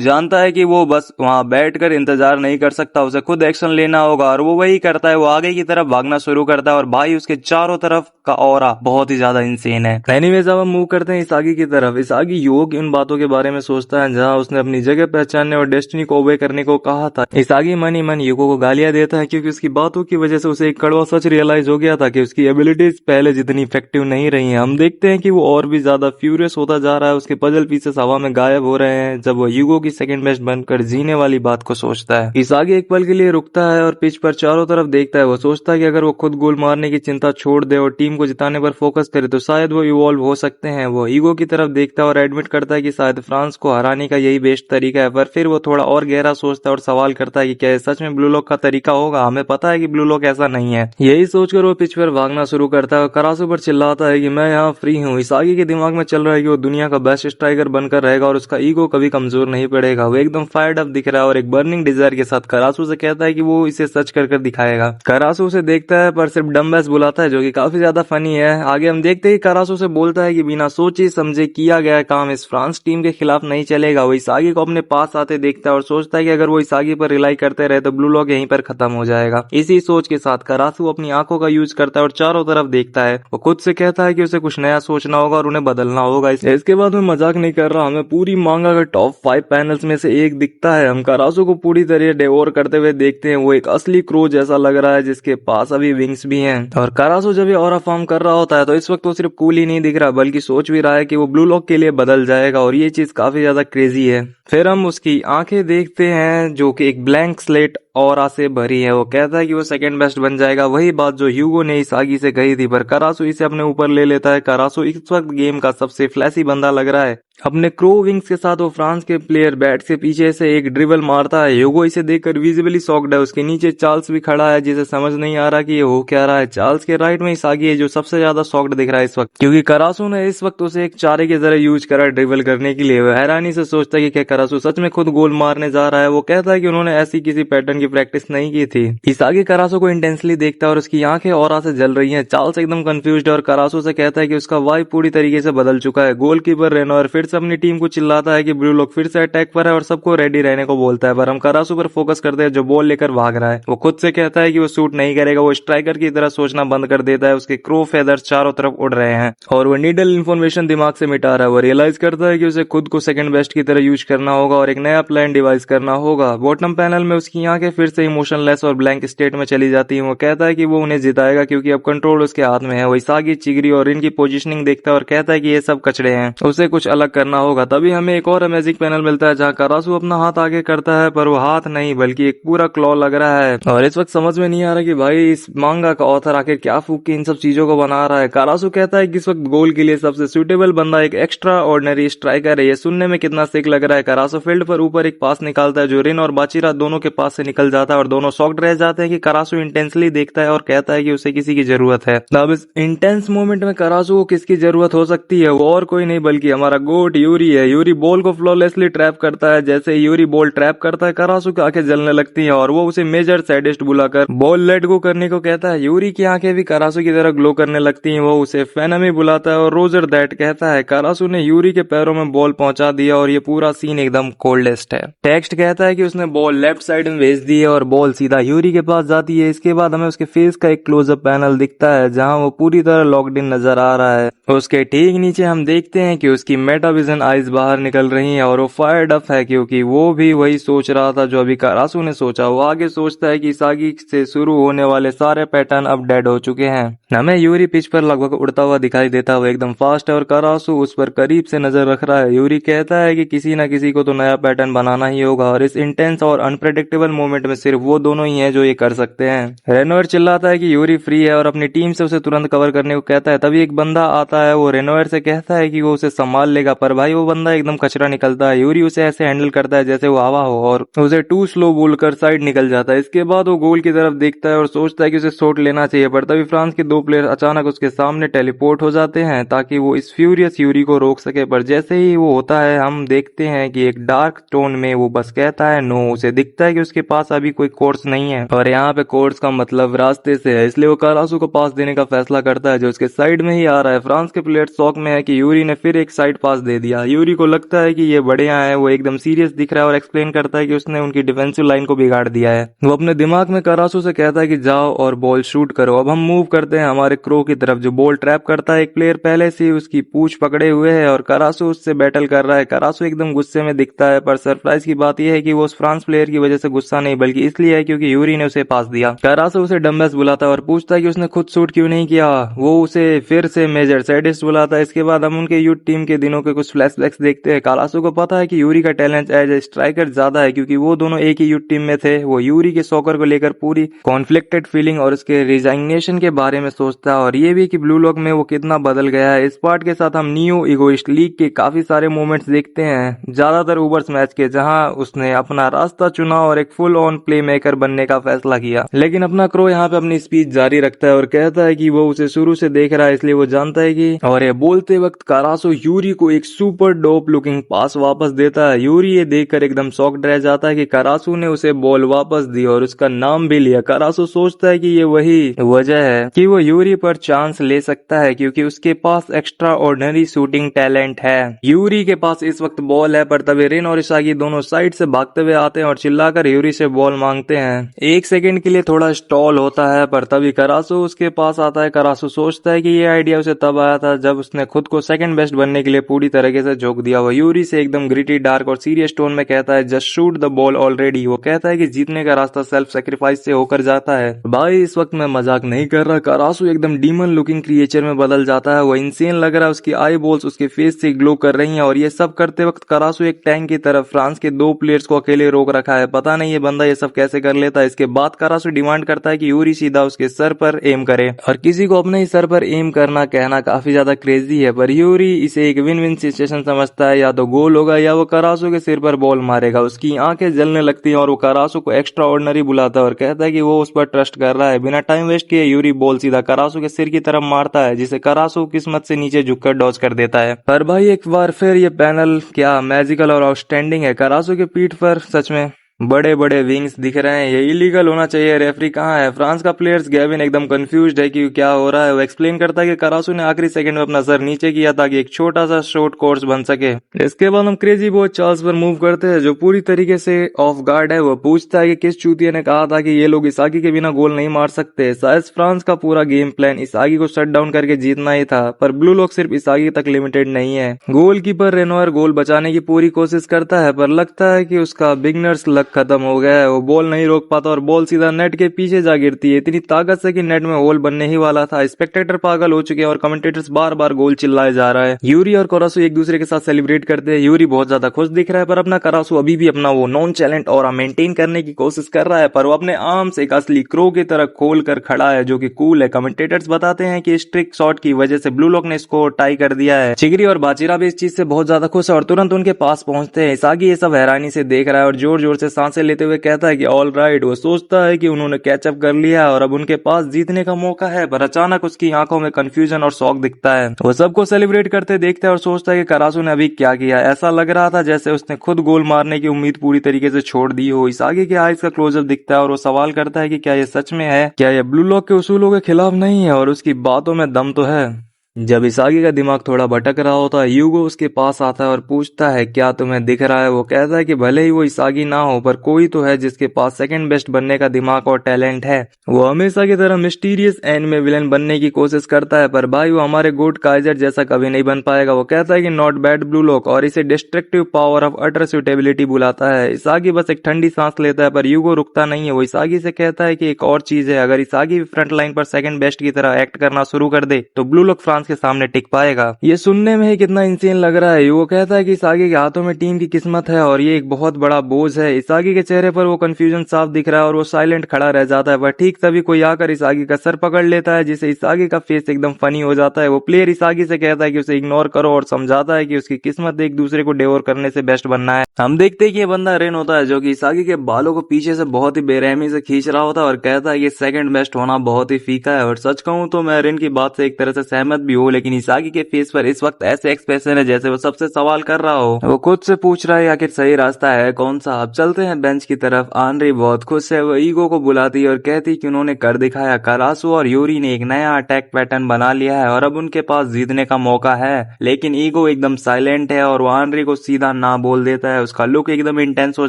जानता है कि वो बस वहां बैठकर इंतजार नहीं कर सकता, उसे खुद एक्शन लेना होगा और वो वही करता है। वो आगे की तरफ भागना शुरू करता है और भाई उसके चारों तरफ का ऑरा बहुत ही ज्यादा इंसेन है। एनीवेज अब हम मूव करते हैं इसागी की तरफ। इसागी योग इन बातों के बारे में सोचता है जहां उसने अपनी जगह पहचानने और डेस्टिनी को ओबे करने को कहा था। इसागी मन ही मन यूगो को गालियां देता है क्योंकि उसकी बातों की वजह से उसे एक कड़वा सच रियलाइज हो गया था कि उसकी एबिलिटीज पहले जितनी इफेक्टिव नहीं रही हैं। हम देखते हैं कि वो और भी ज्यादा फ्यूरियस होता जा रहा है। उसके पजल पीसेस हवा में गायब हो रहे हैं जब वो यूगो की सेकंड बेस्ट बनकर जीने वाली बात को सोचता है। इसागी एक पल के लिए रुकता है और पिच पर चारों तरफ देखता है। वो सोचता है कि अगर वो खुद गोल मारने की चिंता छोड़ दे और टीम को जिताने पर फोकस करे तो शायद वो इवॉल्व हो सकते हैं। वो ईगो की तरफ देखता है और एडमिट करता है कि शायद फ्रांस को हराने का यही बेस्ट तरीका है, पर फिर वो थोड़ा और गहरा सोचता है और सवाल करता है कि क्या सच में ब्लू लॉक का तरीका होगा। हमें पता है कि ब्लू लॉक ऐसा नहीं है। यही सोचकर वो पिच पर भागना शुरू करता है और करासू पर चिल्लाता है कि मैं यहाँ फ्री हूँ। इसागी के दिमाग में चल रहा है कि वो दुनिया का बेस्ट स्ट्राइकर बनकर रहेगा और उसका ईगो कभी कमजोर नहीं पड़ेगा। वो एकदम फायर्ड अप दिख रहा है और एक बर्निंग डिजायर के साथ करासू से कहता है कि वो इसे सच कर दिखाएगा। करासू उसे देखता है पर सिर्फ डम्बैस बुलाता है, जो कि काफी ज्यादा फनी है। आगे हम देखते ही करासू से बोलता है कि बिना सोचे समझे किया गया काम इस फ्रांस टीम के खिलाफ नहीं चलेगा। वो इसागी को अपने पास आते देखता है और सोचता है कि अगर वो इसागी पर रिलाई करते रहे तो ब्लू लॉक यहीं पर खत्म हो जाएगा। इसी सोच के साथ करासू अपनी आंखों का यूज करता है और चारों तरफ देखता है। वो खुद से कहता है कि उसे कुछ नया सोचना होगा और उन्हें बदलना होगा। इसके बाद मैं मजाक नहीं कर रहा, हमें पूरी मांगा के टॉप 5 पैनल्स में से एक दिखता है। हम करासू को पूरी तरह डेवोर करते हुए देखते हैं। वो एक असली क्रो जैसा लग रहा है जिसके पास अभी विंग्स भी हैं। और करासू जब ये ऑरा फॉर्म कर रहा होता है तो इस वक्त वो सिर्फ कूल ही नहीं दिख रहा बल्कि सोच भी रहा है कि वो ब्लू लॉक के लिए बदल जाएगा और ये चीज काफी ज्यादा क्रेजी है। फिर हम उसकी आंखें देखते हैं जो कि एक ब्लैंक स्लेट ऑरा से भरी है। वो कहता है कि वो सेकंड बेस्ट बन जाएगा, वही बात जो ह्यूगो ने इसागी से कही थी, पर करासू इसे अपने ऊपर ले लेता है। करासू इस वक्त गेम का सबसे फ्लैशी बंदा लग रहा है। अपने क्रो विंग्स के साथ वो फ्रांस के प्लेयर बैट से पीछे से एक ड्रिबल मारता है। ह्यूगो इसे देखकर विजिबली शॉक्ड है। उसके नीचे चार्ल्स भी खड़ा है जिसे समझ नहीं आ रहा कि ये हो क्या रहा है। चार्ल्स के राइट में इसागी है जो सबसे ज्यादा शॉक्ड दिख रहा है इस वक्त, क्योंकि करासू ने इस वक्त उसे एक चारे की तरह यूज करा ड्रिबल करने के लिए। वो हैरानी से सोचता है कि क्या करासू सच में खुद गोल मारने जा रहा है। वो कहता है कि उन्होंने ऐसी किसी पैटर्न की प्रैक्टिस नहीं की थी। इसागी करासू को इंटेंसली देखता है और उसकी आंखें ऑरा से जल रही हैं। चार्ल्स एकदम कंफ्यूज्ड है और करासू से कहता है कि उसका वाइब पूरी तरीके से बदल चुका है। गोलकीपर रेनोयर फिर से अपनी टीम को चिल्लाता है कि ब्लू लॉक फिर से अटैक पर है और सबको रेडी रहने को बोलता है, पर हम करासू पर फोकस करते हैं जो बॉल लेकर भाग रहा है। वो खुद से कहता है कि वो शूट नहीं करेगा। वो स्ट्राइकर की तरह सोचना बंद कर देता है। उसके क्रो फेदर्स चारों तरफ उड़ रहे हैं और वो नीडल इन्फॉर्मेशन दिमाग से मिटा रहा है। वो रियलाइज करता है कि उसे खुद को सेकंड बेस्ट की तरह यूज करना होगा और एक नया प्लान डिवाइस करना होगा। बॉटम पैनल में उसकी आंखें फिर से इमोशनलेस और ब्लैंक स्टेट में चली जाती हैं। वो कहता है कि वो उन्हें जिताएगा क्योंकि अब कंट्रोल उसके हाथ में है। वो इसागी, चिगरी और इनकी पोजीशनिंग देखता है और कहता है कि ये सब कचड़े हैं, उसे कुछ अलग करना होगा। तभी हमें एक और अमेजिंग पैनल मिलता है जहाँ करासू अपना हाथ आगे करता है, पर वो हाथ नहीं बल्कि एक पूरा क्लॉ लग रहा है। और इस वक्त समझ में नहीं आ रहा कि भाई इस मांगा का ऑथर आखिर क्या फूक के इन सब चीजों को बना रहा है। करासू कहता है कि इस वक्त गोल के लिए सबसे सुटेबल बंदा एक एक्स्ट्रा ऑर्डिनरी स्ट्राइकर है। ये सुनने में कितना सिक लग रहा है। करासू फील्ड पर ऊपर एक पास निकालता है जो रिन और बाचीरा दोनों के पास से निकल जाता है और दोनों शॉक्ड रह जाते हैं कि करासू इंटेंसली देखता है और कहता है कि उसे किसी की जरूरत है। अब इस इंटेंस मोमेंट में करासू को किसकी जरूरत हो सकती है, वो और कोई नहीं बल्कि हमारा गोट यूरी है। यूरी बॉल को फ्लॉलेसली ट्रैप करता है। जैसे यूरी बॉल ट्रैप करता है करासू की आंखें जलने लगती हैं और वो उसे मेजर सैडिस्ट बुलाकर बॉल लेट गो करने को कहता है। यूरी की आंखें भी करासू की तरह ग्लो करने लगती हैं। वो उसे फेनमी बुलाता है और रोजर दैट कहता है। करासू ने यूरी के पैरों में बॉल पहुंचा दिया और ये पूरा सीन एकदम कोल्डेस्ट है। टेक्स्ट कहता है कि उसने बॉल लेफ्ट साइड में भेज दी है और बॉल सीधा यूरी के पास जाती है। इसके बाद हमें उसके फेस का एक क्लोजअप पैनल दिखता है जहां वो पूरी तरह लॉक्ड इन नजर आ रहा है। उसके ठीक नीचे हम देखते हैं कि उसकी मेटाविजन आइज बाहर निकल रही हैं और वो फायर्ड अप है क्योंकि वो भी वही सोच रहा था जो अभी करासू ने सोचा। वो आगे सोचता है कि इसागी से शुरू होने वाले सारे पैटर्न अब डेड हो चुके हैं। हमें यूरी पिच पर लगभग उड़ता हुआ दिखाई देता है। वो एकदम फास्ट है और करासू उस पर करीब से नजर रख रहा है। यूरी कहता है कि किसी न किसी को तो नया पैटर्न बनाना ही होगा और इस इंटेंस और अनप्रेडिक्टेबल मोमेंट में सिर्फ वो दोनों ही हैं जो ये कर सकते हैं। रेनोयर चिल्लाता है कि यूरी फ्री है और अपनी टीम से उसे तुरंत कवर करने को कहता है। तभी एक बंदा आता है। वो रेनोयर से कहता है कि वो उसे संभाल लेगा, पर भाई वो बंदा एकदम कचरा निकलता है। यूरी उसे ऐसे हैंडल करता है जैसे वो हवा हो और उसे टू स्लो बोलकर साइड निकल जाता है। इसके बाद वो गोल की तरफ देखता है और सोचता है कि उसे शॉट लेना चाहिए, पर तभी फ्रांस के दो प्लेयर अचानक उसके सामने टेलीपोर्ट हो जाते हैं ताकि वो इस फ्यूरियस यूरी को रोक सके। पर जैसे ही वो होता है हम देखते हैं कि एक डार्क टोन में वो बस कहता है नो। उसे दिखता है कि उसके पास अभी कोई कोर्स नहीं है और यहाँ पे कोर्स का मतलब रास्ते से है, इसलिए वो करासू को पास देने का फैसला करता है जो उसके साइड में ही आ रहा है। फ्रांस के प्लेयर शॉक में है कि यूरी ने फिर एक साइड पास दे दिया। यूरी को लगता है कि ये बढ़िया है। वो एकदम सीरियस दिख रहा है और एक्सप्लेन करता है कि उसने उनकी डिफेंसिव लाइन को बिगाड़ दिया है। वो अपने दिमाग में करासू से कहता है कि जाओ और बॉल शूट करो। अब हम मूव करते हैं हमारे क्रो की तरफ जो बॉल ट्रैप करता है। एक प्लेयर पहले से उसकी पूंछ पकड़े हुए है और करासू उससे बैटल कर रहा है। करासू एकदम गुस्से में दिखता है, पर सरप्राइज की बात यह है कि वो उस फ्रांस प्लेयर की वजह से गुस्सा नहीं बल्कि इसलिए है क्योंकि यूरी ने उसे पास दिया। करासू उसे डम्बेस बुलाता है और पूछता है कि उसने खुद शूट क्यों नहीं किया। वो उसे फिर से मेजर सैडिस्ट बुलाता है। इसके बाद हम उनके यूथ टीम के दिनों के कुछ फ्लैशबैक्स देखते हैं। कारासु को पता है कि यूरी का टैलेंट एज ए स्ट्राइकर ज्यादा है, क्योंकि वो दोनों एक ही यूथ टीम में थे। वो यूरी के सॉकर को लेकर पूरी कॉन्फ्लिक्टेड फीलिंग और उसके रिजाइग्नेशन के बारे में सोचता है, और ये भी कि ब्लू लॉक में वो कितना बदल गया है। इस पार्ट के साथ हम नियो इगोइस्ट लीग के काफी सारे मोमेंट्स देखते हैं, ज्यादातर ओवर्स मैच के, जहां उसने अपना रास्ता चुना और एक फुल ऑन प्ले मेकर बनने का फैसला किया। लेकिन अपना क्रो यहाँ पे अपनी स्पीच जारी रखता है और कहता है कि वो उसे शुरू से देख रहा है, इसलिए वो जानता है कि, और ये बोलते वक्त कारासो यूरी को एक सुपर डोप लुकिंग पास वापस देता है। यूरी ये देखकर एकदम शॉक्ड रह जाता है कि कारासो ने उसे बॉल वापस दी और उसका नाम भी लिया। कारासो सोचता है कि ये वही वजह है कि वो यूरी पर चांस ले सकता है, क्योंकि उसके पास एक्स्ट्रा ऑर्डिनरी शूटिंग टैलेंट है। यूरी के पास इस वक्त बॉल है, पर तभी रिन और इसागी दोनों साइड से भागते हुए आते हैं और चिल्लाकर यूरी से बॉल मांगते हैं। एक सेकंड के लिए थोड़ा स्टॉल होता है, पर तभी कारासो उसके पास आता है। कारासो सोचता है कि ये आइडिया उसे तब आया था जब उसने खुद को सेकंड बेस्ट बनने के लिए पूरी तरीके से झोंक दिया। वो यूरी से एकदम ग्रिटी, डार्क और सीरियस टोन में कहता है, just shoot the ball already. वो कहता है कि जीतने का रास्ता सेल्फ सेक्रीफाइस से होकर जाता है। भाई इस वक्त मैं मजाक नहीं कर रहा, कारासो एकदम डीमन लुकिंग क्रिएचर में बदल जाता है। वो इंसेन लग रहा है, उसकी आई बॉल्स उसके फेस से ग्लो कर रही हैं, और ये सब करते वक्त कारासो एक टैंक की तरफ फ्रांस के 2 प्लेयर्स को अकेले रोक रखा है। पता नहीं ये बंदा ये सब कैसे कर लेता है। इसके बाद कारासो डिमांड करता है कि यूरी सीधा उसके सर पर एम करे, और किसी को अपने ही सर पर एम करना कहना काफी ज्यादा क्रेजी है, पर यूरी इसे एक विन विन सिचुएशन समझता है। या तो गोल होगा या वो कारासो के सिर पर बॉल मारेगा। उसकी आंखें जलने लगती हैं और वो कारासो को एक्स्ट्रा ऑर्डिनरी बुलाता है और कहता है कि वो उस पर ट्रस्ट कर रहा है। बिना टाइम वेस्ट किए यूरी बॉल सीधा कारासो के सिर की तरफ मारता है, जिसे कारासो किस्मत से नीचे झुककर डॉज कर देता है। पर भाई एक बार फिर ये पैनल क्या मैजिकल और आउटस्टैंडिंग है। कारासो के पीठ पर सच में बड़े बड़े विंग्स दिख रहे हैं। ये इलीगल होना चाहिए, रेफरी कहाँ है। फ्रांस का प्लेयर्स गेविन एकदम कंफ्यूज्ड है कि क्या हो रहा है। वो एक्सप्लेन करता है कि कारासो ने आखिरी सेकंड में अपना सर नीचे किया ताकि एक छोटा सा शॉर्ट कोर्स बन सके। इसके बाद हम क्रेजी बॉय चार्ल्स पर मूव करते हैं, जो पूरी तरीके से ऑफ गार्ड है। वो पूछता है कि किस चूतिया ने कहा था कि ये लोग इसागी के बिना गोल नहीं मार सकते। शायद फ्रांस का पूरा गेम प्लान इसागी को शट डाउन करके जीतना ही था, पर ब्लू लॉक सिर्फ इसागी तक लिमिटेड नहीं है। गोलकीपर रेनोयर गोल बचाने की पूरी कोशिश करता है, पर लगता है कि उसका बिगनर्स लक खत्म हो गया है। वो बॉल नहीं रोक पाता और बॉल सीधा नेट के पीछे जा गिरती है, इतनी ताकत से कि नेट में होल बनने ही वाला था। स्पेक्टेटर पागल हो चुके हैं और कमेंटेटर्स बार बार गोल चिल्लाए जा रहा है। यूरी और कारासो एक दूसरे के साथ सेलिब्रेट करते हैं। यूरी बहुत ज्यादा खुश दिख रहा है, पर अपना कारासो अभी भी अपना वो नॉन चैलेंट और मेंटेन करने की कोशिश कर रहा है, पर वो अपने आर्म से एक असली क्रो की तरह खोल कर खड़ा है, जो कि कूल है। कमेंटेटर्स बताते हैं कि स्ट्रिक शॉट की वजह से ब्लू लॉक ने इसको टाई कर दिया है। चिगरी और बाचिरा भी इस चीज से बहुत ज्यादा खुश है और तुरंत उनके पास पहुंचते हैं। इसागी ये सब हैरानी से देख रहा है और जोर जोर से सांसें लेते हुए कहता है कि ऑल राइट। वो सोचता है कि उन्होंने कैचअप कर लिया और अब उनके पास जीतने का मौका है, पर अचानक उसकी आंखों में कंफ्यूजन और शॉक दिखता है। वो सबको सेलिब्रेट करते देखता है और सोचता है कि कारासो ने अभी क्या किया। ऐसा लग रहा था जैसे उसने खुद गोल मारने की उम्मीद पूरी तरीके से छोड़ दी हो। इसागी के आईज का क्लोजअप दिखता है और वो सवाल करता है कि क्या ये सच में है, क्या ये ब्लू लॉक के उसूलों के खिलाफ नहीं है, और उसकी बातों में दम तो है। जब इसागी का दिमाग थोड़ा भटक रहा होता है, यूगो उसके पास आता है और पूछता है क्या तुम्हें दिख रहा है। वो कहता है कि भले ही वो इसागी ना हो, पर कोई तो है जिसके पास सेकंड बेस्ट बनने का दिमाग और टैलेंट है। वो हमेशा की तरह मिस्टीरियस एंड में विलन बनने की कोशिश करता है, पर भाई वो हमारे गोड काइजर जैसा कभी नहीं बन पाएगा। वो कहता है कि नॉट बैड ब्लू लॉक, और इसे destructive power of utter suitability बुलाता है। इसागी बस एक ठंडी सांस लेता है, पर यूगो रुकता नहीं है। वो इसागी से कहता है कि एक और चीज है, अगर इसागी फ्रंट लाइन पर सेकंड बेस्ट की तरह एक्ट करना शुरू कर दे तो ब्लू लॉक फ्रांस के सामने टिक पाएगा। ये सुनने में ही कितना इंसेन लग रहा है। वो कहता है कि इसागी के हाथों में टीम की किस्मत है और ये एक बहुत बड़ा बोझ है। इसागी के चेहरे पर वो कंफ्यूजन साफ दिख रहा है और वो साइलेंट खड़ा रह जाता है। वह ठीक तभी कोई आकर इसागी का सर पकड़ लेता है, जिससे इसागी का फेस एकदम फनी हो जाता है। वो प्लेयर इसागी से कहता है कि उसे इग्नोर करो और समझाता है कि उसकी किस्मत एक दूसरे को डेवोर करने से बेस्ट बनना है। हम देखते हैं कि ये बंदा रेन होता है, जो कि इसागी के बालों को पीछे से बहुत ही बेरहमी से खींच रहा होता है और कहता है कि सेकंड बेस्ट होना बहुत ही फीका है। और सच कहूं तो मैं रेन की बात से एक तरह से सहमत भी हूँ, लेकिन इसागी के फेस पर इस वक्त ऐसे एक्सप्रेशन है जैसे वो सबसे सवाल कर रहा हो। वो खुद से पूछ रहा है आखिर सही रास्ता है कौन सा। अब चलते हैं बेंच की तरफ। आनरी बहुत खुश है। वो ईगो को बुलाती है और कहती कि उन्होंने कर दिखाया। कारासो और यूरी ने एक नया अटैक पैटर्न बना लिया है और अब उनके पास जीतने का मौका है। लेकिन ईगो एकदम साइलेंट है और वो आनरी को सीधा ना बोल देता है। उसका लुक एकदम इंटेंस हो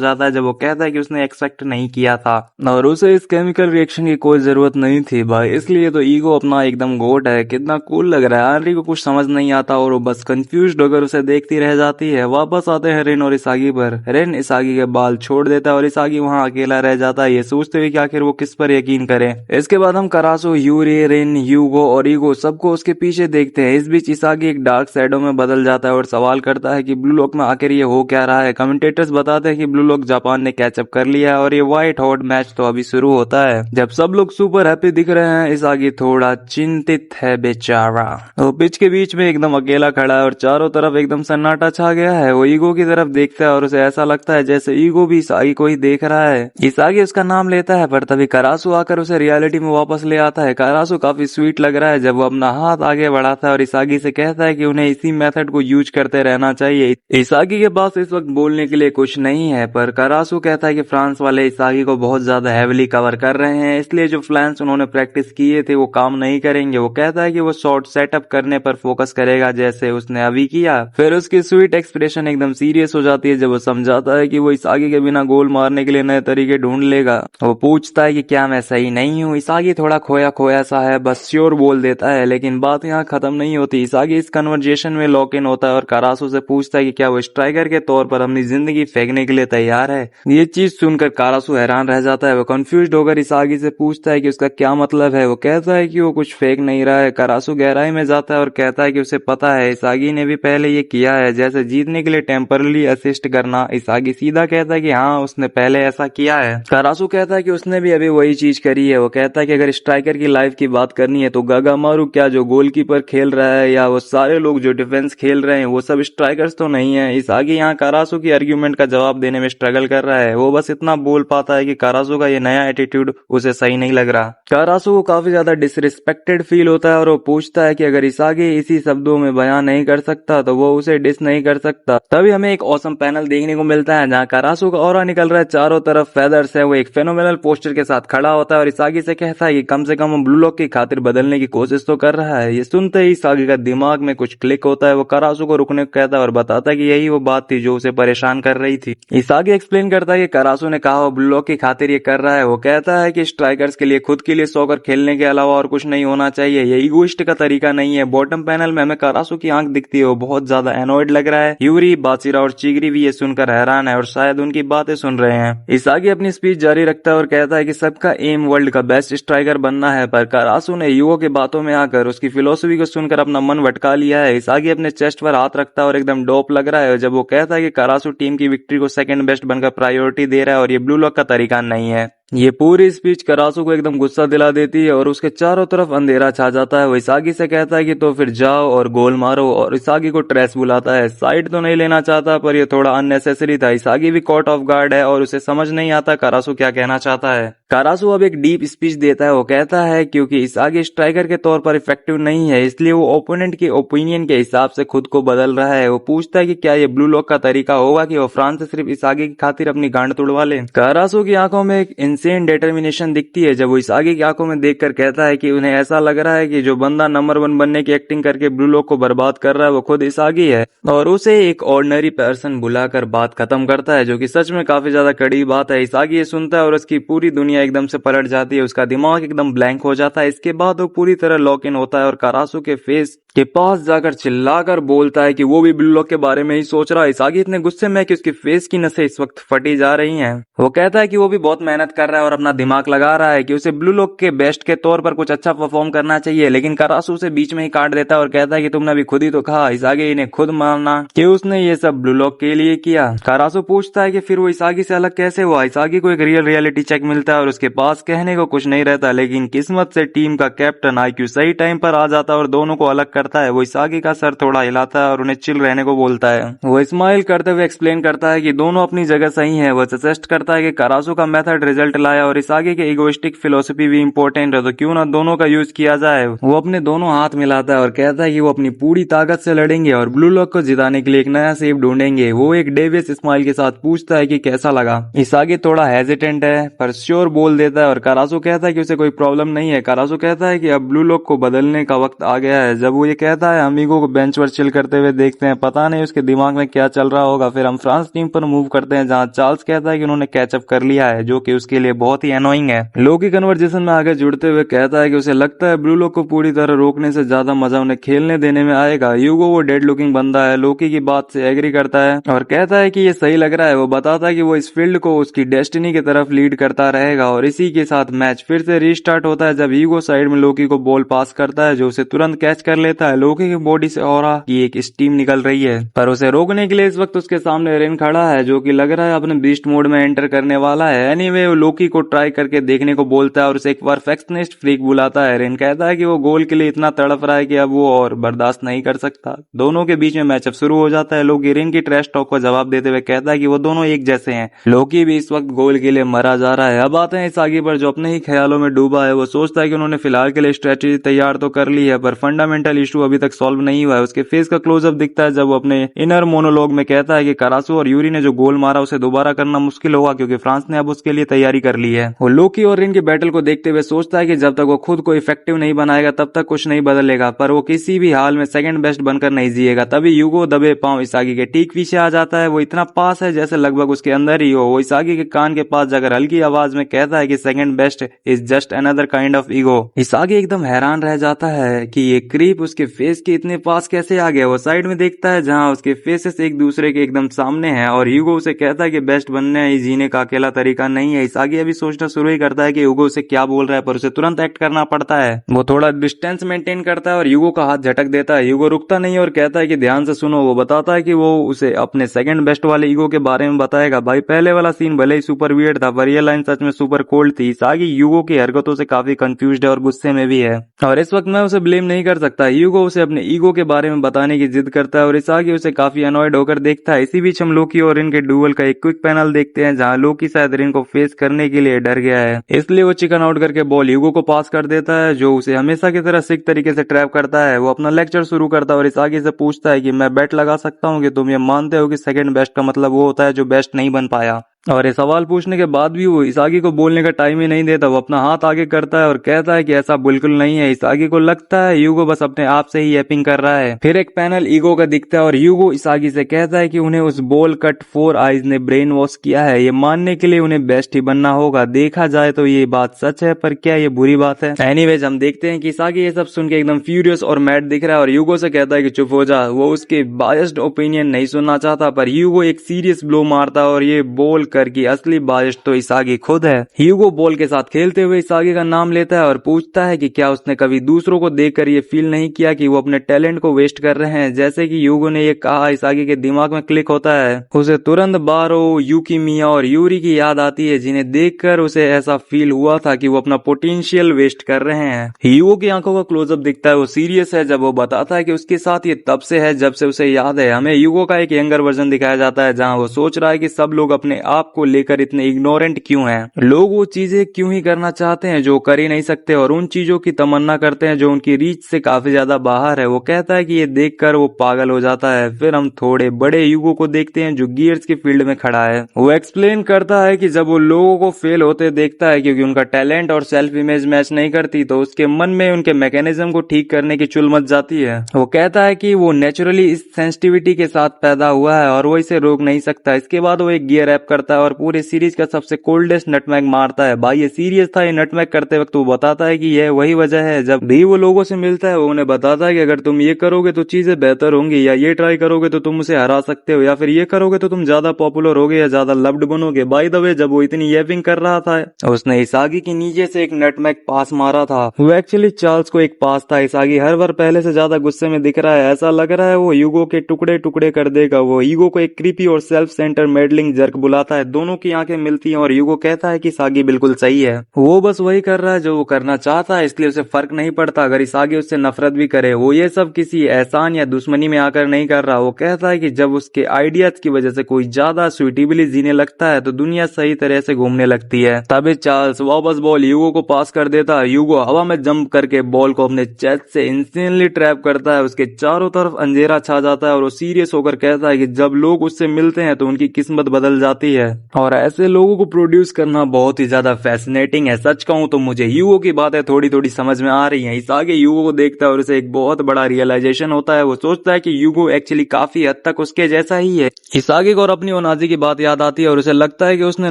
जाता है जब वो कहता है कि उसने एक्सपेक्ट नहीं किया था और उसे इस केमिकल रिएक्शन की कोई जरूरत नहीं थी भाई, इसलिए तो ईगो अपना एकदम गोट है। कितना कूल लग रहा है। आनरी को कुछ समझ नहीं आता और वो बस कंफ्यूज्ड होकर उसे देखती रह जाती है। वापस आते हैं रेन और इसागी पर। रेन इसागी के बाल छोड़ देता है और इसागी वहाँ अकेला रह जाता है, ये सोचते हुए कि आखिर वो किस पर यकीन करे। इसके बाद हम करासो, यूरी, रेन, ह्यूगो और ईगो सबको उसके पीछे देखते हैं। इस बीच इसागी एक डार्क शैडो में बदल जाता है और सवाल करता है कि ब्लू लॉक में आखिर ये हो क्या रहा है। कमेंटेटर्स बताते हैं कि ब्लू लॉक जापान ने कैचअप कर लिया है और ये व्हाइट हॉट मैच तो अभी शुरू होता है। जब सब लोग सुपर हैप्पी दिख रहे हैं, इसागी थोड़ा चिंतित है बेचारा। वो पिच के बीच में एकदम अकेला खड़ा है और चारों तरफ एकदम सन्नाटा छा गया है। वो ईगो की तरफ देखता है और उसे ऐसा लगता है जैसे ईगो भी इसागी को ही देख रहा है। इसागी उसका नाम लेता है पर तभी करासु आकर उसे रियलिटी में वापस ले आता है। करासु काफी स्वीट लग रहा है जब वो अपना हाथ आगे बढ़ाता है और इसागी से कहता है कि उन्हें इसी मेथड को यूज करते रहना चाहिए। इसागी के पास इस वक्त बोलने के लिए कुछ नहीं है, पर करासु कहता है कि फ्रांस वाले इसागी को बहुत ज्यादा हैविली कवर कर रहे हैं, इसलिए जो प्लान्स उन्होंने प्रैक्टिस किए थे वो काम नहीं करेंगे। वो कहता है कि वो शॉट सेटअप करने पर फोकस करेगा जैसे उसने अभी किया। फिर उसकी स्वीट एक्सप्रेशन एकदम सीरियस हो जाती है जब वो समझाता है कि वो इसागी के बिना गोल मारने के लिए नए तरीके ढूंढ लेगा। वो पूछता है कि क्या मैं सही नहीं हूँ। इसागी थोड़ा खोया खोया सा है, बस श्योर बोल देता है, लेकिन बात यहाँ खत्म नहीं होती। इसागी इस कन्वर्जेशन में लॉक इन होता है और करासु से पूछता है कि क्या वो स्ट्राइकर के तौर पर अपनी जिंदगी फेंकने के लिए तैयार है। ये चीज सुनकर करासु हैरान रह जाता है। वो कंफ्यूज्ड होकर इसागी से पूछता है कि उसका क्या मतलब है। वो कहता है कि वो कुछ फेंक नहीं रहा है। करासु गहराई में जाता है और कहता है कि उसे पता है इसागी ने भी पहले ये किया है, जैसे जीतने के लिए टेम्परली असिस्ट करना। इसागी सीधा कहता है कि हाँ उसने पहले ऐसा किया है। करासु कहता है कि उसने भी अभी वही चीज करी है। वो कहता है कि अगर स्ट्राइकर की लाइफ की बात करनी है तो गागामारू क्या जो गोलकीपर खेल रहा है या वो सारे लोग जो डिफेंस खेल रहे हैं वो सब स्ट्राइकर्स तो नहीं है। इसागी यहाँ करासु की आर्ग्यूमेंट का जवाब देने में स्ट्रगल कर रहा है। वो बस इतना बोल पाता है कि करासु का ये नया एटीट्यूड उसे सही नहीं लग रहा। करासु को काफी ज्यादा डिसरिस्पेक्टेड फील होता है और वो पूछता है कि अगर इसागी इसी शब्दों में बयान नहीं कर सकता तो वो उसे डिस नहीं कर सकता। तभी हमें एक ऑसम पैनल देखने को मिलता है जहाँ करासु का ऑरा निकल रहा है, चारों तरफ फेदर्स है। वो एक फेनोमेनल पोस्टर के साथ खड़ा होता है और इसागी से कहता है कि कम से कम वो ब्लू लॉक की खातिर बदलने की कोशिश तो कर रहा है। ये सुनते ही इसागी का दिमाग में कुछ क्लिक होता है। वो करासु को रुकने को कहता है और बताता है कि यही वो बात थी जो उसे परेशान कर रही थी। इसागी एक्सप्लेन करता है कि करासु ने कहा वो ब्लू लॉक की खातिर ये कर रहा है। वो कहता है कि स्ट्राइकर्स के लिए खुद के लिए सॉकर खेलने के अलावा और कुछ नहीं होना चाहिए, ये इगोइस्ट का तरीका नहीं है। बॉटम पैनल में हमें करासु की आंख दिखती है, वो बहुत ज्यादा एनॉयड लग रहा है। यूरी, बाचिरा और चिगरी भी ये सुनकर हैरान है और शायद उनकी बातें सुन रहे हैं। इसागी अपनी स्पीच जारी रखता है और कहता है कि सबका एम वर्ल्ड का बेस्ट स्ट्राइकर बनना है, पर करासु ने युगो के बातों में आकर उसकी फिलोसफी को सुनकर अपना मन भटका लिया है। इसागी अपने चेस्ट पर हाथ रखता है और एकदम डोप लग रहा है जब वो कहता है कि करासु टीम की विक्ट्री को सेकंड बेस्ट बनकर प्रायोरिटी दे रहा है और ये ब्लू लॉक का तरीका नहीं है। ये पूरी स्पीच करासु को एकदम गुस्सा दिला देती है और उसके चारों तरफ अंधेरा छा जाता है। वो इसागी से कहता है कि तो फिर जाओ और गोल मारो और इसागी को ट्रेस बुलाता है। साइड तो नहीं लेना चाहता पर ये थोड़ा अननेसेसरी था। इसागी भी कॉट ऑफ गार्ड है और उसे समझ नहीं आता करासु क्या कहना चाहता है। करासु अब एक डीप स्पीच देता है। वो कहता है क्योंकि इसागी स्ट्राइकर के तौर पर इफेक्टिव नहीं है इसलिए वो ओपोनेंट के ओपिनियन के हिसाब से खुद को बदल रहा है। वो पूछता है कि क्या ये ब्लू लॉक का तरीका होगा कि वो फ्रांस से सिर्फ इसागी की खातिर अपनी गांड तुड़वा ले। करासु की आंखों में एक इंसेन डिटर्मिनेशन दिखती है जब वो इसागी की आंखों में देखकर कहता है कि उन्हें ऐसा लग रहा है कि जो बंदा नंबर 1 बनने की एक्टिंग करके ब्लू लॉक को बर्बाद कर रहा है वो खुद इसागी है और उसे एक ऑर्डिनरी पर्सन बुलाकर बात खत्म करता है, जो कि सच में काफी ज्यादा कड़ी बात है। इसागी ये सुनता है और उसकी पूरी दुनिया एकदम से पलट जाती है। उसका दिमाग एकदम ब्लैंक हो जाता है। इसके बाद वो पूरी तरह लॉक इन होता है और करासु के फेस के पास जाकर चिल्लाकर बोलता है कि वो भी ब्लू लॉक के बारे में ही सोच रहा है। इसागी इतने गुस्से में कि उसकी फेस की नसें इस वक्त फटी जा रही हैं। वो कहता है कि वो भी बहुत मेहनत कर रहा है और अपना दिमाग लगा रहा है कि उसे ब्लू लॉक के बेस्ट के तौर पर कुछ अच्छा परफॉर्म करना चाहिए, लेकिन करासु उसे बीच में ही काट देता है और कहता है कि तुमने अभी खुद ही तो कहा। इसागी इन्हें खुद मानना कि उसने ये सब ब्लू लॉक के लिए किया। करासु पूछता है कि फिर वो इसागी से अलग कैसे हुआ। इसागी को एक रियलिटी चेक मिलता है और उसके पास कहने को कुछ नहीं रहता, लेकिन किस्मत से टीम का कैप्टन आईक्यू सही टाइम पर आ जाता है और दोनों को अलग करता है। वो इसागी का सर थोड़ा हिलाता है और उन्हें चिल रहने को बोलता है। वो स्माइल करते हुए एक्सप्लेन करता है कि दोनों अपनी जगह सही है। वो सजेस्ट करता है कि करासु का मेथड रिजल्ट लाया और इसागी के इगोइस्टिक फिलोसफी भी इम्पोर्टेंट है, तो क्यों ना दोनों का यूज किया जाए। वो अपने दोनों हाथ मिलाता है और कहता है कि वो अपनी पूरी ताकत से लड़ेंगे और ब्लू लॉक को जिताने के लिए एक नया सेफ ढूंढेंगे। वो एक डेवियस स्माइल के साथ पूछता है कि कैसा लगा। इसागी थोड़ा हेजिटेंट है पर श्योर बोल देता है और करासो कहता है कि उसे कोई प्रॉब्लम नहीं है। करासो कहता है कि अब ब्लू लॉक को बदलने का वक्त आ गया है। जब वो ये कहता है हम ईगो को बेंच पर चिल करते हुए देखते हैं, पता नहीं उसके दिमाग में क्या चल रहा होगा। फिर हम फ्रांस टीम पर मूव करते हैं जहां चार्ल्स कहता है कि उन्होंने कैचअप कर लिया है, जो कि उसके लिए बहुत ही एनोइंग है। लोकी कन्वर्सेशन में आगे जुड़ते हुए कहता है कि उसे लगता है ब्लू लॉक को पूरी तरह रोकने से ज्यादा मजा उन्हें खेलने देने में आएगा। ह्यूगो वो डेड लुकिंग बंदा है, लोकी की बात से एग्री करता है और कहता है कि ये सही लग रहा है। वो बताता है कि वो इस फील्ड को उसकी डेस्टिनी की तरफ लीड करता रहेगा और इसी के साथ मैच फिर से रीस्टार्ट होता है जब ह्यूगो साइड में लोकी को बॉल पास करता है, जो उसे तुरंत कैच कर लेता है। लोकी की बॉडी से ऑरा की एक स्टीम निकल रही है, पर उसे रोकने के लिए इस वक्त उसके सामने रेन खड़ा है, जो कि लग रहा है अपने बीस्ट मोड में एंटर करने वाला है। एनीवे वो लोकी को ट्राई करके देखने को बोलता है और उसे एक परफेक्शनिस्ट फ्रीक बुलाता है। रेन कहता है कि वो गोल के लिए इतना तड़प रहा है कि अब वो और बर्दाश्त नहीं कर सकता। दोनों के बीच में मैचअप शुरू हो जाता है। लोकी रेन की ट्रैश टॉक का जवाब देते हुए कहता है कि वो दोनों एक जैसे हैं। लोकी भी इस वक्त गोल के लिए मरा जा रहा है। अब आते हैं इसागी पर, जो अपने ही ख्यालों में डूबा है। वो सोचता है कि उन्होंने फिलहाल के लिए स्ट्रेटेजी तैयार तो कर ली है, पर फंडामेंटल इशू अभी तक सॉल्व नहीं हुआ है। उसके फेस का क्लोजअप दिखता है जब वो अपने इनर मोनोलॉग में कहता है कि करासो और यूरी ने जो गोल मारा उसे दोबारा करना मुश्किल होगा, क्योंकि फ्रांस ने अब उसके लिए तैयारी कर ली है। वो लोकी और रेन की बैटल को देखते हुए सोचता है कि जब तक वो खुद को इफेक्टिव नहीं बनाएगा तब तक कुछ नहीं बदलेगा, पर वो किसी भी हाल में सेकंड बेस्ट बनकर नहीं जिएगा। तभी ह्यूगो दबे पांव इसागी के ठीक पीछे आ जाता है। वो इतना पास है जैसे लगभग उसके अंदर ही हो। वो इसागी के कान के पास जाकर हल्की आवाज में कहता है कि second best is just another kind of ego. Isagi एकदम हैरान रह जाता है कि ये क्रीप उसके फेस के इतने पास कैसे आ गया। वो साइड में देखता है जहां उसके फेसेस एक दूसरे के एकदम सामने हैं और ह्यूगो उसे कहता है कि बेस्ट बनना ही जीने का अकेला तरीका नहीं है। इसागी अभी सोचना शुरू ही करता है कि ह्यूगो उसे क्या बोल रहा है, पर उसे तुरंत एक्ट करना पड़ता है। वो थोड़ा डिस्टेंस मेंटेन करता है और ह्यूगो का हाथ झटक देता है। ह्यूगो रुकता नहीं और कहता है कि ध्यान से सुनो। वो बताता है कि वो उसे अपने सेकंड बेस्ट वाले ईगो के बारे में बताएगा। भाई पहले वाला सीन भले ही सुपर वियर्ड था, पर ये लाइन सच में सुपर कोल्ड थी। इसागी ह्यूगो की हरकतों से काफी कंफ्यूज्ड है और गुस्से में भी है, और इस वक्त मैं उसे ब्लेम नहीं कर सकता। ह्यूगो उसे अपने ईगो के बारे में बताने की जिद करता है और इसागी उसे काफी अनॉयड होकर देखता है। इसी बीच हम लोकी और रिन के डुएल का एक क्विक पैनल देखते हैं जहां लोकी शायद रिन को फेस करने के लिए डर गया है, इसलिए वो चिकन आउट करके बॉल ह्यूगो को पास कर देता है, जो उसे हमेशा की तरह सिक तरीके से ट्रैप करता है। वो अपना लेक्चर शुरू करता है और इसागी से पूछता है कि मैं बेट लगा सकता हूँ कि तुम ये मानते हो कि सेकंड बेस्ट का मतलब वो होता है जो बेस्ट नहीं बन पाया। और ये सवाल पूछने के बाद भी वो इसागी को बोलने का टाइम ही नहीं देता। वो अपना हाथ आगे करता है और कहता है कि ऐसा बिल्कुल नहीं है। इसागी को लगता है ह्यूगो बस अपने आप से ही एपिंग कर रहा है। फिर एक पैनल ईगो का दिखता है और ह्यूगो इसागी से कहता है कि उन्हें उस बॉल कट 4 आइज ने ब्रेन वॉश किया है। ये मानने के लिए उन्हें बेस्ट ही बनना होगा। देखा जाए तो ये बात सच है, पर क्या ये बुरी बात है? एनीवेज हम देखते हैं कि इसागी ये सब सुन के एकदम फ्यूरियस और मैड दिख रहा है और ह्यूगो से कहता है कि चुप हो जा। वो उसके बायस्ड ओपिनियन नहीं सुनना चाहता, पर ह्यूगो एक सीरियस ब्लो मारता है और ये बोल कर की असली बायस्ड तो इसागी खुद है। ह्यूगो बॉल के साथ खेलते हुए इसागी का नाम लेता है और पूछता है कि क्या उसने कभी दूसरों को देखकर ये फील नहीं किया कि वो अपने टैलेंट को वेस्ट कर रहे हैं। जैसे कि ह्यूगो ने ये कहा, इसागी के दिमाग में क्लिक होता है। उसे तुरंत बारो, यूकीमिया और यूरी की याद आती है, जिन्हें देखकर उसे ऐसा फील हुआ था कि वो अपना पोटेंशियल वेस्ट कर रहे हैं। ह्यूगो की आंखों का क्लोजअप दिखता है। वो सीरियस है जब वो बताता है कि उसके साथ ये तब से है जब से उसे याद है। हमें ह्यूगो का एक यंगर वर्जन दिखाया जाता है जहां वो सोच रहा है कि सब लोग अपने आप को लेकर इतने इग्नोरेंट क्यों हैं। लोग वो चीजें क्यों ही करना चाहते हैं जो कर ही नहीं सकते और उन चीजों की तमन्ना करते हैं जो उनकी रीच से काफी ज्यादा बाहर है। वो कहता है कि ये देखकर वो पागल हो जाता है। फिर हम थोड़े बड़े ह्यूगो को देखते हैं जो गियर्स के फील्ड में खड़ा है। वो एक्सप्लेन करता है कि जब वो लोगों को फेल होते देखता है क्योंकि उनका टैलेंट और सेल्फ इमेज मैच नहीं करती, तो उसके मन में उनके मैकेनिज्म को ठीक करने की चुल मच जाती है। वो कहता है कि वो नेचुरली इस सेंसिटिविटी के साथ पैदा हुआ है और वो इसे रोक नहीं सकता। इसके बाद वो एक गियर ऐप करता है और पूरे सीरीज का सबसे कोल्डेस्ट नटमैग मारता है। भाई ये सीरियस था। ये नटमैग करते वक्त वो बताता है कि यह वही वजह है जब भी वो लोगों से मिलता है वो उन्हें बताता है कि अगर तुम ये करोगे तो चीजें बेहतर होंगी, या ये ट्राई करोगे तो तुम उसे हरा सकते हो, या फिर ये करोगे तो तुम ज्यादा पॉपुलर होगे या ज्यादा लव्ड बनोगे। बाय द वे जब वो इतनी येपिंग कर रहा था उसने इसागी के नीचे से एक नटमैग पास मारा था। वो एक्चुअली चार्ल्स को एक पास था। इसागी हर बार पहले से ज्यादा गुस्से में दिख रहा है। ऐसा लग रहा है वो ह्यूगो के टुकड़े टुकड़े कर देगा। वो ह्यूगो को एक क्रीपी और सेल्फ सेंटर मेडलिंग जर्क बुलाता है। दोनों की आंखें मिलती हैं और ह्यूगो कहता है कि इसागी बिल्कुल सही है। वो बस वही कर रहा है जो वो करना चाहता है, इसलिए उसे फर्क नहीं पड़ता अगर इसागी उससे नफरत भी करे। वो ये सब किसी एहसान या दुश्मनी में आकर नहीं कर रहा। वो कहता है कि जब उसके आइडियाज की वजह से कोई ज्यादा सुइटेबली जीने लगता है तो दुनिया सही तरह से घूमने लगती है। तभी चार्ल्स वापस बॉल ह्यूगो को पास कर देता है। ह्यूगो हवा में जंप करके बॉल को अपने चेस्ट से इंस्टेंटली ट्रैप करता है। उसके चारों तरफ अंधेरा छा जाता है और वो सीरियस होकर कहता है कि जब लोग उससे मिलते हैं तो उनकी किस्मत बदल जाती है। और ऐसे लोगों को प्रोड्यूस करना बहुत ही ज्यादा फैसिनेटिंग है। सच कहूँ तो मुझे यूगो की बातें थोड़ी थोड़ी समझ में आ रही हैं। इस आगे यूगो को देखता है और उसे एक बहुत बड़ा रियलाइजेशन होता है। वो सोचता है कि यूगो एक्चुअली काफी हद तक उसके जैसा ही है। इस आगे को और अपनी ओनाजी की बात याद आती है और उसे लगता है कि उसने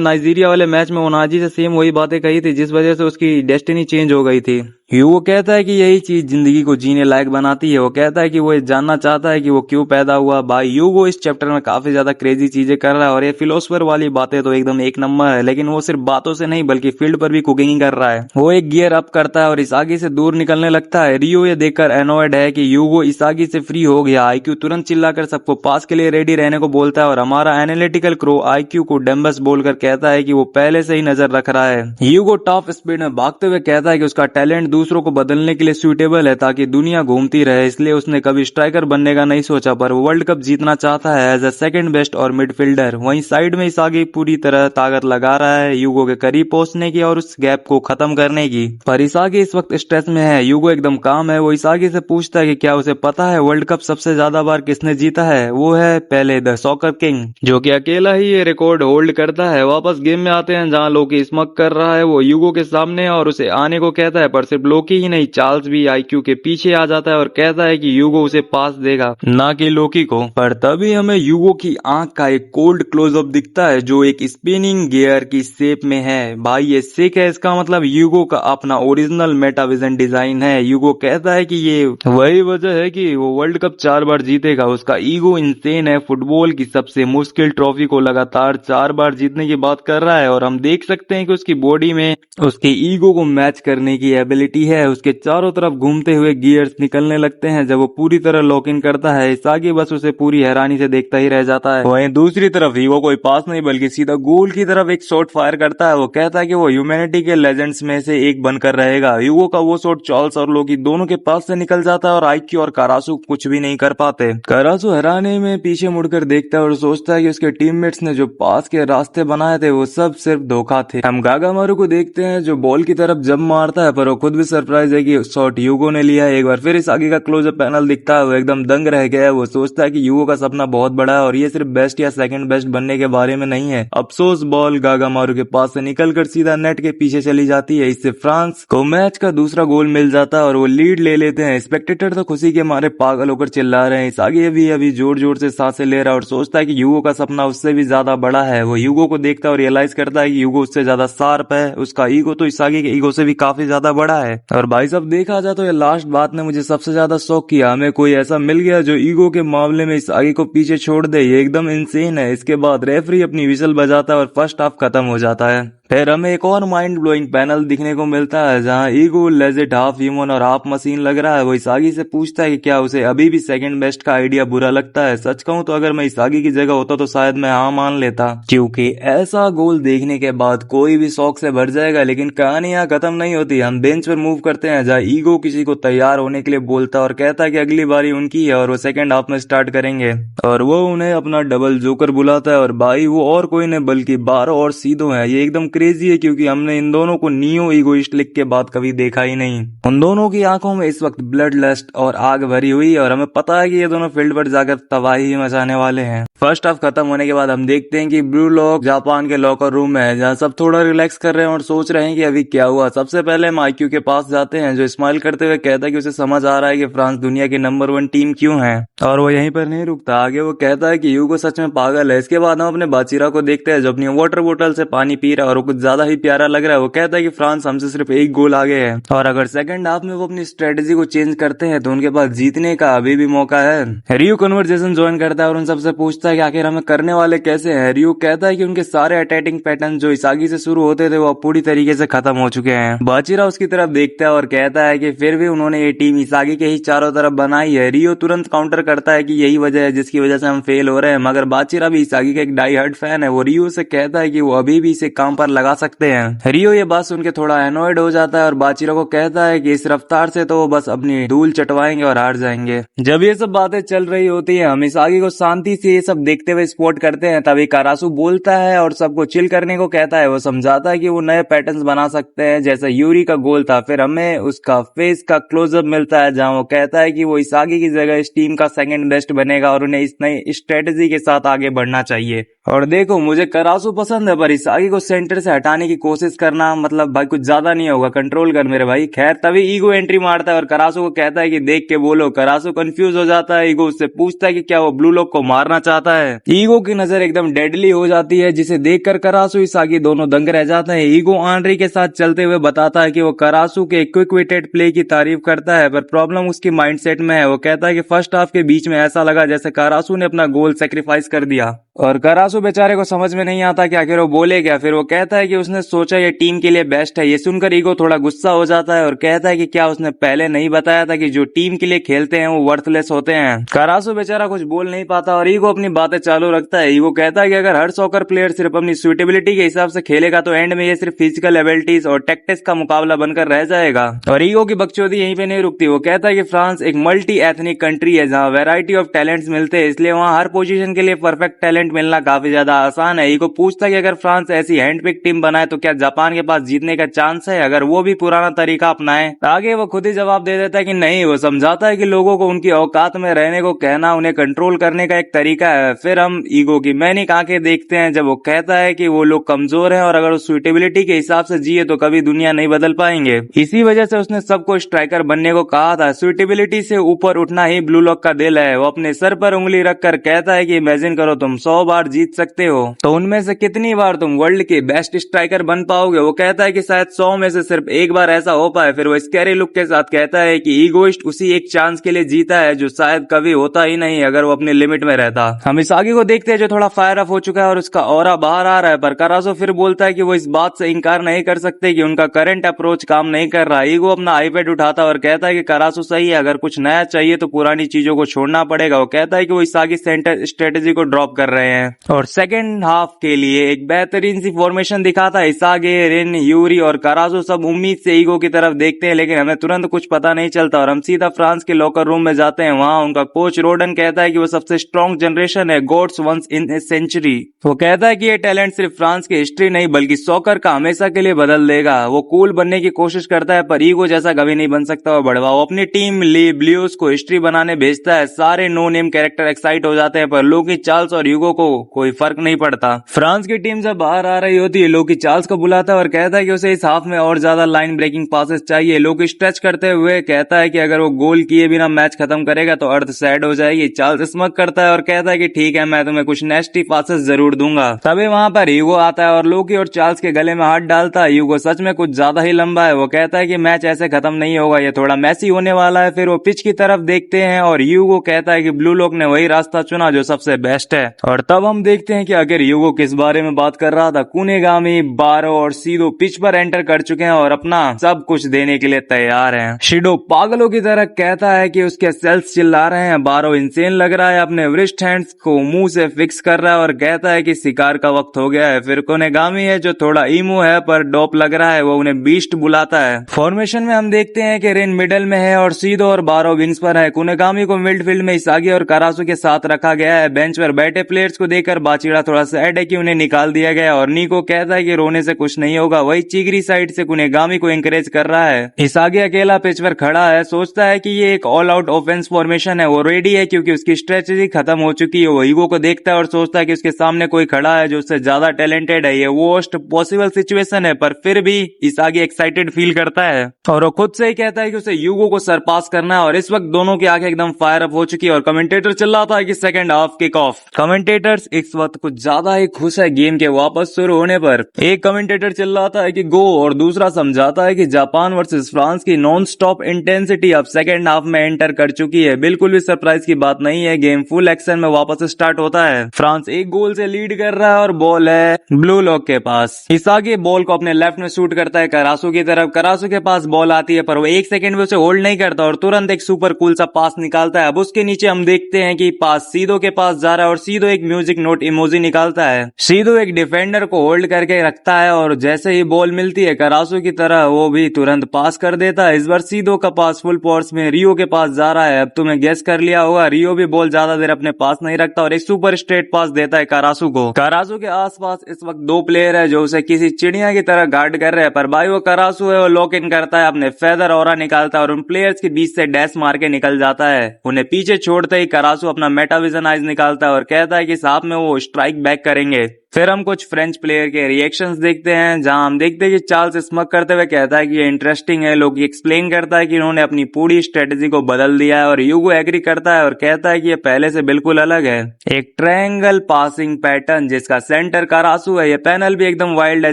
नाइजीरिया वाले मैच में ओनाजी से सेम वही बातें कही थी जिस वजह से उसकी डेस्टिनी चेंज हो गई थी। ह्यूगो कहता है कि यही चीज जिंदगी को जीने लायक बनाती है। वो कहता है कि वो ये जानना चाहता है कि वो क्यों पैदा हुआ। भाई ह्यूगो इस चैप्टर में काफी ज्यादा क्रेजी चीजें कर रहा है और ये फिलोसफर वाली बातें तो एकदम एक नंबर है, लेकिन वो सिर्फ बातों से नहीं बल्कि फील्ड पर भी कुकिंग ही कर रहा है। वो एक गियर अप करता है और इसागी से दूर निकलने लगता है। रियो ये देखकर एनोयड है कि ह्यूगो इसागी से फ्री हो गया। आईक्यू तुरंत चिल्लाकर सबको पास के लिए रेडी रहने को बोलता है और हमारा एनालिटिकल क्रो आईक्यू को डेम्बस बोलकर कहता है कि वो पहले से ही नजर रख रहा है। ह्यूगो टॉप स्पीड में भागते हुए कहता है कि उसका टैलेंट दूसरों को बदलने के लिए सूटेबल है ताकि दुनिया घूमती रहे, इसलिए उसने कभी स्ट्राइकर बनने का नहीं सोचा पर वो वर्ल्ड कप जीतना चाहता है एज अ सेकंड बेस्ट और मिडफील्डर। वहीं साइड में इसागी पूरी तरह ताकत लगा रहा है ह्यूगो के करीब पहुंचने की और उस गैप को खत्म करने की। पर इसागी इस वक्त स्ट्रेस में है। ह्यूगो एकदम काम है। वो इसागी से पूछता है कि क्या उसे पता है वर्ल्ड कप सबसे ज्यादा बार किसने जीता है। वो है पहले द सॉकर किंग, जो कि अकेला ही ये रिकॉर्ड होल्ड करता है। वापस गेम में आते हैं जहां लोकी स्मक कर रहा है। वो ह्यूगो के सामने और उसे आने को कहता है, पर सिर्फ लोकी ही नहीं चार्ल्स भी आईक्यू के पीछे आ जाता है और कहता है कि ह्यूगो उसे पास देगा, ना कि लोकी को। पर तभी हमें ह्यूगो की आंख का एक कोल्ड क्लोजअप दिखता है जो एक स्पिनिंग गियर की शेप में है। भाई ये सिक है। इसका मतलब ह्यूगो का अपना ओरिजिनल मेटाविजन डिजाइन है। ह्यूगो कहता है कि ये वही वजह है कि वो वर्ल्ड कप 4 बार जीतेगा। उसका ईगो इंसेन है। फुटबॉल की सबसे मुश्किल ट्रॉफी को लगातार 4 बार जीतने की बात कर रहा है और हम देख सकते हैं कि उसकी बॉडी में उसके ईगो को मैच करने की एबिलिटी है। उसके चारों तरफ घूमते हुए गियर्स निकलने लगते हैं जब वो पूरी तरह लॉक इन करता है। इसागी बस उसे पूरी हैरानी से देखता ही रह जाता है। वहीं दूसरी तरफ ह्यूगो कोई पास नहीं बल्कि सीधा गोल की तरफ एक शॉट फायर करता है। वो कहता है कि वो ह्यूमैनिटी के लेजेंड्स में से एक बनकर रहेगा। ह्यूगो का वो शॉट चार्ल्स और लोकी दोनों के पास से निकल जाता है और आईक्यू और कारासु कुछ भी नहीं कर पाते। कारासु हैरानी में पीछे मुड़कर देखता है और सोचता है कि उसके टीममेट्स ने जो पास के रास्ते बनाए थे वो सब सिर्फ धोखा थे। हम गागामारू को देखते हैं जो बॉल की तरफ जंप मारता है, पर वो खुद भी सरप्राइज है कि शॉट ह्यूगो ने लिया है। एक बार फिर इस आगे का क्लोजअप पैनल दिखता है। वो एकदम दंग रह गया है। वो सोचता है कि ह्यूगो का सपना बहुत बड़ा है और ये सिर्फ बेस्ट या सेकंड बेस्ट बनने के बारे में नहीं है। अफसोस बॉल गागामारू के पास से निकलकर सीधा नेट के पीछे चली जाती है। इससे फ्रांस को मैच का दूसरा गोल मिल जाता है और वो लीड ले लेते हैं। स्पेक्टेटर तो खुशी के मारे पागल होकर चिल्ला रहे हैं। इस आगे भी अभी जोर जोर से सांसें ले रहा है और सोचता है कि ह्यूगो का सपना उससे भी ज्यादा बड़ा है। वो ह्यूगो को देखता है और रियलाइज करता है कि ह्यूगो उससे ज्यादा शार्प है। उसका ईगो तो इस आगे के ईगो से भी काफी ज्यादा बड़ा है। और भाई साहब देखा जाए तो ये लास्ट बात ने मुझे सबसे ज्यादा शॉक किया। हमें कोई ऐसा मिल गया जो ईगो के मामले में इस आगे को पीछे छोड़ दे। ये एकदम इंसेन है। इसके बाद रेफरी अपनी विसल बजाता है और फर्स्ट हाफ खत्म हो जाता है। फिर हमें एक और माइंड ब्लोइंग पैनल दिखने को मिलता है जहां ईगो लेजिट हाफ ह्यूमन और हाफ मशीन लग रहा है। वो इसागी से पूछता है कि क्या उसे अभी भी सेकंड बेस्ट का आइडिया बुरा लगता है। सच कहूं तो अगर मैं इसागी की जगह होता तो शायद मैं हाँ मान लेता, क्योंकि ऐसा गोल देखने के बाद कोई भी शौक से भर जाएगा। लेकिन कहानी यहाँ खत्म नहीं होती। हम बेंच पर मूव करते हैं जहाँ ईगो किसी को तैयार होने के लिए बोलता है और कहता है कि अगली बारी उनकी है और वो सेकंड हाफ में स्टार्ट करेंगे और वो उन्हें अपना डबल जोकर बुलाता है। और भाई वो और कोई नहीं बल्कि बारो और सीधो है। ये एकदम क्रेजी है क्योंकि हमने इन दोनों को नियो ईगोइस्ट लिख के बाद कभी देखा ही नहीं। उन दोनों की आंखों में इस वक्त ब्लड लस्ट और आग भरी हुई है और हमें पता है कि ये दोनों फील्ड पर जाकर तबाही मचाने वाले हैं। फर्स्ट हाफ खत्म होने के बाद हम देखते हैं कि ब्लू लॉक जापान के लॉकर रूम में है जहाँ सब थोड़ा रिलैक्स कर रहे हैं और सोच रहे हैं कि अभी क्या हुआ। सबसे पहले हम आईक्यू के पास जाते हैं जो स्माइल करते हुए कहता है कि उसे समझ आ रहा है कि फ्रांस दुनिया की नंबर 1 टीम क्यों है। और वो यहीं पर नहीं रुकता, आगे वो कहता है कि ह्यूगो सच में पागल है। इसके बाद हम अपने बाचीरा को देखते हैं जो अपनी वाटर बोतल से पानी पी रहा है और वो कुछ ज्यादा ही प्यारा लग रहा है। वो कहता है कि फ्रांस हमसे सिर्फ एक गोल आगे है और अगर सेकंड हाफ में वो अपनी स्ट्रेटेजी को चेंज करते हैं तो उनके पास जीतने का अभी भी मौका है। रियो कन्वर्सेशन ज्वाइन करता है और उन सबसे पूछता है कि आखिर हमें करने वाले कैसे हैं। रियो कहता है कि उनके सारे अटैकिंग पैटर्न जो इसागी से शुरू होते थे वो पूरी तरीके से खत्म हो चुके हैं। बाचीरा उसकी तरफ देखता है और कहता है कि फिर भी उन्होंने ये टीम इसागी के ही चारों तरफ बनाई है। रियो तुरंत काउंटर करता है कि यही वजह है जिसकी वजह से हम फेल हो रहे हैं, मगर बाचीरा भी इसागी का एक डाई हार्ड फैन है। वो रियो से कहता है कि वो अभी भी इसे काम पर लगा सकते हैं। रियो ये बात सुन के थोड़ा एनॉयड हो जाता है और बाचीरा को कहता है कि इस रफ्तार से तो वो बस अपनी धूल चटवाएंगे और हार जाएंगे। जब ये सब बातें चल रही होती है हम इसागी को शांति से ये सब सब देखते हुए स्पॉट करते हैं। तभी करासु बोलता है और सबको चिल करने को कहता है। वो समझाता है कि वो नए पैटर्न्स बना सकते हैं जैसे यूरी का गोल था। फिर हमें उसका फेस का क्लोजअप मिलता है जहां वो कहता है कि वो इसागी की जगह इस टीम का सेकंड बेस्ट बनेगा और उन्हें इस नई स्ट्रेटेजी के साथ आगे बढ़ना चाहिए। और देखो, मुझे करासु पसंद है पर इसागी को सेंटर से हटाने की कोशिश करना मतलब भाई कुछ ज्यादा नहीं होगा, कंट्रोल कर मेरे भाई। खैर तभी ईगो एंट्री मारता है और करासु को कहता है कि देख के बोलो। करासु कंफ्यूज हो जाता है। ईगो उससे पूछता है कि क्या वो ब्लू लॉक को मारना चाहता है। ईगो की नजर एकदम डेडली हो जाती है जिसे देखकर करासु इसागी दोनों दंग रह जाते हैं। ईगो आनरी के साथ चलते हुए बताता है कि वो करासु के क्विक विटेड प्ले की तारीफ करता है पर प्रॉब्लम उसकी माइंडसेट में है। वो कहता है कि फर्स्ट हाफ के बीच में ऐसा लगा जैसे करासु ने अपना गोल सेक्रीफाइस कर दिया और करासु बेचारे को समझ में नहीं आता कि आखिर वो बोले क्या। फिर वो कहता है कि उसने सोचा ये टीम के लिए बेस्ट है। ये सुनकर ईगो थोड़ा गुस्सा हो जाता है और कहता है कि क्या उसने पहले नहीं बताया था कि जो टीम के लिए खेलते हैं वो वर्थलेस होते हैं। करासु बेचारा कुछ बोल नहीं पाता और ईगो अपनी बातें चालू रखता है। ईगो कहता है कि अगर हर सॉकर प्लेयर सिर्फ अपनी सुटेबिलिटी के हिसाब से खेलेगा तो एंड में ये सिर्फ फिजिकल एबिलिटीज और टैक्टिक्स का मुकाबला बनकर रह जाएगा। और ईगो की बकचोदी यहीं पे नहीं रुकती। वो कहता है कि फ्रांस एक मल्टी एथनिक कंट्री है जहाँ वेराइटी ऑफ टैलेंट्स मिलते हैं, इसलिए वहाँ हर पोजीशन के लिए परफेक्ट टैलेंट मिलना काफी ज्यादा आसान है। ईगो पूछता है कि अगर फ्रांस ऐसी हैंडपिक टीम बनाए तो क्या जापान के पास जीतने का चांस है अगर वो भी पुराना तरीका अपनाए। आगे वो खुद ही जवाब दे देता है कि नहीं। वो समझाता है कि लोगों को उनकी औकात में रहने को कहना उन्हें कंट्रोल करने का एक तरीका है। फिर हम ईगो की मैनिक आंखें देखते हैं जब वो कहता है कि वो लोग कमजोर हैं और अगर वो सुटेबिलिटी के हिसाब से जिए तो कभी दुनिया नहीं बदल पाएंगे। इसी वजह से उसने सबको स्ट्राइकर बनने को कहा था। सुटेबिलिटी से ऊपर उठना ही ब्लू लॉक का दिल है। वो अपने सर पर उंगली रखकर कहता है कि इमेजिन करो तुम 100 बार जीत सकते हो तो उनमें से कितनी बार तुम वर्ल्ड के बेस्ट स्ट्राइकर बन पाओगे। वो कहता है कि शायद 100 में से सिर्फ एक बार ऐसा हो पाए। फिर वो स्कैरी लुक के साथ कहता है कि ईगोइस्ट उसी एक चांस के लिए जीता है जो शायद कभी होता ही नहीं अगर वो अपनी लिमिट में रहता। हम इसागी को देखते हैं जो थोड़ा फायर अप हो चुका है और उसका ऑरा बाहर आ रहा है पर करासो फिर बोलता है कि वो इस बात से इनकार नहीं कर सकते कि उनका करंट अप्रोच काम नहीं कर रहा। ईगो अपना आईपैड उठाता है और कहता है कि करासो सही है, अगर कुछ नया चाहिए तो पुरानी चीजों को छोड़ना पड़ेगा। वो कहता है कि वो इसागी सेंटर स्ट्रेटेजी को ड्रॉप कर रहे हैं और सेकेंड हाफ के लिए एक बेहतरीन सी फॉर्मेशन दिखाता है। इसागे, रिन, यूरी और करासो सब उम्मीद से ईगो की तरफ देखते हैं लेकिन हमें तुरंत कुछ पता नहीं चलता और हम सीधा फ्रांस के लॉकर रूम में जाते हैं। वहां उनका कोच रोडन कहता है कि वो सबसे स्ट्रॉन्ग जनरेशन है, god's once in a century. वो कहता है कि ये टैलेंट सिर्फ फ्रांस की हिस्ट्री नहीं बल्कि सॉकर का हमेशा के लिए बदल देगा। वो कूल बनने की कोशिश करता है पर ईगो जैसा कभी नहीं बन सकता वो बड़वा। वो अपनी टीम ली ब्लूज को हिस्ट्री बनाने भेजता है। सारे नो नेम कैरेक्टर एक्साइट हो जाते हैं पर लोकी चार्ल्स और यूगो को कोई फर्क नहीं पड़ता। फ्रांस की टीम जब बाहर आ रही होती है लोकी चार्ल्स को बुलाता है और कहता है कि उसे इस हाफ में और ज्यादा लाइन ब्रेकिंग पासेस चाहिए। लोकी स्ट्रेच करते हुए कहता है कि अगर वो गोल किए बिना मैच खत्म करेगा तो अर्थ सैड हो जाएगी। चार्ल्स स्मग करता है और कहता है कि ठीक है, मैं तुम्हें कुछ नेस्टी पासेस जरूर दूंगा। तभी वहां पर यूगो आता है और लोकी और चार्ल्स के गले में हाथ डालता है। यूगो सच में कुछ ज्यादा ही लंबा है। वो कहता है कि मैच ऐसे खत्म नहीं होगा, ये थोड़ा मैसी होने वाला है। फिर वो पिच की तरफ देखते हैं और यूगो कहता है कि ब्लू लॉक ने वही रास्ता चुना जो सबसे बेस्ट है। और तब हम देखते हैं कि अगर यूगो किस बारे में बात कर रहा था। कुनेगामी, बारो और सीडो पिच पर एंटर कर चुके हैं और अपना सब कुछ देने के लिए तैयार हैं। शिडो पागलों की तरह कहता है कि उसके सेल्स चिल्ला रहे हैं। बारो इंसेन लग रहा है, अपने रिस्ट हैंड्स को मुंह से फिक्स कर रहा है और कहता है कि शिकार का वक्त हो गया है। फिर कुनेगामी है जो थोड़ा ईमो है पर डोप लग रहा है, वो उन्हें बीस्ट बुलाता है। फॉर्मेशन में हम देखते हैं कि रेन मिडल में है और सीडो और बारो विंग्स पर है। कुनेगामी को मिडफील्ड में इसागी और करासु के साथ रखा गया है। बेंच पर बैठे प्लेयर्स को देखकर बाचीड़ा थोड़ा सैड है कि उन्हें निकाल दिया गया और नीको कहता है कि रोने से कुछ नहीं होगा। वही चिगरी साइड से कुनेगामी को एंकरेज कर रहा है। इसागी अकेला पिच पर खड़ा है, सोचता है कि ये एक ऑल आउट ऑफेंस फॉर्मेशन है। वो रेडी है क्योंकि उसकी स्ट्रेटेजी खत्म हो चुकी है। वो ईगो को देखता है और सोचता है कि उसके सामने कोई खड़ा है जो उससे ज्यादा टैलेंटेड है। ये वर्स्ट पॉसिबल सिचुएशन है पर फिर भी इसागी एक्साइटेड फील करता है और वो खुद से ही कहता है कि उसे यूगो को सरपास करना है। और इस वक्त दोनों की आंखें एकदम फायर अप हो चुकी है और कमेंटेटर चिल्लाता है कि second half kick off. Commentators इस वक्त कुछ ज्यादा ही खुश है गेम के वापस शुरू होने पर। एक कमेंटेटर चिल्लाता है कि गो और दूसरा समझाता है कि जापान वर्सेस फ्रांस की नॉन स्टॉप इंटेंसिटी अब सेकंड हाफ में एंटर कर चुकी है। बिल्कुल भी सरप्राइज की बात नहीं है, गेम फुल एक्शन में वापस स्टार्ट होता है। फ्रांस एक गोल से लीड कर रहा है और बॉल है ब्लू लॉक के पास। इसागी बॉल को अपने लेफ्ट में शूट करता है करासु की तरफ। करासु के पास बॉल आती है पर वो एक सेकंड में उसे होल्ड नहीं करता और तुरंत एक सुपर कूल सा पास निकालता है। अब उसके नीचे हम देखते हैं कि पास सीधो के पास जा रहा है और सीधो एक म्यूजिक नोट इमोजी निकालता है। सीधो एक डिफेंडर को होल्ड करके रखता है और जैसे ही बॉल मिलती है करासु की तरह वो भी तुरंत पास कर देता है। इस बार सीधो का पास फुल फोर्स में रियो के पास जा रहा है। अब तुम्हें गेस कर लिया होगा, रियो भी बॉल ज्यादा देर अपने पास नहीं रखता है और एक सुपर स्ट्रेट पास देता है करासू को। करासू के आसपास इस वक्त दो प्लेयर है जो उसे किसी चिड़िया की तरह गार्ड कर रहे हैं, पर भाई वो करासू है वो लॉक इन करता है, अपने फेदर ऑरा निकालता है और उन प्लेयर्स के बीच से डैश मार के निकल जाता है। उन्हें पीछे छोड़ते ही करासू अपना मेटाविजन आइज निकालता है और कहता है कि साथ में वो स्ट्राइक बैक करेंगे। फिर हम कुछ फ्रेंच प्लेयर के रिएक्शंस देखते हैं, जहां हम देखते हैं कि चार्ल्स स्मग करते हुए कहता है कि ये इंटरेस्टिंग है। लोग एक्सप्लेन करता है कि इन्होंने अपनी पूरी स्ट्रेटेजी को बदल दिया है और यूगो एग्री करता है और कहता है कि ये पहले से बिल्कुल अलग है। एक ट्रायंगल पासिंग पैटर्न जिसका सेंटर करासू है। ये पैनल भी एकदम वाइल्ड है,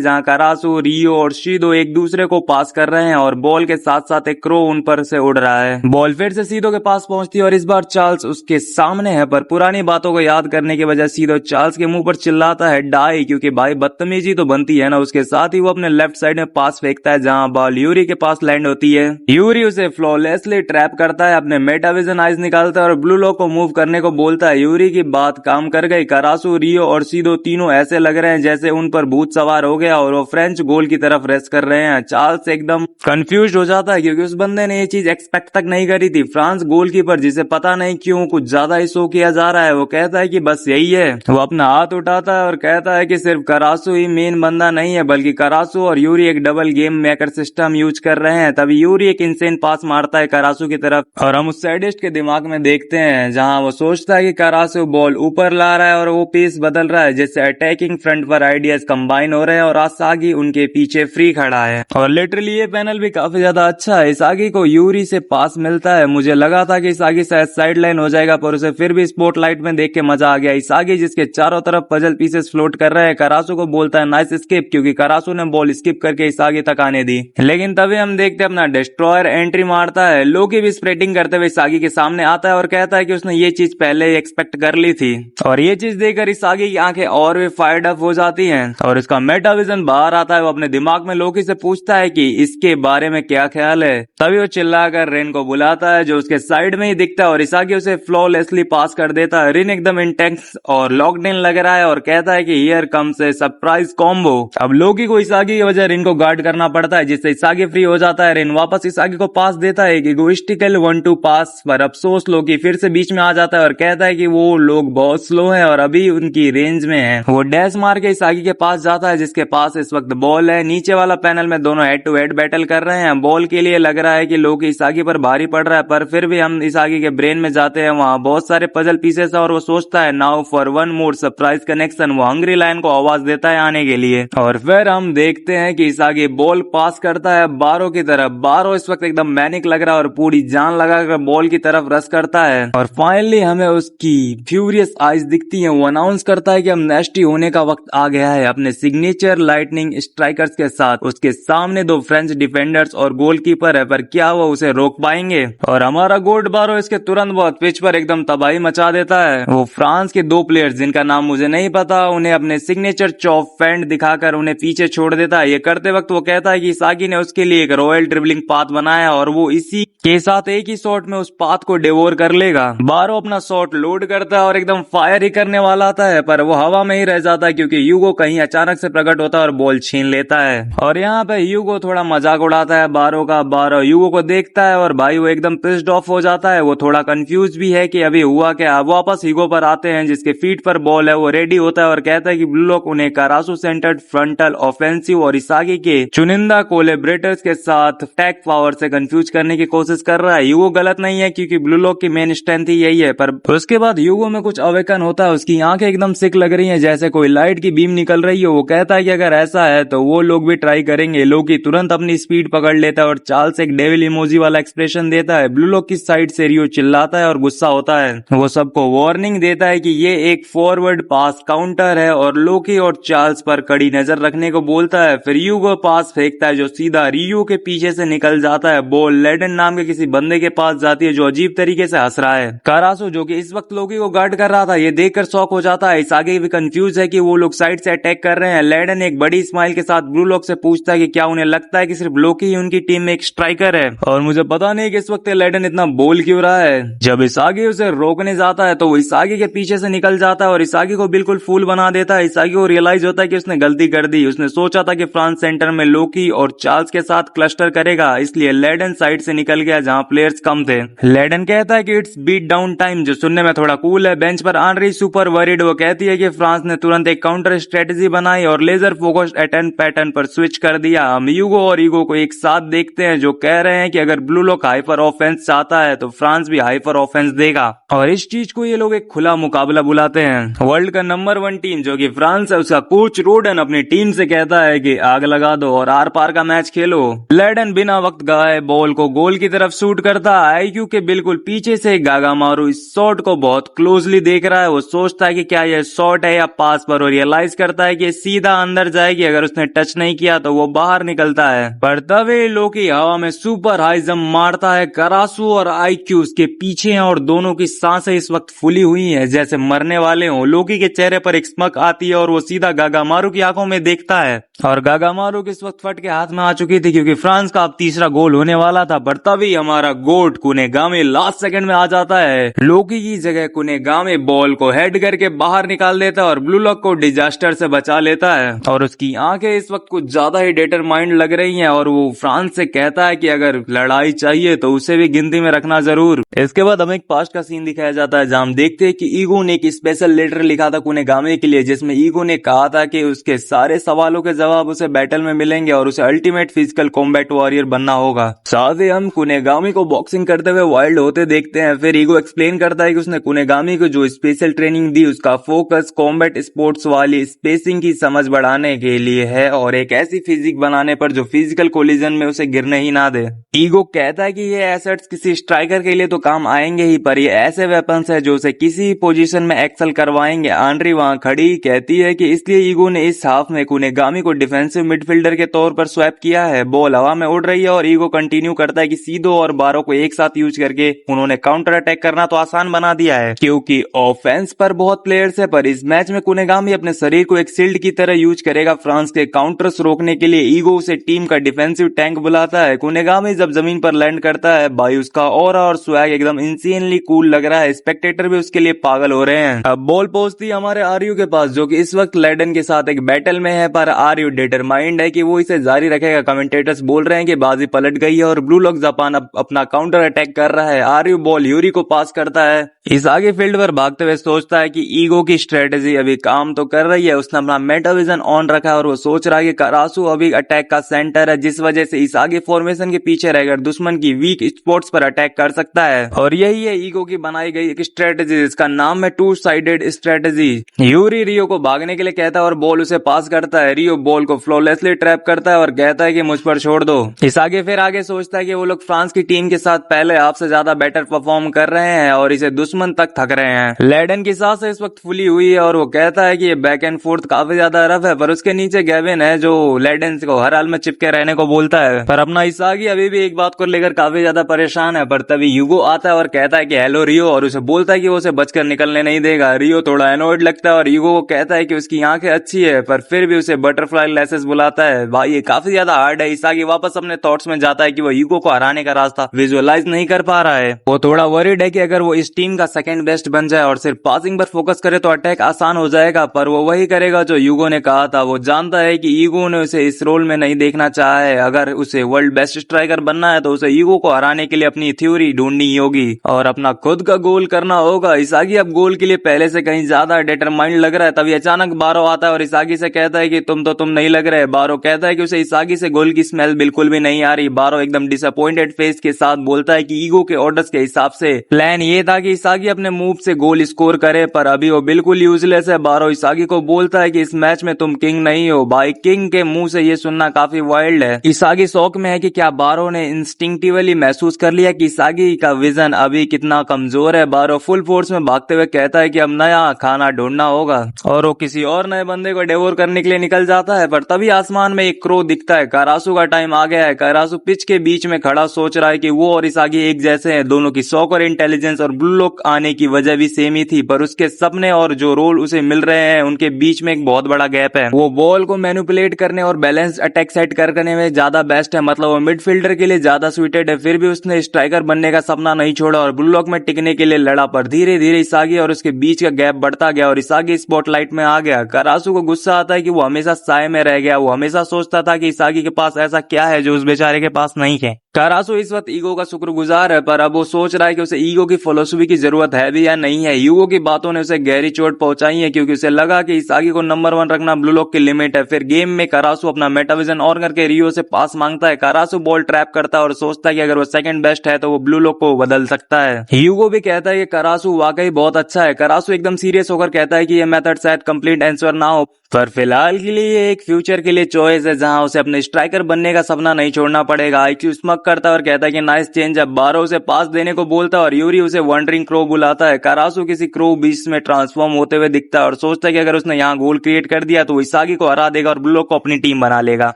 जहां करासू, रियो और शीदो एक दूसरे को पास कर रहे हैं और बॉल के साथ साथ एक क्रो उन पर से उड़ रहा है। बॉल फिर से सीधो के पास पहुंचती है और इस बार चार्ल्स उसके सामने है, पर पुरानी बातों को याद करने की वजह सीधो चार्ल्स के मुंह पर चिल्लाता है डाई, क्योंकि भाई बदतमीजी तो बनती है ना। उसके साथ ही वो अपने लेफ्ट साइड में पास फेंकता है जहां बॉल यूरी के पास लैंड होती है। यूरी उसे फ्लॉलेसली ट्रैप करता है, अपने मेटाविजन आइज निकालता है और ब्लू लॉक को मूव करने को बोलता है। यूरी की बात काम कर गई। करासू, रियो और सीधो तीनों ऐसे लग रहे हैं जैसे उन पर भूत सवार हो गया और वो फ्रेंच गोल की तरफ रेस कर रहे हैं। चार्ल्स एकदम कंफ्यूज हो जाता है क्योंकि उस बंदे ने ये चीज एक्सपेक्ट तक नहीं करी थी। फ्रांस गोलकीपर जिसे पता नहीं क्यों कुछ ज्यादा ही शो किया जा रहा है, वो कहता है कि बस यही है। वो अपना हाथ उठाता है और कहता है कि सिर्फ करासू ही मेन बंदा नहीं है, बल्कि करासू और यूरी एक double game maker system use कर रहे हैं। तभी यूरी एक इंसेन पास मारता है करासू की तरफ और हम उस सैडिस्ट के दिमाग में देखते हैं जहां वो सोचता है कि करासू बॉल ऊपर ला रहा है और वो पेस बदल रहा है जिससे अटैकिंग फ्रंट पर आइडियाज कंबाइन हो रहे हैं और आसागी उनके पीछे फ्री खड़ा है। और लिटरली ये पैनल भी काफी ज्यादा अच्छा है। इसागी को यूरी से पास मिलता है। मुझे लगा था कि इसागी शायद साइड लाइन हो जाएगा, पर उसे फिर भी स्पॉटलाइट में देख के मजा आ गया। इसागी जिसके चारों तरफ पजल पीसेस फ्लोट कर रहे हैं, करासू को बोलता है नाइस स्किप, क्योंकि करासू ने बॉल स्किप करके इसागी तक आने दी। लेकिन तभी हम देखते हैं अपना डिस्ट्रॉयर एंट्री मारता है। लोकी भी स्प्रेडिंग करते हुए इसागी के सामने आता है और कहता है कि उसने ये चीज पहले ही एक्सपेक्ट कर ली थी। और ये चीज देखकर इसागी की आंखें और भी फायर्ड अप हो जाती हैं और इसका मेटाविजन बाहर आता है। वो अपने दिमाग में लोकी से पूछता है कि इसके बारे में क्या ख्याल है। तभी वो चिल्लाकर रेन को बुलाता है जो उसके साइड में ही दिखता है और इसागी उसे फ्लॉलेसली पास कर देता है। रेन एकदम इंटेंस और लॉक्ड इन लग रहा है और कहता है कि here comes A surprise combo. अब लोकी को इसागी की वजह रेन को गार्ड करना पड़ता है, जिससे इसागी फ्री हो जाता है। रेन वापस इसागी को पास देता है, एक इगोइस्टिकल 1-2 पास, पर अफसोस लोकी फिर से बीच में आ जाता है और कहता है कि वो लोग बहुत स्लो हैं और अभी उनकी रेंज में है। वो डैश मार के इसागी के पास जाता है जिसके पास इस वक्त बॉल है। नीचे वाला पैनल में दोनों हेड टू हेड बैटल कर रहे हैं। बॉल के लिए लग रहा है कि लोकी इसागी पर भारी पड़ रहा है, पर फिर भी हम इसागी के ब्रेन में जाते हैं। वहाँ बहुत सारे पजल पीसेस है और वो सोचता है now for one more surprise connection. वो हंग्री लायन को आवाज देता है आने के लिए और फिर हम देखते हैं कि इसागी बॉल पास करता है बारो की तरफ। बारो इस वक्त एकदम मैनिक लग रहा है और पूरी जान लगाकर बॉल की तरफ रस करता है और फाइनली हमें उसकी फ्यूरियस आइज दिखती हैं। वो अनाउंस करता है कि अब नेस्टी होने का वक्त आ गया है। अपने सिग्नेचर लाइटनिंग स्ट्राइकर्स के साथ उसके सामने दो फ्रेंच डिफेंडर्स और गोलकीपर है, पर क्या वो उसे रोक पाएंगे? और हमारा गोल्ड बारो इसके तुरंत बाद पिच पर एकदम तबाही मचा देता है। वो फ्रांस के दो प्लेयर्स जिनका नाम मुझे नहीं पता, उन्हें अपने सिग्नेचर चॉप फेंड दिखाकर उन्हें पीछे छोड़ देता है। ये करते वक्त वो कहता है कि इसागी ने उसके लिए एक रॉयल ड्रिबलिंग पाथ बनाया और वो इसी के साथ एक ही शॉट में उस पाथ को डिवोर कर लेगा। बारो अपना शॉट लोड करता है और एकदम फायर ही करने वाला आता है, पर वो हवा में ही रह जाता है क्योंकि यूगो कहीं अचानक से प्रकट होता है और बॉल छीन लेता है। और यहाँ पे यूगो थोड़ा मजाक उड़ाता है बारो का। बारो यूगो को देखता है और भाई वो एकदम पिस्ड ऑफ हो जाता है। वो थोड़ा कंफ्यूज भी है कि अभी हुआ क्या। वापस हीगो पर आते हैं जिसके फीट पर बॉल है। वो रेडी होता है और कहता है कि ब्लू लॉक उन्हें करासू सेंटर्ड फ्रंटल ऑफेंसिव और इसागी के चुनिंदा कोलेब्रेटर्स के साथ टैक पावर से कंफ्यूज करने की कोशिश कर रहा है। यूगो गलत नहीं है क्योंकि ब्लू लॉक की मेन स्ट्रेंथ ही यही है, पर उसके बाद यूगो में कुछ अवेकन होता है। उसकी आंखें एकदम सिक लग रही हैं जैसे कोई लाइट की बीम निकल रही हो। वो कहता है कि अगर ऐसा है तो वो लोग भी ट्राई करेंगे। लोकी तुरंत अपनी स्पीड पकड़ लेता है और चार्ल्स एक डेविल इमोजी वाला एक्सप्रेशन देता है। ब्लू लॉक की साइड से रियो चिल्लाता है और गुस्सा होता है। वो सबको वार्निंग देता है कि ये एक फॉरवर्ड पास काउंटर है और लोकी और चार्ल्स पर कड़ी नजर रखने को बोलता है। फिर यूगो पास फेंकता है जो सीधा रियो के पीछे से निकल जाता है। बॉल लेडन नाम के किसी बंदे के पास जाती है जो अजीब तरीके से हंस रहा है। करासू जो कि इस वक्त लोकी को गार्ड कर रहा था, ये देखकर शॉक हो जाता है। इस आगे भी कंफ्यूज है कि वो लोग साइड से अटैक कर रहे हैं। लेडन एक बड़ी स्माइल के साथ ब्लू लॉक से पूछता है कि क्या उन्हें लगता है कि सिर्फ लोकी ही उनकी टीम में एक स्ट्राइकर है। और मुझे पता नहीं कि इस वक्त लेडन इतना बोल क्यों रहा है। जब इसागी उसे रोकने जाता है तो वो इसागी के पीछे से निकल जाता है और इसागी को बिल्कुल फूल बना देता है। इसागी को रियलाइज होता है कि उसने गलती कर दी। उसने सोचा था कि फ्रांस सेंटर में लोकी और चार्ल्स के साथ क्लस्टर करेगा, इसलिए लेडन साइड से निकल गया गया जहां प्लेयर्स कम थे। लेडन कहता है कि इट्स बीट डाउन टाइम, जो सुनने में थोड़ा कूल है। बेंच पर आनरी सुपर वरीड, वो कहती है कि फ्रांस ने तुरंत एक काउंटर स्ट्रेटेजी बनाई और लेजर फोकस्ड अटैक पैटर्न पर स्विच कर दिया। हम यूगो और ईगो को एक साथ देखते हैं जो कह रहे हैं कि अगर ब्लू लॉक हाइपर ऑफेंस चाहता है तो फ्रांस भी हाइपर ऑफेंस देगा, और इस चीज को ये लोग एक खुला मुकाबला बुलाते हैं। वर्ल्ड का नंबर 1 टीम जो कि फ्रांस है, उसका कोच रोडन अपनी टीम से कहता है कि आग लगा दो और आर पार का मैच खेलो। लेडन बिना वक्त गवाए बॉल को गोल की तरफ शूट करता है। आईक्यू के बिल्कुल पीछे से गागामारू इस शॉट को बहुत क्लोजली देख रहा है। वो सोचता है कि क्या यह शॉट है या पास पर, और रियलाइज करता है कि सीधा अंदर जाएगी। अगर उसने टच नहीं किया तो वो बाहर निकलता है। पर तभी लोकी हवा में सुपर हाई जंप मारता है। करासू और आईक्यू उसके पीछे हैं और दोनों की सांसें इस वक्त फूली हुई हैं जैसे मरने वाले हों। लोकी के चेहरे पर एक स्मक आती है और वो सीधा गागामारू की आंखों में देखता है, और गागामारू की इस वक्त फट के हाथ में आ चुकी थी क्योंकि फ्रांस का अब तीसरा गोल होने वाला था। पर तभी हमारा गोट कुनेगामी लास्ट सेकंड में आ जाता है। लोकी की जगह कुनेगामी बॉल को हेड करके बाहर निकाल देता है और ब्लू लॉक को डिजास्टर से बचा लेता है, और उसकी आंखें इस वक्त कुछ ज्यादा ही डिटरमाइंड लग रही हैं। और वो फ्रांस से कहता है कि अगर लड़ाई चाहिए तो उसे भी गिनती में रखना जरूर। इसके बाद हमें एक पास्ट का सीन दिखाया जाता है जहां हम देखते हैं कि ईगो ने एक स्पेशल लेटर लिखा था कुनेगामी के लिए, जिसमें ईगो ने कहा था कि उसके सारे सवालों के जवाब उसे बैटल में मिलेंगे और उसे अल्टीमेट फिजिकल कॉम्बैट वॉरियर बनना होगा। साथ ही हम कुनेगामी को बॉक्सिंग करते हुए वाइल्ड होते देखते हैं। फिर ईगो एक्सप्लेन करता है कि उसने कुनेगामी को जो स्पेशल ट्रेनिंग दी उसका फोकस कॉम्बैट स्पोर्ट्स वाली स्पेसिंग की समझ बढ़ाने के लिए है और एक ऐसी फिजिक बनाने पर जो फिजिकल कोलिजन में उसे गिरने ही ना दे। ईगो कहता है कि ये एसेट्स किसी स्ट्राइकर के लिए तो काम आएंगे ही, पर ये ऐसे वेपन्स है जो उसे किसी पोजीशन में एक्सेल करवाएंगे। आनरी वहां खड़ी कहती है कि इसलिए ईगो ने इस हाफ में कुनेगामी को डिफेंसिव मिडफील्डर के तौर पर स्वैप किया है। बॉल हवा में उड़ रही है और ईगो कंटिन्यू करता है कि सीधो और बारो को एक साथ यूज करके उन्होंने काउंटर अटैक करना तो आसान बना दिया है क्योंकि ऑफेंस पर बहुत प्लेयर्स है। पर इस मैच में कुनेगामी अपने शरीर को एक शील्ड की तरह यूज करेगा फ्रांस के काउंटर्स रोकने के लिए। ईगो उसे टीम का डिफेंसिव टैंक बुलाता है। कुनेगामी जब जमीन पर लैंड करता है भाई उसका ऑरा और स्वैग एकदम इंसेनली कूल लग रहा है। स्पेक्टेटर भी उसके लिए पागल हो रहे हैं। अब बॉल पहुंचती है हमारे आर्यू के पास जो कि इस वक्त लेडन के साथ एक बैटल में है, पर आर्यू डिटरमाइंड है कि वो इसे जारी रखेगा। कमेंटेटर्स बोल रहे हैं कि बाजी पलट गई है और ब्लू लॉक जापान अब अपना काउंटर अटैक कर रहा है। आर्यू बॉल यूरी को पास करता है। इस आगे फील्ड पर भागते हुए सोचता है कि ईगो की स्ट्रेटेजी अभी काम तो कर रही है। उसने अपना मेटाविजन ऑन रखा है और वो सोच रहा है कि करासू अभी अटैक का सेंटर है, जिस वजह से इस आगे फॉर्मेशन के पीछे रहकर दुश्मन की वीक स्पॉट्स पर अटैक कर सकता है। और यही है ईगो की बनाई गई एक स्ट्रेटेजी, इसका नाम है टू साइडेड स्ट्रेटेजी। यूरी रियो को भागने के लिए कहता है और बॉल उसे पास करता है। रियो बॉल को फ्लॉलेसली ट्रैप करता है और कहता है कि मुझ पर छोड़ दो। इस आगे फिर आगे सोचता है कि वो लोग फ्रांस की टीम के साथ पहले आपसे ज्यादा बेटर परफॉर्म कर रहे हैं और इसे दुश्मन तक थक रहे हैं। लेडन की सांसें इस वक्त फुली हुई है और वो कहता है कि ये बैक एंड फोर्थ काफी ज्यादा रफ है, पर उसके नीचे गेविन है जो लेडन को हर हाल में चिपके रहने को बोलता है। पर अपना इसागी अभी भी एक बात को लेकर काफी ज्यादा परेशान है। पर तभी यूगो आता है और कहता है कि हेलो रियो, और उसे बोलता है कि वो उसे बचकर निकलने नहीं देगा। रियो थोड़ा एनोइड लगता है और यूगो को कहता है कि उसकी आंखें अच्छी है, पर फिर भी उसे बटरफ्लाई लेसेस बुलाता है। भाई ये काफी ज्यादा हार्ड है। इसागी वापस अपने थॉट्स में जाता है कि वो यूगो को हराने का रास्ता विजुअलाइज नहीं कर पा रहा है। वो थोड़ा वरीड है कि अगर वो इस टीम का सेकंड बेस्ट बन जाए और सिर्फ पासिंग पर फोकस करे तो अटैक आसान हो जाएगा, पर वो वही करेगा जो यूगो ने कहा था। वो जानता है कि ईगो ने उसे इस रोल में नहीं देखना चाहा है। अगर उसे वर्ल्ड बेस्ट स्ट्राइकर बनना है तो उसे ईगो को हराने के लिए अपनी थ्योरी ढूंढनी होगी और अपना खुद का गोल करना होगा। इसागी अब गोल के लिए पहले से कहीं ज्यादा डिटरमाइंड लग रहा है। तभी अचानक बारो आता है और इसागी से कहता है कि तुम नहीं लग रहे। बारो कहता है कि उसे इसागी से गोल की स्मेल बिल्कुल भी नहीं आ रही। बारो एकदम डिसअपॉइंटेड फेस के साथ बोलता है कि ईगो के ऑर्डर्स के हिसाब से प्लान ये था कि इसागी अपने मूव से गोल स्कोर करे, पर अभी वो बिल्कुल यूजलेस है। बारो इसागी को बोलता है कि इस मैच में तुम किंग नहीं हो। भाई किंग के मुंह से ये सुनना काफी वाइल्ड है। इसागी शौक में है कि क्या बारो ने इंस्टिंक्टिवली महसूस कर लिया कि इसागी का विजन अभी कितना कमजोर है। बारो फुल फोर्स में भागते हुए कहता है कि अब नया खाना ढूंढना होगा और वो किसी और नए बंदे को डेवोर करने के लिए निकल जाता है। पर तभी आसमान में एक क्रो दिखता है। कारासू का टाइम आ गया है। कारासू पिच के बीच में खड़ा सोच रहा है कि वो और इसागी एक जैसे हैं। दोनों की शौक और इंटेलिजेंस और ब्लू लॉक आने की वजह भी सेम ही थी, पर उसके सपने और जो रोल उसे मिल रहे हैं उनके बीच में एक बहुत बड़ा गैप है। वो बॉल को मैनिपुलेट करने और बैलेंस अटैक सेट करने में ज्यादा बेस्ट है, मतलब वो मिडफील्डर के लिए ज्यादा सुइटेड है। फिर भी उसने स्ट्राइकर बनने का सपना नहीं छोड़ा और ब्लू लॉक में टिकने के लिए लड़ा। पर धीरे धीरे इसागी और उसके बीच का गैप बढ़ता गया और इसागी स्पॉटलाइट में आ गया। करासू को गुस्सा आता है कि वो हमेशा साए में रह गया। वो हमेशा सोचता था कि इसागी के पास ऐसा क्या है जो उस बेचारे के पास नहीं है। करासो इस वक्त ईगो का शुक्रगुजार है, पर अब वो सोच रहा है कि उसे ईगो की फिलोसफी की जरूरत है भी या नहीं है। ईगो की बातों ने उसे गहरी चोट पहुंचाई है, क्योंकि उसे लगा कि इसागी को नंबर 1 रखना ब्लू लॉक की लिमिट है। फिर गेम में करासो अपना मेटाविजन ऑन करके रियो से पास मांगता है। करासो बॉल ट्रैप करता है और सोचता है कि अगर वो सेकंड बेस्ट है तो वो ब्लू लॉक को बदल सकता है। ह्यूगो भी कहता है कि करासो वाकई बहुत अच्छा है। करासो एकदम सीरियस होकर कहता है कि ये मेथड शायद कंप्लीट आंसर ना हो, पर फिलहाल के लिए ये एक फ्यूचर के लिए चॉइस है, जहां उसे अपने स्ट्राइकर बनने का सपना नहीं छोड़ना पड़ेगा। आईक्यू स्मक करता है और कहता है कि नाइस चेंज है। बारो उसे पास देने को बोलता है और यूरी उसे वंडरिंग क्रो बुलाता है। करासो किसी क्रो बीस्ट में ट्रांसफॉर्म होते हुए दिखता है और सोचता है कि अगर उसने यहाँ गोल क्रिएट कर दिया तो वो इसागी को हरा देगा और ब्लू लॉक को अपनी टीम बना लेगा।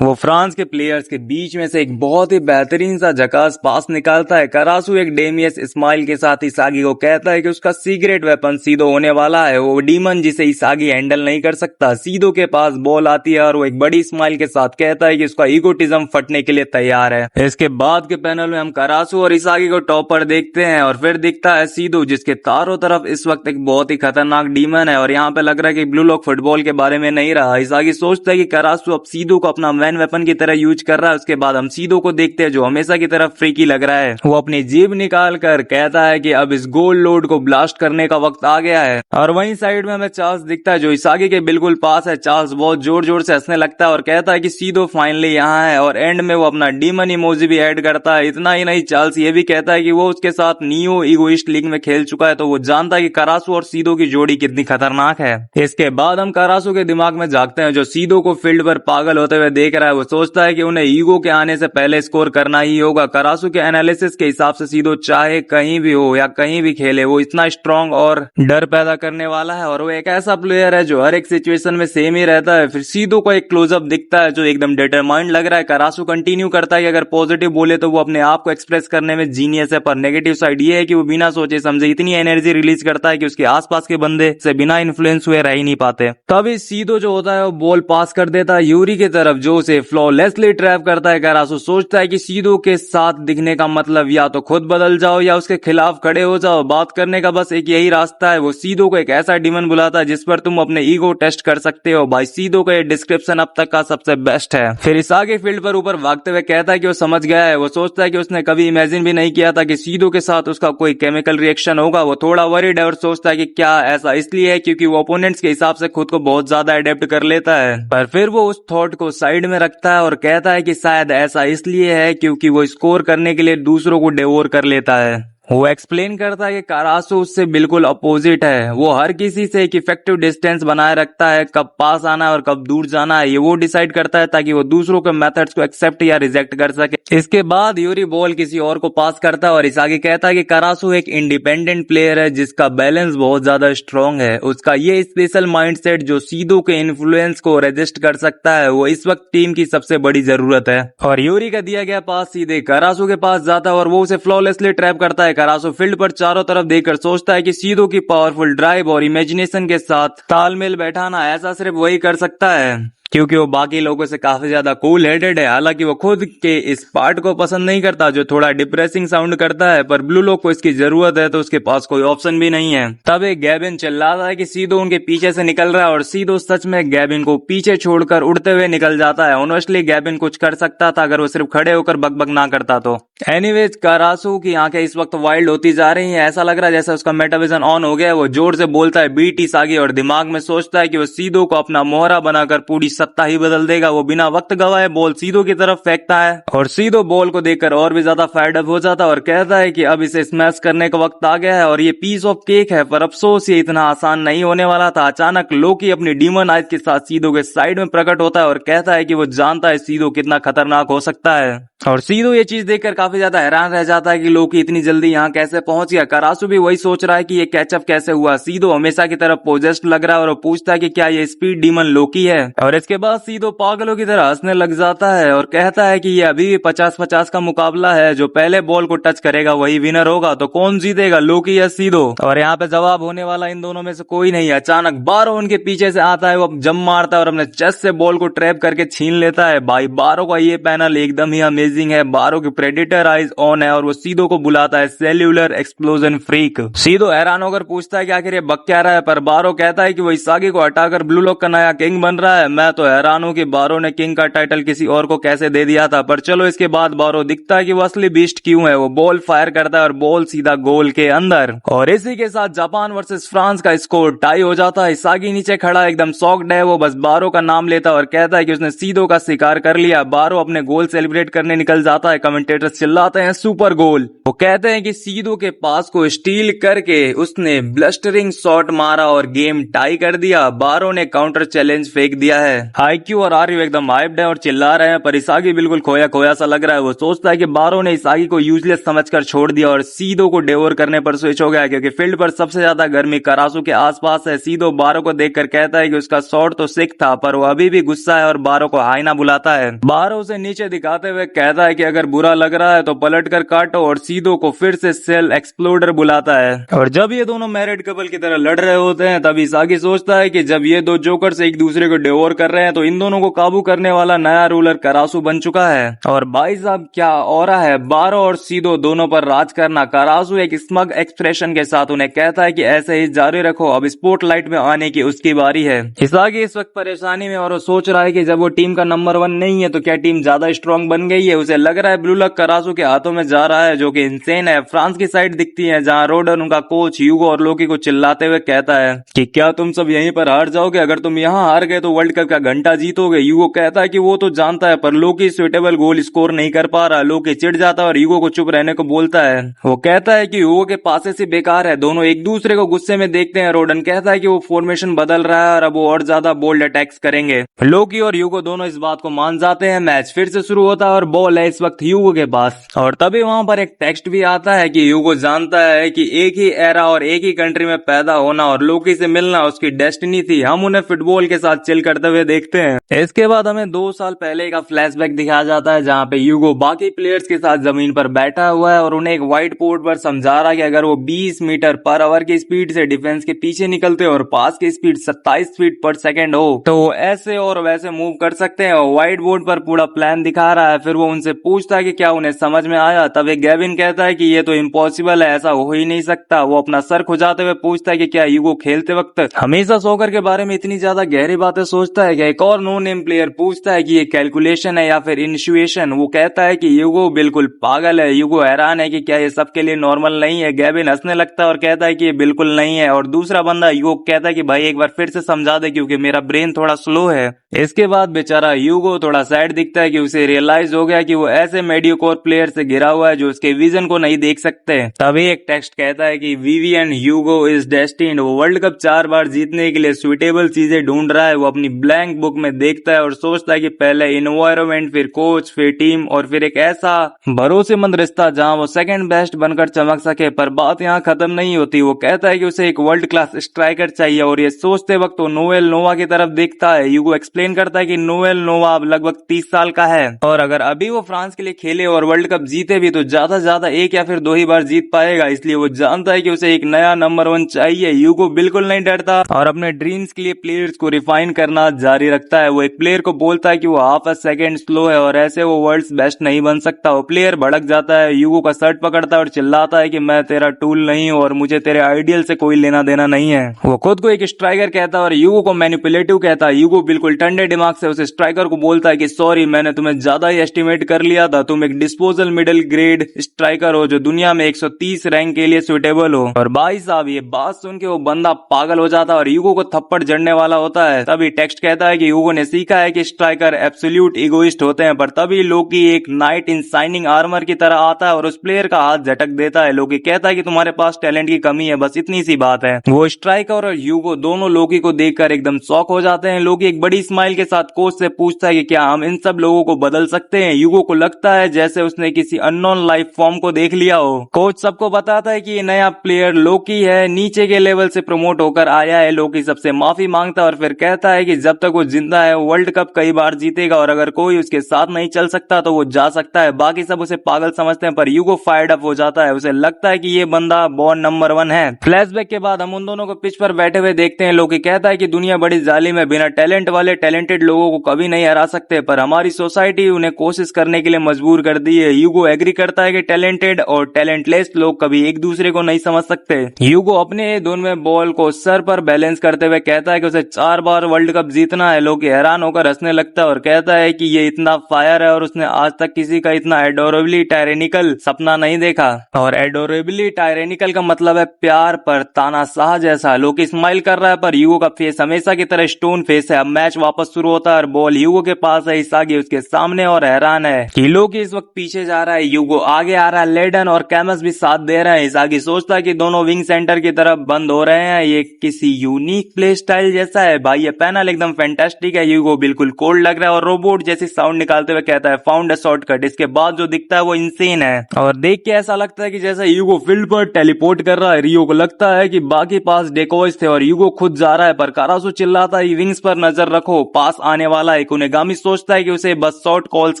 वो फ्रांस के प्लेयर्स के बीच में से एक बहुत ही बेहतरीन सा झकास पास निकालता है। करासो एक डेमियस स्माइल के साथ इसागी को कहता है कि उसका सीक्रेट वेपन सीधो होने वाला है, वो डीमन जिसे इसागी हैंडल नहीं कर सकता। सीधो के पास बॉल आती है और वो एक बड़ी स्माइल के साथ कहता है कि उसका ईगोटिज्म फटने के लिए तैयार है। इसके बाद के पैनल में हम करासो और इसागी को टॉप पर देखते हैं और फिर दिखता है सीधो, जिसके चारों तरफ इस वक्त एक बहुत ही खतरनाक डीमन है और यहाँ पे लग रहा है कि ब्लू लॉक फुटबॉल के बारे में नहीं रहा। इसागी सोचता है कि करासो अब सीधो को अपना मैन वेपन की तरह यूज कर रहा है। उसके बाद हम सीधो को देखते हैं जो हमेशा की तरफ फ्रीकी लग रहा है। वो अपनी जीभ निकाल कर कहता है कि अब इस गोल्ड लोड को ब्लास्ट करने का वक्त आ गया है। और वहीं साइड में हमें चार्ल्स दिखता है जो इसागी के बिल्कुल पास है। चार्ल्स बहुत जोर जोर से हंसने लगता है और कहता है कि सीधो फाइनली यहाँ है, और एंड में वो अपना डीमन इमोजी भी ऐड करता है। इतना ही नहीं, चार्ल्स ये भी कहता है कि वो उसके साथ नियो इगोइस्ट लीग में खेल चुका है, तो वो जानता है कि करासो और सीधो की जोड़ी कितनी खतरनाक है। इसके बाद हम करासो के दिमाग में झांकते हैं जो सीधो को फील्ड पर पागल होते हुए देख रहा है। वो सोचता है कि उन्हें ईगो के आने से पहले स्कोर करना ही होगा। करासो के एनालिसिस के हिसाब से सीधो चाहे कहीं भी हो या कहीं भी खेले, वो इतना स्ट्रांग और डर पैदा करने वाला है और वो एक ऐसा प्लेयर है जो हर एक सिचुएशन में सेम ही रहता है। फिर सीधो को एक क्लोजअप दिखता है जो एकदम डिटरमाइंड लग रहा है। करासो कंटिन्यू करता है कि अगर पॉजिटिव बोले तो वो अपने आप को एक्सप्रेस करने में जीनियस है, पर नेगेटिव साइड ये है कि वो बिना सोचे समझे इतनी एनर्जी रिलीज करता है कि उसके आसपास के बंदे से बिना इन्फ्लुएंस हुए रह ही नहीं पाते। तभी सीधो जो होता है वो बॉल पास कर देता है यूरी की तरफ जो उसे फ्लॉलेसली ट्रैप करता है। करासो सोचता है कि सीधो के साथ दिखने का मतलब या तो खुद बदल जाओ या उसके खिलाफ खड़े हो जाओ। बात करने का बस एक यही रास्ता है। वो सीधो को एक ऐसा डीमन बुलाता है जिस पर तुम अपने ईगो टेस्ट कर सकते हो। भाई सीधो का ये डिस्क्रिप्शन अब तक का सबसे बेस्ट है। फिर इस आगे फील्ड पर ऊपर भागते हुए कहता है कि वो समझ गया है। वो सोचता है कि उसने कभी इमेजिन भी नहीं किया था कि सीधो के साथ उसका कोई केमिकल रिएक्शन होगा। वो थोड़ा वरीड है और सोचता है कि क्या ऐसा इसलिए है क्योंकि वो ओपोनेंट्स के हिसाब से खुद को बहुत ज्यादा अडेप्ट कर लेता है, पर फिर वो उस थॉट को साइड में रखता है और कहता है कि शायद ऐसा इसलिए है क्योंकि वो स्कोर करने के लिए दूसरों को डिवोर कर लेता है। वो एक्सप्लेन करता है कि करासो उससे बिल्कुल अपोजिट है। वो हर किसी से एक इफेक्टिव डिस्टेंस बनाए रखता है, कब पास आना है और कब दूर जाना है ये वो डिसाइड करता है ताकि वो दूसरों के मेथड्स को एक्सेप्ट या रिजेक्ट कर सके। इसके बाद यूरी बॉल किसी और को पास करता है और इस आगे कहता है कि करासो एक इंडिपेंडेंट प्लेयर है जिसका बैलेंस बहुत ज्यादा स्ट्रांग है। उसका ये स्पेशल माइंडसेट जो सीधो के इन्फ्लुएंस को रेजिस्ट कर सकता है, वो इस वक्त टीम की सबसे बड़ी जरूरत है। और यूरी का दिया गया पास सीधे करासो के पास जाता है और वो उसे फ्लॉलेसली ट्रैप करता है। करासो फील्ड पर चारों तरफ देखकर सोचता है कि सीधो की पावरफुल ड्राइव और इमेजिनेशन के साथ तालमेल बैठाना ऐसा सिर्फ वही कर सकता है, क्योंकि वो बाकी लोगों से काफी ज्यादा कूल हेडेड है। हालांकि वो खुद के इस पार्ट को पसंद नहीं करता जो थोड़ा डिप्रेसिंग साउंड करता है, पर ब्लू लॉक को इसकी जरूरत है तो उसके पास कोई ऑप्शन भी नहीं है। तब एक गैबिन चिल्लाता है कि सीधो उनके पीछे से निकल रहा है और सीधो सच में गैबिन को पीछे छोड़कर उड़ते हुए निकल जाता है। ऑनेस्टली गैबिन कुछ कर सकता था अगर वो सिर्फ खड़े होकर बकबक ना करता तो। एनीवेज करासो की आंखें इस वक्त वाइल्ड होती जा रही हैं। ऐसा लग रहा है जैसे उसका मेटाविजन ऑन हो गया है। वो जोर से बोलता है बीट इस आगे और दिमाग में सोचता है कि वो सीधो को अपना मोहरा बनाकर पूरी सत्ता ही बदल देगा। वो बिना वक्त गवाए बॉल सीधो की तरफ फेंकता है और सीधो बॉल को देखकर और भी ज्यादा फायर्ड अप हो जाता है और कहता है कि अब इसे स्मैश करने का वक्त आ गया है और ये पीस ऑफ केक है, पर अफसोस ये इतना आसान नहीं होने वाला था। अचानक लोकी अपनी डीमन आइज के साथ सीधो के साइड में प्रकट होता है और कहता है कि वो जानता है सीधो कितना खतरनाक हो सकता है। और सीधो ये चीज देखकर काफी ज्यादा हैरान रह जाता है कि लोकी इतनी जल्दी यहाँ कैसे पहुंच गया। करासो भी वही सोच रहा है कि ये कैचअप कैसे हुआ। सीधो हमेशा की तरफ पोजेस्ड लग रहा है और वो पूछता है कि क्या ये स्पीड डीमन लोकी है, और इसके बाद सीधो पागलों की तरह हंसने लग जाता है और कहता है कि ये अभी भी 50-50 का मुकाबला है, जो पहले बॉल को टच करेगा वही विनर होगा, तो कौन जीतेगा लोकी या सीधो। और यहाँ पे जवाब होने वाला इन दोनों में से कोई नहीं। अचानक बारो उनके पीछे से आता है, वो जम मारता है और अपने चेस्ट से बॉल को ट्रैप करके छीन लेता है। भाई बारो का ये पैनल एकदम ही अमेजिंग है। बारो की प्रेडिटर आइज ऑन है और वो सीधो को बुलाता है सेल्यूलर एक्सप्लोजन फ्रीक। सीधो हैरान होकर पूछता है कि आखिर ये बक क्या रहा है, पर बारो कहता है कि वो इसागी को हटाकर ब्लू लॉक का नया किंग बन रहा है। मैं तो हैरान हूं कि बारो ने किंग का टाइटल किसी और को कैसे दे दिया था। पर चलो इसके बाद बारो दिखता है कि वो असली बीस्ट क्यों है। वो बॉल फायर करता है और बॉल सीधा गोल के अंदर। और इसी के साथ जापान वर्सेस फ्रांस का स्कोर टाई हो जाता है। इसागी नीचे खड़ा एकदम शॉक्ड है। वो बस बारो का नाम लेता है और कहता है कि उसने सीधो का शिकार कर लिया। बारो अपने गोल सेलिब्रेट करने निकल जाता है। कमेंटेटर्स चिल्लाते हैं सुपर गोल। वो कहते हैं कि सीधो के पास को स्टील करके उसने ब्लस्टरिंग शॉट मारा और गेम टाई कर दिया। बारो ने काउंटर चैलेंज फेंक दिया है। हाईक्यू और आर्यू एकदम हाइप्ड है और चिल्ला रहे हैं, पर इसागी बिल्कुल खोया खोया सा लग रहा है। वो सोचता है कि बारो ने इसागी को यूजलेस समझकर छोड़ दिया और सीधो को डेवोर करने पर स्विच हो गया, क्योंकि फील्ड पर सबसे ज्यादा गर्मी करासू के आसपास है। सीधो बारो को देखकर कहता है कि उसका शॉट तो सिक था, पर वो अभी भी गुस्सा है और बारो को हाइना बुलाता है। बारो उसे नीचे दिखाते हुए कहता है कि अगर बुरा लग रहा है तो पलट कर काटो, और सीधो को फिर से सेल एक्सप्लोडर बुलाता है। और जब ये दोनों मैरिड कपल की तरह लड़ रहे होते हैं तब इसागी सोचता है कि जब ये दो जोकर से एक दूसरे को डिवोर कर रहे हैं तो इन दोनों को काबू करने वाला नया रूलर करासू बन चुका है। और भाई साहब क्या औरा है, बारो और सीधो दोनों पर राज करना। करासू एक स्मग एक्सप्रेशन के साथ उन्हें कहता है कि ऐसे ही जारी रखो, अब स्पॉटलाइट में आने की उसकी बारी है। इसागी इस वक्त परेशानी में और वो सोच रहा है कि जब वो टीम का नंबर 1 नहीं है तो क्या टीम ज्यादा स्ट्रांग बन गई है। उसे लग रहा है ब्लू लक करासू के हाथों में जा रहा है, जो कि इंसेन है। फ्रांस की साइड दिखती है जहां रोडन उनका कोच ह्यूगो और लोकी को चिल्लाते हुए कहता है कि क्या तुम सब यहीं पर हार जाओगे, अगर तुम यहाँ हार गए तो वर्ल्ड कप का घंटा जीतोगे। ह्यूगो कहता है कि वो तो जानता है, पर लोकी स्वीटेबल गोल स्कोर नहीं कर पा रहा। लोकी चिढ़ जाता है और ह्यूगो को चुप रहने को बोलता है। वो कहता है कि ह्यूगो के पासे से बेकार है। दोनों एक दूसरे को गुस्से में देखते हैं। रोडन कहता है कि वो फॉर्मेशन बदल रहा है और अब वो और ज्यादा बोल्ड अटैक्स करेंगे। लोकी और ह्यूगो दोनों इस बात को मान जाते हैं। मैच फिर से शुरू होता है और बॉल है इस वक्त ह्यूगो के पास। और तभी वहां पर एक टेक्स्ट भी आता है कि ह्यूगो जानता है कि एक ही एरा और एक ही कंट्री में पैदा होना और लोकी से मिलना उसकी डेस्टिनी थी। हम उन्हें फुटबॉल के साथ चिल करते हुए देखते हैं। इसके बाद हमें 2 साल पहले का फ्लैशबैक दिखाया जाता है जहां पे ह्यूगो बाकी प्लेयर्स के साथ जमीन पर बैठा हुआ है और उन्हें एक व्हाइट बोर्ड पर समझा रहा है कि अगर वो 20 मीटर पर आवर की स्पीड से डिफेंस के पीछे निकलते और पास की स्पीड 27 फीट पर सेकेंड हो तो वो ऐसे और वैसे मूव कर सकते हैं। और व्हाइट बोर्ड पर पूरा प्लान दिखा रहा है। फिर वो उनसे पूछता है कि क्या उन्हें समझ में आया। तब एक गैविन कहता है कि ये तो इम्पॉसिबल है, ऐसा हो ही नहीं सकता। वो अपना सर खुजाते हुए पूछता है कि क्या ह्यूगो खेलते वक्त हमेशा सॉकर के बारे में इतनी ज्यादा गहरी बातें सोचता है क्या। एक और नो नेम प्लेयर पूछता है कि ये कैलकुलेशन है या फिर इनिशिएशन। वो कहता है कि ह्यूगो बिल्कुल पागल है। ह्यूगो हैरान है कि क्या ये सबके लिए नॉर्मल नहीं है। गैविन हंसने लगता है और कहता है कि ये बिल्कुल नहीं है। और दूसरा बंदा ह्यूगो कहता है कि भाई एक बार फिर से समझा दे क्योंकि मेरा ब्रेन थोड़ा स्लो है। इसके बाद बेचारा ह्यूगो थोड़ा सैड दिखता है कि उसे रियलाइज हो गया कि वो ऐसे मेडियोकोर प्लेयर से घिरा हुआ है जो उसके विजन को नहीं देख सकते। तभी एक टेक्स्ट कहता है कि विवियन ह्यूगो इज डेस्टिन्ड। वो वर्ल्ड कप 4 बार जीतने के लिए सुइटेबल चीजें ढूंढ रहा है। वो अपनी ब्लैंक बुक में देखता है और सोचता है कि पहले इन्वायरमेंट, फिर कोच, फिर टीम और फिर एक ऐसा भरोसेमंद रिश्ता जहां वो सेकंड बेस्ट बनकर चमक सके। पर बात यहाँ खत्म नहीं होती। वो कहता है कि उसे एक वर्ल्ड क्लास स्ट्राइकर चाहिए और ये सोचते वक्त वो नोएल नोवा की तरफ देखता है। ह्यूगो एक्सप्लेन करता है कि नोएल नोवा अब लगभग 30 साल का है और अगर अभी वो फ्रांस के लिए खेले और वर्ल्ड कप जीते भी तो ज्यादा से ज्यादा 1 या फिर 2 ही बार जीत पाएगा। इसलिए वो जानता है कि उसे एक नया नंबर 1 चाहिए। ह्यूगो बिल्कुल नहीं डरता और अपने ड्रीम्स के लिए प्लेयर्स को रिफाइन करना जारी रखता है। वो एक प्लेयर को बोलता है कि वो हाफ अ सेकेंड स्लो है और ऐसे वो वर्ल्ड्स बेस्ट नहीं बन सकता। वो प्लेयर भड़क जाता है, ह्यूगो का शर्ट पकड़ता है और चिल्लाता है कि मैं तेरा टूल नहीं हूँ और मुझे तेरे आइडियल से कोई लेना देना नहीं है। वो खुद को एक स्ट्राइकर कहता है और ह्यूगो को मैनिपुलेटिव कहता है। ह्यूगो बिल्कुल ठंडे दिमाग से उस स्ट्राइकर को बोलता है कि सॉरी, मैंने तुम्हें ज्यादा ही एस्टिमेट कर लिया था। तुम एक डिस्पोजल मिडिल ग्रेड स्ट्राइकर हो जो दुनिया में 130 रैंक के लिए सुटेबल हो। और भाई साहब ये बात सुन के वो बंदा पागल हो जाता है और ह्यूगो को थप्पड़ जड़ने वाला होता है। तभी टेक्स्ट कहता है कि ह्यूगो ने सीखा है कि स्ट्राइकर एब्सोल्यूट इगोइस्ट होते हैं। पर तभी लोकी एक नाइट इन शाइनिंग आर्मर की तरह आता है और उस प्लेयर का हाथ झटक देता है। लोकी कहता है कि तुम्हारे पास टैलेंट की कमी है, बस इतनी सी बात है। वो स्ट्राइकर और ह्यूगो दोनों लोकी को देखकर एकदम शॉक हो जाते हैं। लोकी एक बड़ी स्माइल के साथ कोच से पूछता है कि क्या हम इन सब लोगों को बदल सकते हैं। ह्यूगो को लगता है जैसे उसने किसी अननोन लाइफ फॉर्म को देख लिया हो। कोच सबको बताता है कि ये नया प्लेयर लोकी है, नीचे के लेवल से प्रमोट होकर आया है। लोकी सबसे माफी मांगता है और फिर कहता है कि जब तक वो जिंदा है वर्ल्ड कप कई बार जीतेगा और अगर कोई उसके साथ नहीं चल सकता तो वो जा सकता है। बाकी सब उसे पागल समझते हैं पर ह्यूगो फायर्ड अप हो जाता है। उसे लगता है कि ये बंदा बॉर्न नंबर 1 है। फ्लैशबैक के बाद हम उन दोनों को पिच पर बैठे हुए देखते हैं। लोकी कहता है कि दुनिया बड़ी जालिम है, बिना टैलेंट वाले टैलेंटेड लोगों को कभी नहीं हरा सकते, पर हमारी सोसाइटी उन्हें कोशिश करने के लिए मजबूर कर दी है। ह्यूगो एग्री करता है कि टैलेंटेड और टैलेंटलेस लोग कभी एक दूसरे को नहीं समझ सकते। ह्यूगो अपने धुन में बॉल को सर पर बैलेंस करते हुए कहता है कि उसे 4 बार वर्ल्ड कप जीतना इतना है। लोकी हैरान होकर हंसने लगता है और कहता है कि ये इतना फायर है और उसने आज तक किसी का इतना एडोरेबली टायरेनिकल सपना नहीं देखा। और एडोरेबली टायरेनिकल का मतलब है प्यार पर तानाशाह जैसा। लोकी स्माइल कर रहा है पर ह्यूगो का फेस हमेशा की तरह स्टोन फेस है। अब मैच वापस शुरू होता है और बॉल ह्यूगो के पास है, इसागी उसके सामने और हैरान है कि लोकी इस वक्त पीछे जा रहा है, ह्यूगो आगे आ रहा है, लेडन और कैमस भी साथ दे रहे हैं। इसागी सोचता है कि दोनों विंग सेंटर की तरफ बंद हो रहे हैं, ये किसी यूनिक प्ले स्टाइल जैसा है। भाई ये पैनल एकदम फैंटास्टिक है। ह्यूगो बिल्कुल कोल्ड लग रहा है और रोबोट जैसी साउंड निकालते हुए कहता है फाउंड अ शॉर्टकट। इसके बाद जो दिखता है वो इंसेन है और देख के ऐसा लगता है कि जैसे ह्यूगो फील्ड पर टेलीपोर्ट कर रहा है। रियो को लगता है कि बाकी पास डेकोइस थे और ह्यूगो खुद जा रहा है, पर कारासु चिल्लाता है विंग्स पर नजर रखो, पास आने वाला है। कुनेगामी सोचता है कि उसे बस शॉर्ट कॉल्स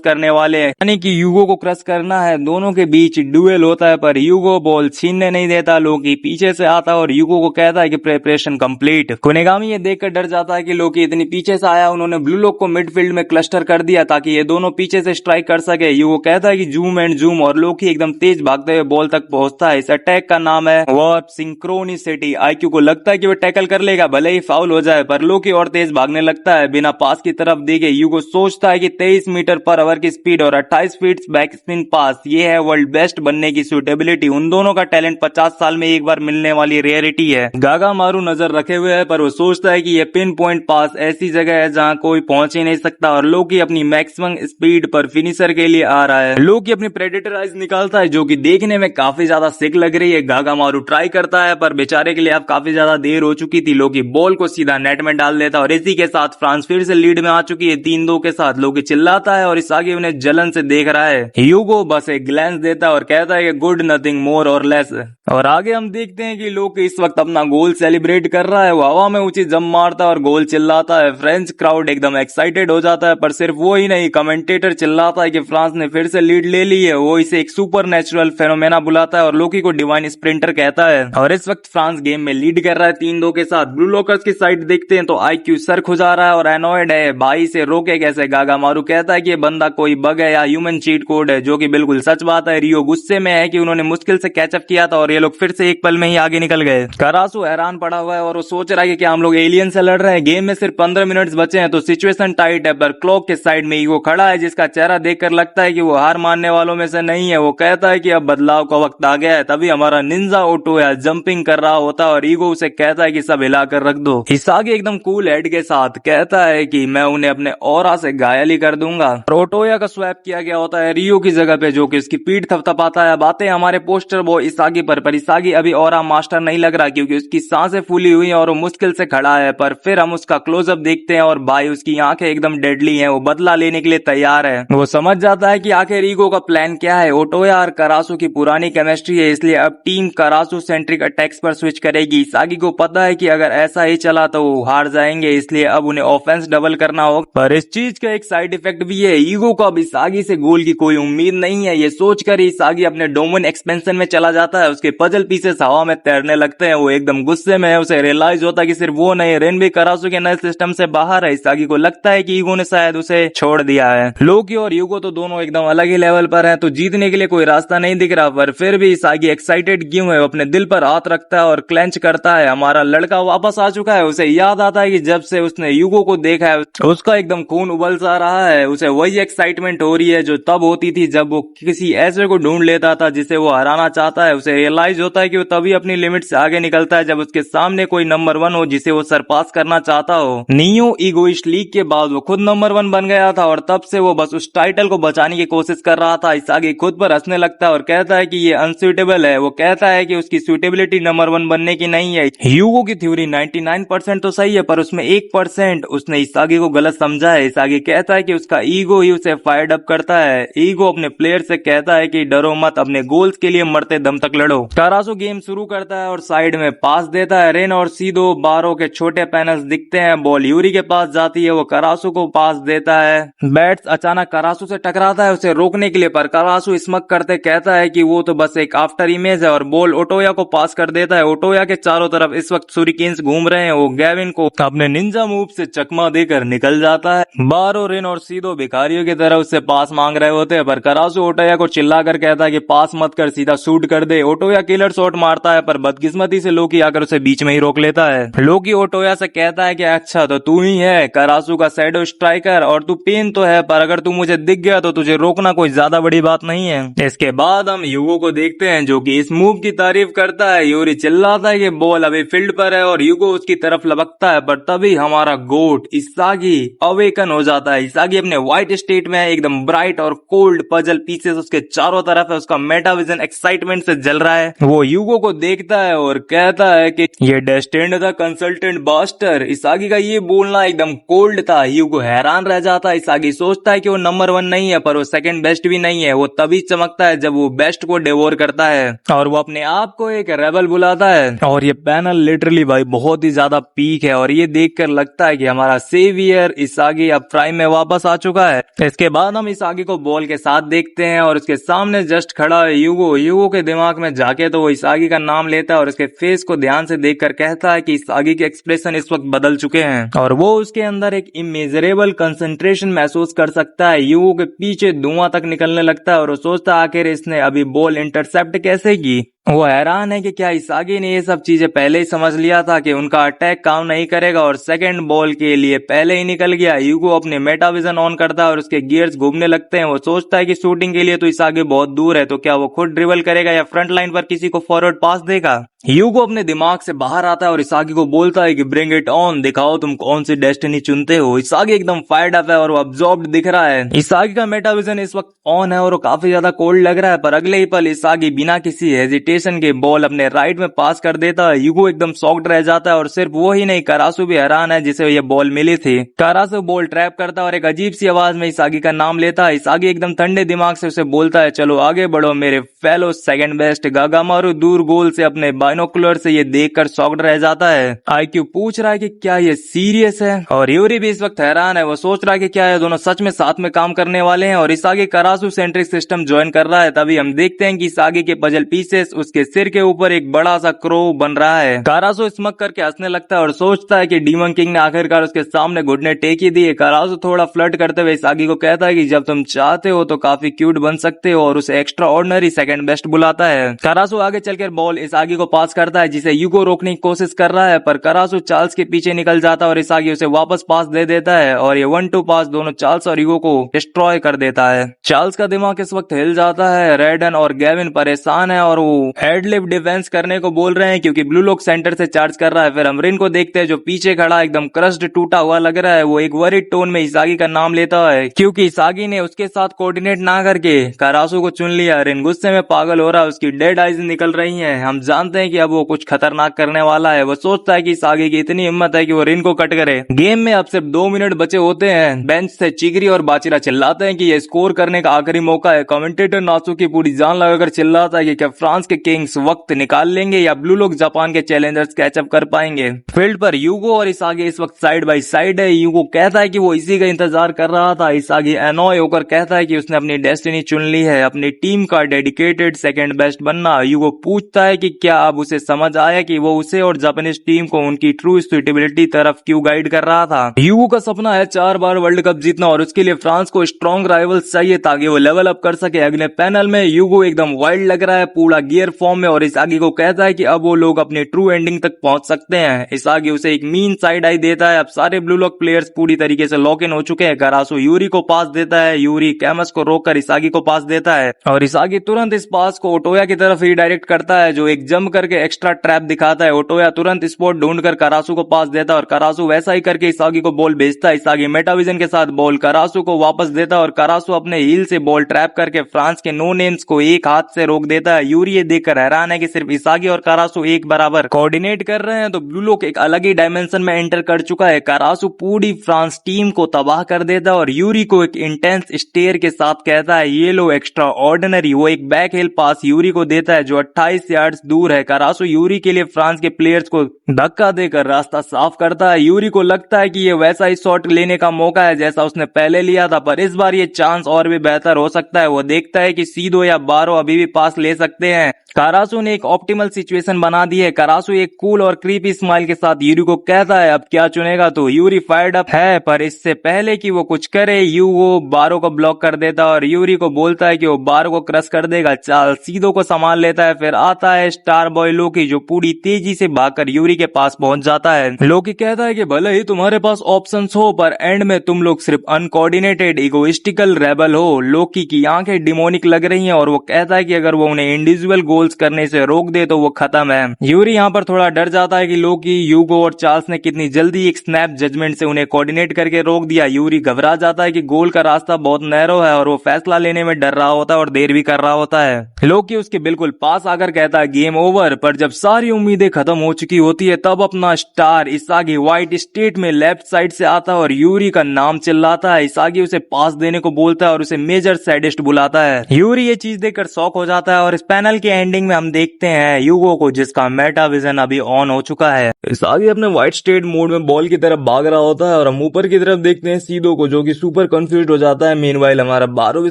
करने वाले हैं, यानी कि ह्यूगो को क्रश करना है। दोनों के बीच ड्यूएल होता है पर ह्यूगो बॉल छीनने नहीं देता। लोकी पीछे से आता है और ह्यूगो को कहता है कि प्रिपरेशन कंप्लीट। कुनेगामी ये देखकर डर जाता है कि लोकी इतनी पीछे से आया, उन्होंने ब्लू लॉक को मिडफील्ड में क्लस्टर कर दिया ताकि ये दोनों पीछे से स्ट्राइक कर सके। ह्यूगो कहता है कि जूम एंड जूम और लोकी एकदम तेज भागते हुए बॉल तक पहुंचता है। इस अटैक का नाम है वार्प सिंक्रोनिसिटी। आईक्यू को लगता है कि वो टैकल कर लेगा भले ही फाउल हो जाए, पर लोकी और तेज भागने लगता है बिना पास की तरफ देखे। ह्यूगो सोचता है कि 23 मीटर पर आवर की स्पीड और 28 फीट बैक स्पिन पास, ये है वर्ल्ड बेस्ट बनने की सूटेबिलिटी। उन दोनों का टैलेंट 50 साल में एक बार मिलने वाली रेयरिटी है। गागा मारू नजर रखे हुए है पर वो सोचता है कि ये पिन पॉइंट पास ऐसी जगह है जहां कोई पहुंच ही नहीं सकता और लोकी अपनी मैक्सिमम स्पीड पर फिनिशर के लिए आ रहा है। लोकी अपनी प्रेडेटर आइज निकालता है जो कि देखने में काफी ज्यादा सिक लग रही है। गागा मारू ट्राई करता है पर बेचारे के लिए अब काफी ज्यादा देर हो चुकी थी। लोकी बॉल को सीधा नेट में डाल देता और इसी के साथ फ्रांस फिर से लीड में आ चुकी है 3-2 के साथ। लोकी चिल्लाता है और इस आगे उन्हें जलन से देख रहा है। ह्यूगो बस एक ग्लैंस देता है और कहता है कि गुड नथिंग मोर और लेस। और आगे हम देखते हैं कि लोकी इस वक्त अपना गोल सेलिब्रेट कर रहा है। वो हवा में ऊंची जंप मारता है और गोल चिल्लाता है। फ्रेंच क्राउड एकदम एक्साइटेड हो जाता है, पर सिर्फ वो ही नहीं, कमेंटेटर चिल्लाता है कि फ्रांस ने फिर से लीड ले ली है। वो इसे एक सुपर नेचुरल फेनोमेना बुलाता है और लोकी को डिवाइन स्प्रिंटर कहता है। और इस वक्त फ्रांस गेम में लीड कर रहा है 3-2 के साथ। ब्लू लॉकर्स की साइड देखते हैं तो आईक्यू सर खुजा रहा है और एनॉयड है, भाई से रोके कैसे। गागा मारू कहता है कि ये बंदा कोई बग है या ह्यूमन चीट कोड है, जो कि बिल्कुल सच बात है। रियो गुस्से में है कि उन्होंने मुश्किल से कैचअप किया था और ये लोग फिर से एक पल में ही आगे निकल गए। करासु हैरान पड़ा हुआ है और वो सोच रहा है कि क्या हम लोग एलियन से लड़ रहे हैं। गेम में सिर्फ 15 मिनट्स बचे हैं तो सिचुएशन टाइट है, पर क्लॉक के साइड में ईगो खड़ा है जिसका चेहरा देखकर लगता है कि वो हार मानने वालों में से नहीं है। वो कहता है कि अब बदलाव का वक्त आ गया है। तभी हमारा निंजा ओटोया जंपिंग कर रहा होता है और ईगो उसे कहता है कि सब हिलाकर रख दो। इसागी एकदम कूल हेड के साथ कहता है कि मैं उन्हें अपने ऑरा से घायल ही कर दूंगा। ओटोया का स्वैप किया गया होता है रियो की जगह पे, जो कि उसकी पीठ थपथपाता है। बातें हमारे पोस्टर वो इसागी पर इसागी अभी ऑरा मास्टर नहीं लग रहा क्योंकि उसकी सांसें फूली हुई हैं और वो मुश्किल से खड़ा है। पर फिर हम उसका क्लोजअप देखते हैं और भाई उसकी आंखें एकदम डेडली हैं। वो बदला लेने के लिए तैयार है। वो समझ जाता है कि आखिर ईगो का प्लान क्या है। ओटोया और करासु की पुरानी केमिस्ट्री है, इसलिए अब टीम करासु सेंट्रिक अटैक्स पर स्विच करेगी। इसागी को पता है कि अगर ऐसा ही चला तो वो हार जाएंगे, इसलिए अब उन्हें ऑफेंस डबल करना होगा। पर इस चीज का एक साइड इफेक्ट भी है, ईगो को अब इसागी से गोल की कोई उम्मीद नहीं है। ये सोचकर इसागी अपने डोमेन एक्सपेंशन में चला जाता है। उसके पजल पीसेस हवा में तैरने लगते हैं। वो एकदम गुस्से में है। उसे रियलाइज होता है कि सिर्फ वो नहीं, रेन भी करासु के नए सिस्टम से बाहर है। इसागी को लगता है कि ईगो ने शायद उसे छोड़ दिया है। लोकी और यूगो तो दोनों एकदम अलग ही लेवल पर हैं, तो जीतने के लिए कोई रास्ता नहीं दिख रहा। पर फिर भी इसागी एक्साइटेड क्यों है। वो अपने दिल पर हाथ रखता है और क्लेंच करता है। हमारा लड़का वापस आ चुका है। उसे याद आता है कि जब से उसने यूगो को देखा है उसका एकदम खून उबल सा रहा है। उसे वही एक्साइटमेंट हो रही है जो तब होती थी जब वो किसी ऐसे को ढूंढ लेता था जिसे वो हराना चाहता है। उसे रियलाइज होता है कि वो तभी अपनी लिमिट से आगे निकलता है जब उसके सामने कोई नंबर 1 हो जिसे वो सरपास करना चाहता हो। नियो ईगोइस्ट लीग के बाद वो खुद नंबर 1 बन गया था और तब से वो बस उस टाइटल को बचाने की कोशिश कर रहा था। इसागी खुद पर हंसने लगता है और कहता है कि ये अनसूटेबल है। वो कहता है कि उसकी सूटेबिलिटी नंबर 1 बनने की नहीं है। ह्यूगो की थ्योरी 99% तो सही है, पर उसमें 1% उसने इसागी को गलत समझा है। इसागी कहता है कि उसका ईगो ही उसे फायर्ड अप करता है। ईगो अपने प्लेयर से कहता है कि डरो मत, अपने गोल्स के लिए मरते दम तक लड़ो। करासो गेम शुरू करता है और साइड में पास देता है। रेन और सीधो बारो के छोटे पैनल्स दिखते हैं। बॉल यूरी के पास जाती है, वो करासो को पास देता है। बैट्स अचानक करासो से टकराता है उसे रोकने के लिए, पर करासो स्मक करते कहता है कि वो तो बस एक आफ्टर इमेज है और बॉल ओटोया को पास कर देता है। ओटोया के चारों तरफ इस वक्त सुरिकेन्स घूम रहे हैं। वो गैविन को अपने निंजा मूव से चकमा देकर निकल जाता है। बारो, रेन और सीधो भिखारियों की तरह उससे पास मांग रहे होते हैं, पर करासो ओटोया को चिल्लाकर कहता है कि पास मत कर, सीधा शूट कर दे। ओटोया किलर शॉट मारता है, पर बदकिस्मती से लोकी आकर उसे बीच में ही रोक लेता है। लोकी ओटोया से कहता है कि अच्छा तो तू तू ही है करासू का शैडो स्ट्राइकर, और तू पेन तो है पर अगर तू मुझे दिख गया तो तुझे रोकना कोई ज्यादा बड़ी बात नहीं है। इसके बाद हम यूगो को देखते हैं जो कि इस मूव की तारीफ करता है। यूरी चिल्लाता है कि बॉल अभी फील्ड पर है और यूगो उसकी तरफ लपकता है, पर तभी हमारा गोट इसागी अवेकन हो जाता है। इसागी अपने व्हाइट स्टेट में है, एकदम ब्राइट और कोल्ड पजल पीसेस उसके चारों तरफ है, उसका मेटाविजन एक्साइटमेंट से जल रहा है। वो यूगो को देखता है और कहता है कि ये डेस्टिन्ड था कंसल्टेंट बास्टर। इसागी का ये बोलना एकदम कोल्ड था। यूगो हैरान रह जाता है। इसागी सोचता है कि वो नंबर 1 नहीं है पर वो सेकंड बेस्ट भी नहीं है। वो तभी चमकता है जब वो बेस्ट को डिवोर करता है और वो अपने आप को एक रेबल बुलाता है। और ये पैनल लिटरली भाई बहुत ही ज्यादा पीक है और ये देखकर लगता है कि हमारा सेवियर इसागी अब प्राइम में वापस आ चुका है। इसके बाद हम इसागी को बॉल के साथ देखते हैं और उसके सामने जस्ट खड़ा है यूगो। यूगो के दिमाग में जाके तो वो इसागी का नाम लेता है और उसके फेस को ध्यान से देखकर कहता है कि इसागी के एक्सप्रेशन इस वक्त बदल चुके हैं और वो उसके अंदर एक इमेजरेबल कंसंट्रेशन महसूस कर सकता है। यूगो के पीछे धुआं तक निकलने लगता है और वो सोचता है आखिर इसने अभी बॉल इंटरसेप्ट कैसे की। वो हैरान है कि क्या इसागी ने ये सब चीजें पहले ही समझ लिया था कि उनका अटैक काम नहीं करेगा और सेकंड बॉल के लिए पहले ही निकल गया। यूगो अपने मेटाविजन ऑन करता है और उसके गियर्स घूमने लगते हैं। वो सोचता है कि शूटिंग के लिए तो इसागी बहुत दूर है, तो क्या वो खुद ड्रिबल करेगा या फ्रंट लाइन पर किसी को फॉरवर्ड पास देगा। यूगो अपने दिमाग से बाहर आता है और इसागी को बोलता है कि ब्रिंग इट ऑन, दिखाओ तुम कौन सी डेस्टिनी चुनते हो। इसागी एकदम फायर्ड अप है और वो अब्सॉर्ब्ड दिख रहा है। इसागी का मेटाविजन इस वक्त ऑन है और वो काफी ज्यादा कोल्ड लग रहा है, पर अगले ही पल इसागी बिना किसी हेजिटेशन के बॉल अपने राइट में पास कर देता है। यूगो एकदम शॉक्ड रह जाता है और सिर्फ वो ही नहीं, करासू भी हैरान है जिसे ये बॉल मिली थी। करासू बॉल ट्रैप करता है और एक अजीब सी आवाज में इसागी का नाम लेता है। इसागी एकदम ठंडे दिमाग से उसे बोलता है चलो आगे बढ़ो मेरे फेलो सेकंड बेस्ट। गागामारू दूर गोल से अपने बाइनोकुलर से ये देखकर शॉक्ड रह जाता है। आईक्यू पूछ रहा है कि क्या ये सीरियस है और यूरी भी इस वक्त हैरान है। वो सोच रहा है कि क्या ये दोनों सच में साथ में काम करने वाले हैं और इसागी करासू सेंट्रिक सिस्टम ज्वाइन कर रहा है। तभी हम देखते हैं कि इसागी के पजल पीसेस उसके सिर के ऊपर एक बड़ा सा क्रो बन रहा है। करासू स्मक करके हंसने लगता है और सोचता है कि डीमन किंग ने आखिरकार उसके सामने घुटने टेक ही दिए। करासू थोड़ा फ्लर्ट करते हुए इसागी को कहता है कि जब तुम चाहते हो तो काफी क्यूट बन सकते हो और उसे एक्स्ट्रा ऑर्डिनरी सेकंड बेस्ट बुलाता है। करासू आगे चलकर बॉल इसागी को पास करता है जिसे यूगो रोकने की कोशिश कर रहा है, पर करासू चार्ल्स के पीछे निकल जाता है और इसागी उसे वापस पास दे देता है और ये 1-2 पास दोनों चार्ल्स और यूगो को डिस्ट्रॉय कर देता है। चार्ल्स का दिमाग इस वक्त हिल जाता है। रेडन और गेविन परेशान है और वो हेडलिफ्ट डिफेंस करने को बोल रहे हैं क्योंकि ब्लू लॉक सेंटर से चार्ज कर रहा है। फिर हम रिन को देखते हैं जो पीछे खड़ा एकदम क्रस्ड टूटा हुआ लग रहा है। वो एक वरीड टोन में इसागी का नाम लेता है क्योंकि इसागी ने उसके साथ कोऑर्डिनेट ना करके करासू को चुन लिया। रिन गुस्से में पागल हो रहा है, उसकी डेड आईज निकल रही हैं। हम जानते हैं कि अब वो कुछ खतरनाक करने वाला है। वो सोचता है कि इसागी की इतनी हिम्मत है कि वो रिन को कट करे। गेम में अब सिर्फ 2 मिनट बचे होते हैं। बेंच से चिगरी और बाचिरा चिल्लाते हैं कि ये स्कोर करने का आखिरी मौका है। कमेंटेटर नासू की पूरी जान लगाकर चिल्लाता है कि क्या फ्रांस के किंग्स वक्त निकाल लेंगे या ब्लू लोग जापान के चैलेंजर्स कैचअप कर पाएंगे। फील्ड पर यूगो और इसागी इस वक्त साइड बाय साइड है। यूगो कहता है कि वो इसी का इंतजार कर रहा था। इसागी एनॉय होकर कहता है कि उसने अपनी डेस्टिनी चुन ली है, अपनी टीम का डेडिकेटेड सेकंड बेस्ट बनना। यूगो पूछता है कि क्या अब उसे समझ आया कि वो उसे और जापानीज टीम को उनकी ट्रू सुटेबिलिटी तरफ क्यों गाइड कर रहा था। यूगो का सपना है 4 बार वर्ल्ड कप जीतना और उसके लिए फ्रांस को स्ट्रॉन्ग राइवल्स चाहिए ताकि वो लेवल अप कर सके। अगले पैनल में यूगो एकदम वाइल्ड लग रहा है, पूरा गियर फॉर्म में, और इसागी को कहता है कि अब वो लोग अपने ट्रू एंडिंग तक पहुंच सकते हैं। इसागी उसे एक मीन साइड आई देता है। अब सारे ब्लू लॉक प्लेयर्स पूरी तरीके से लॉक इन हो चुके हैं। करासू यूरी को पास देता है, यूरी कैमस को रोककर इसागी को पास देता है और इसागी तुरंत इस पास को ओटोया की तरफ रीडायरेक्ट करता है जो एक जंप करके एक्स्ट्रा ट्रैप दिखाता है। ओटोया तुरंत स्पॉट ढूंढकर करासू को पास देता है और करासू वैसा ही करके इसागी को बॉल भेजता है। इसागी मेटाविजन के साथ बॉल करासू को वापस देता है और करासू अपने हील से बॉल ट्रैप करके फ्रांस के नो नेम्स को एक हाथ से रोक देता है। यूरी ये देखकर हैरान है कि सिर्फ इसागी और करासू एक बराबर कोऑर्डिनेट कर रहे हैं तो ब्लू लॉक एक अलग ही डायमेंशन में एंटर कर चुका है। करासू पूरी फ्रांस टीम को तबाह कर देता है और यूरी को एक इंटेंस स्टेयर के साथ कहता है ये लो एक्स्ट्रा ऑर्डिनरी। वो एक बैक हिल पास यूरी को देता है जो 28 यार्ड्स दूर है। करासू यूरी के लिए फ्रांस के प्लेयर्स को धक्का देकर रास्ता साफ करता है। यूरी को लगता है कि ये वैसा ही शॉट लेने का मौका है जैसा उसने पहले लिया था, पर इस बार ये चांस और भी बेहतर हो सकता है। वो देखता है कि सीधो या बारो अभी भी पास ले सकते हैं कारासू ने एक ऑप्टिमल सिचुएशन बना दी है। कारासू एक कूल और क्रीपी स्माइल के साथ यूरी को कहता है अब क्या चुनेगा, तो यूरी फायर्ड अप है, पर इससे पहले कि वो कुछ करे यूगो बारो को ब्लॉक कर देता और यूरी को बोलता है कि वो बारो को क्रश कर देगा। चार्ल्स सीधो को संभाल लेता है। फिर आता है स्टार बॉय लोकी, जो पूरी तेजी से भागकर यूरी के पास पहुंच जाता है। लोकी कहता है कि भले ही तुम्हारे पास ऑप्शंस हो, पर एंड में तुम लोग सिर्फ अनकोऑर्डिनेटेड इगोइस्टिकल रेबल हो। लोकी की आंखें डिमोनिक लग रही हैं और वो कहता है कि अगर वो उन्हें इंडिविजुअल गोल्स करने से रोक दे तो वो खत्म है। यूरी यहाँ पर थोड़ा डर जाता है कि लोकी, यूगो और चार्ल्स ने कितनी जल्दी एक स्नैप जजमेंट से उन्हें कोऑर्डिनेट करके रोक दिया। यूरी घबरा जाता है कि गोल का रास्ता बहुत नैरो है और वो फैसला लेने में डर रहा होता है और देर भी कर रहा होता है। लोकी उसके बिल्कुल पास आकर कहता है गेम ओवर, पर जब सारी उम्मीदें खत्म हो चुकी होती है तब अपना स्टार इसागी व्हाइट स्टेट में लेफ्ट साइड से आता है और यूरी का नाम चिल्लाता है। इसागी उसे पास देने को बोलता है और उसे मेजर सैडिस्ट बुलाता है। यूरी ये चीज देखकर शॉक हो जाता है और इस पैनल के एंडिंग में हम देखते हैं यूगो को, जिसका मेटा विजन अभी ऑन हो चुका है। इसागी अपने व्हाइट स्टेट मोड में बॉल की तरफ भाग रहा होता है और हम ऊपर की तरफ देखते हैं सीधो को, जो कि सुपर कंफ्यूज हो जाता है। मीनवाइल हमारा बारो भी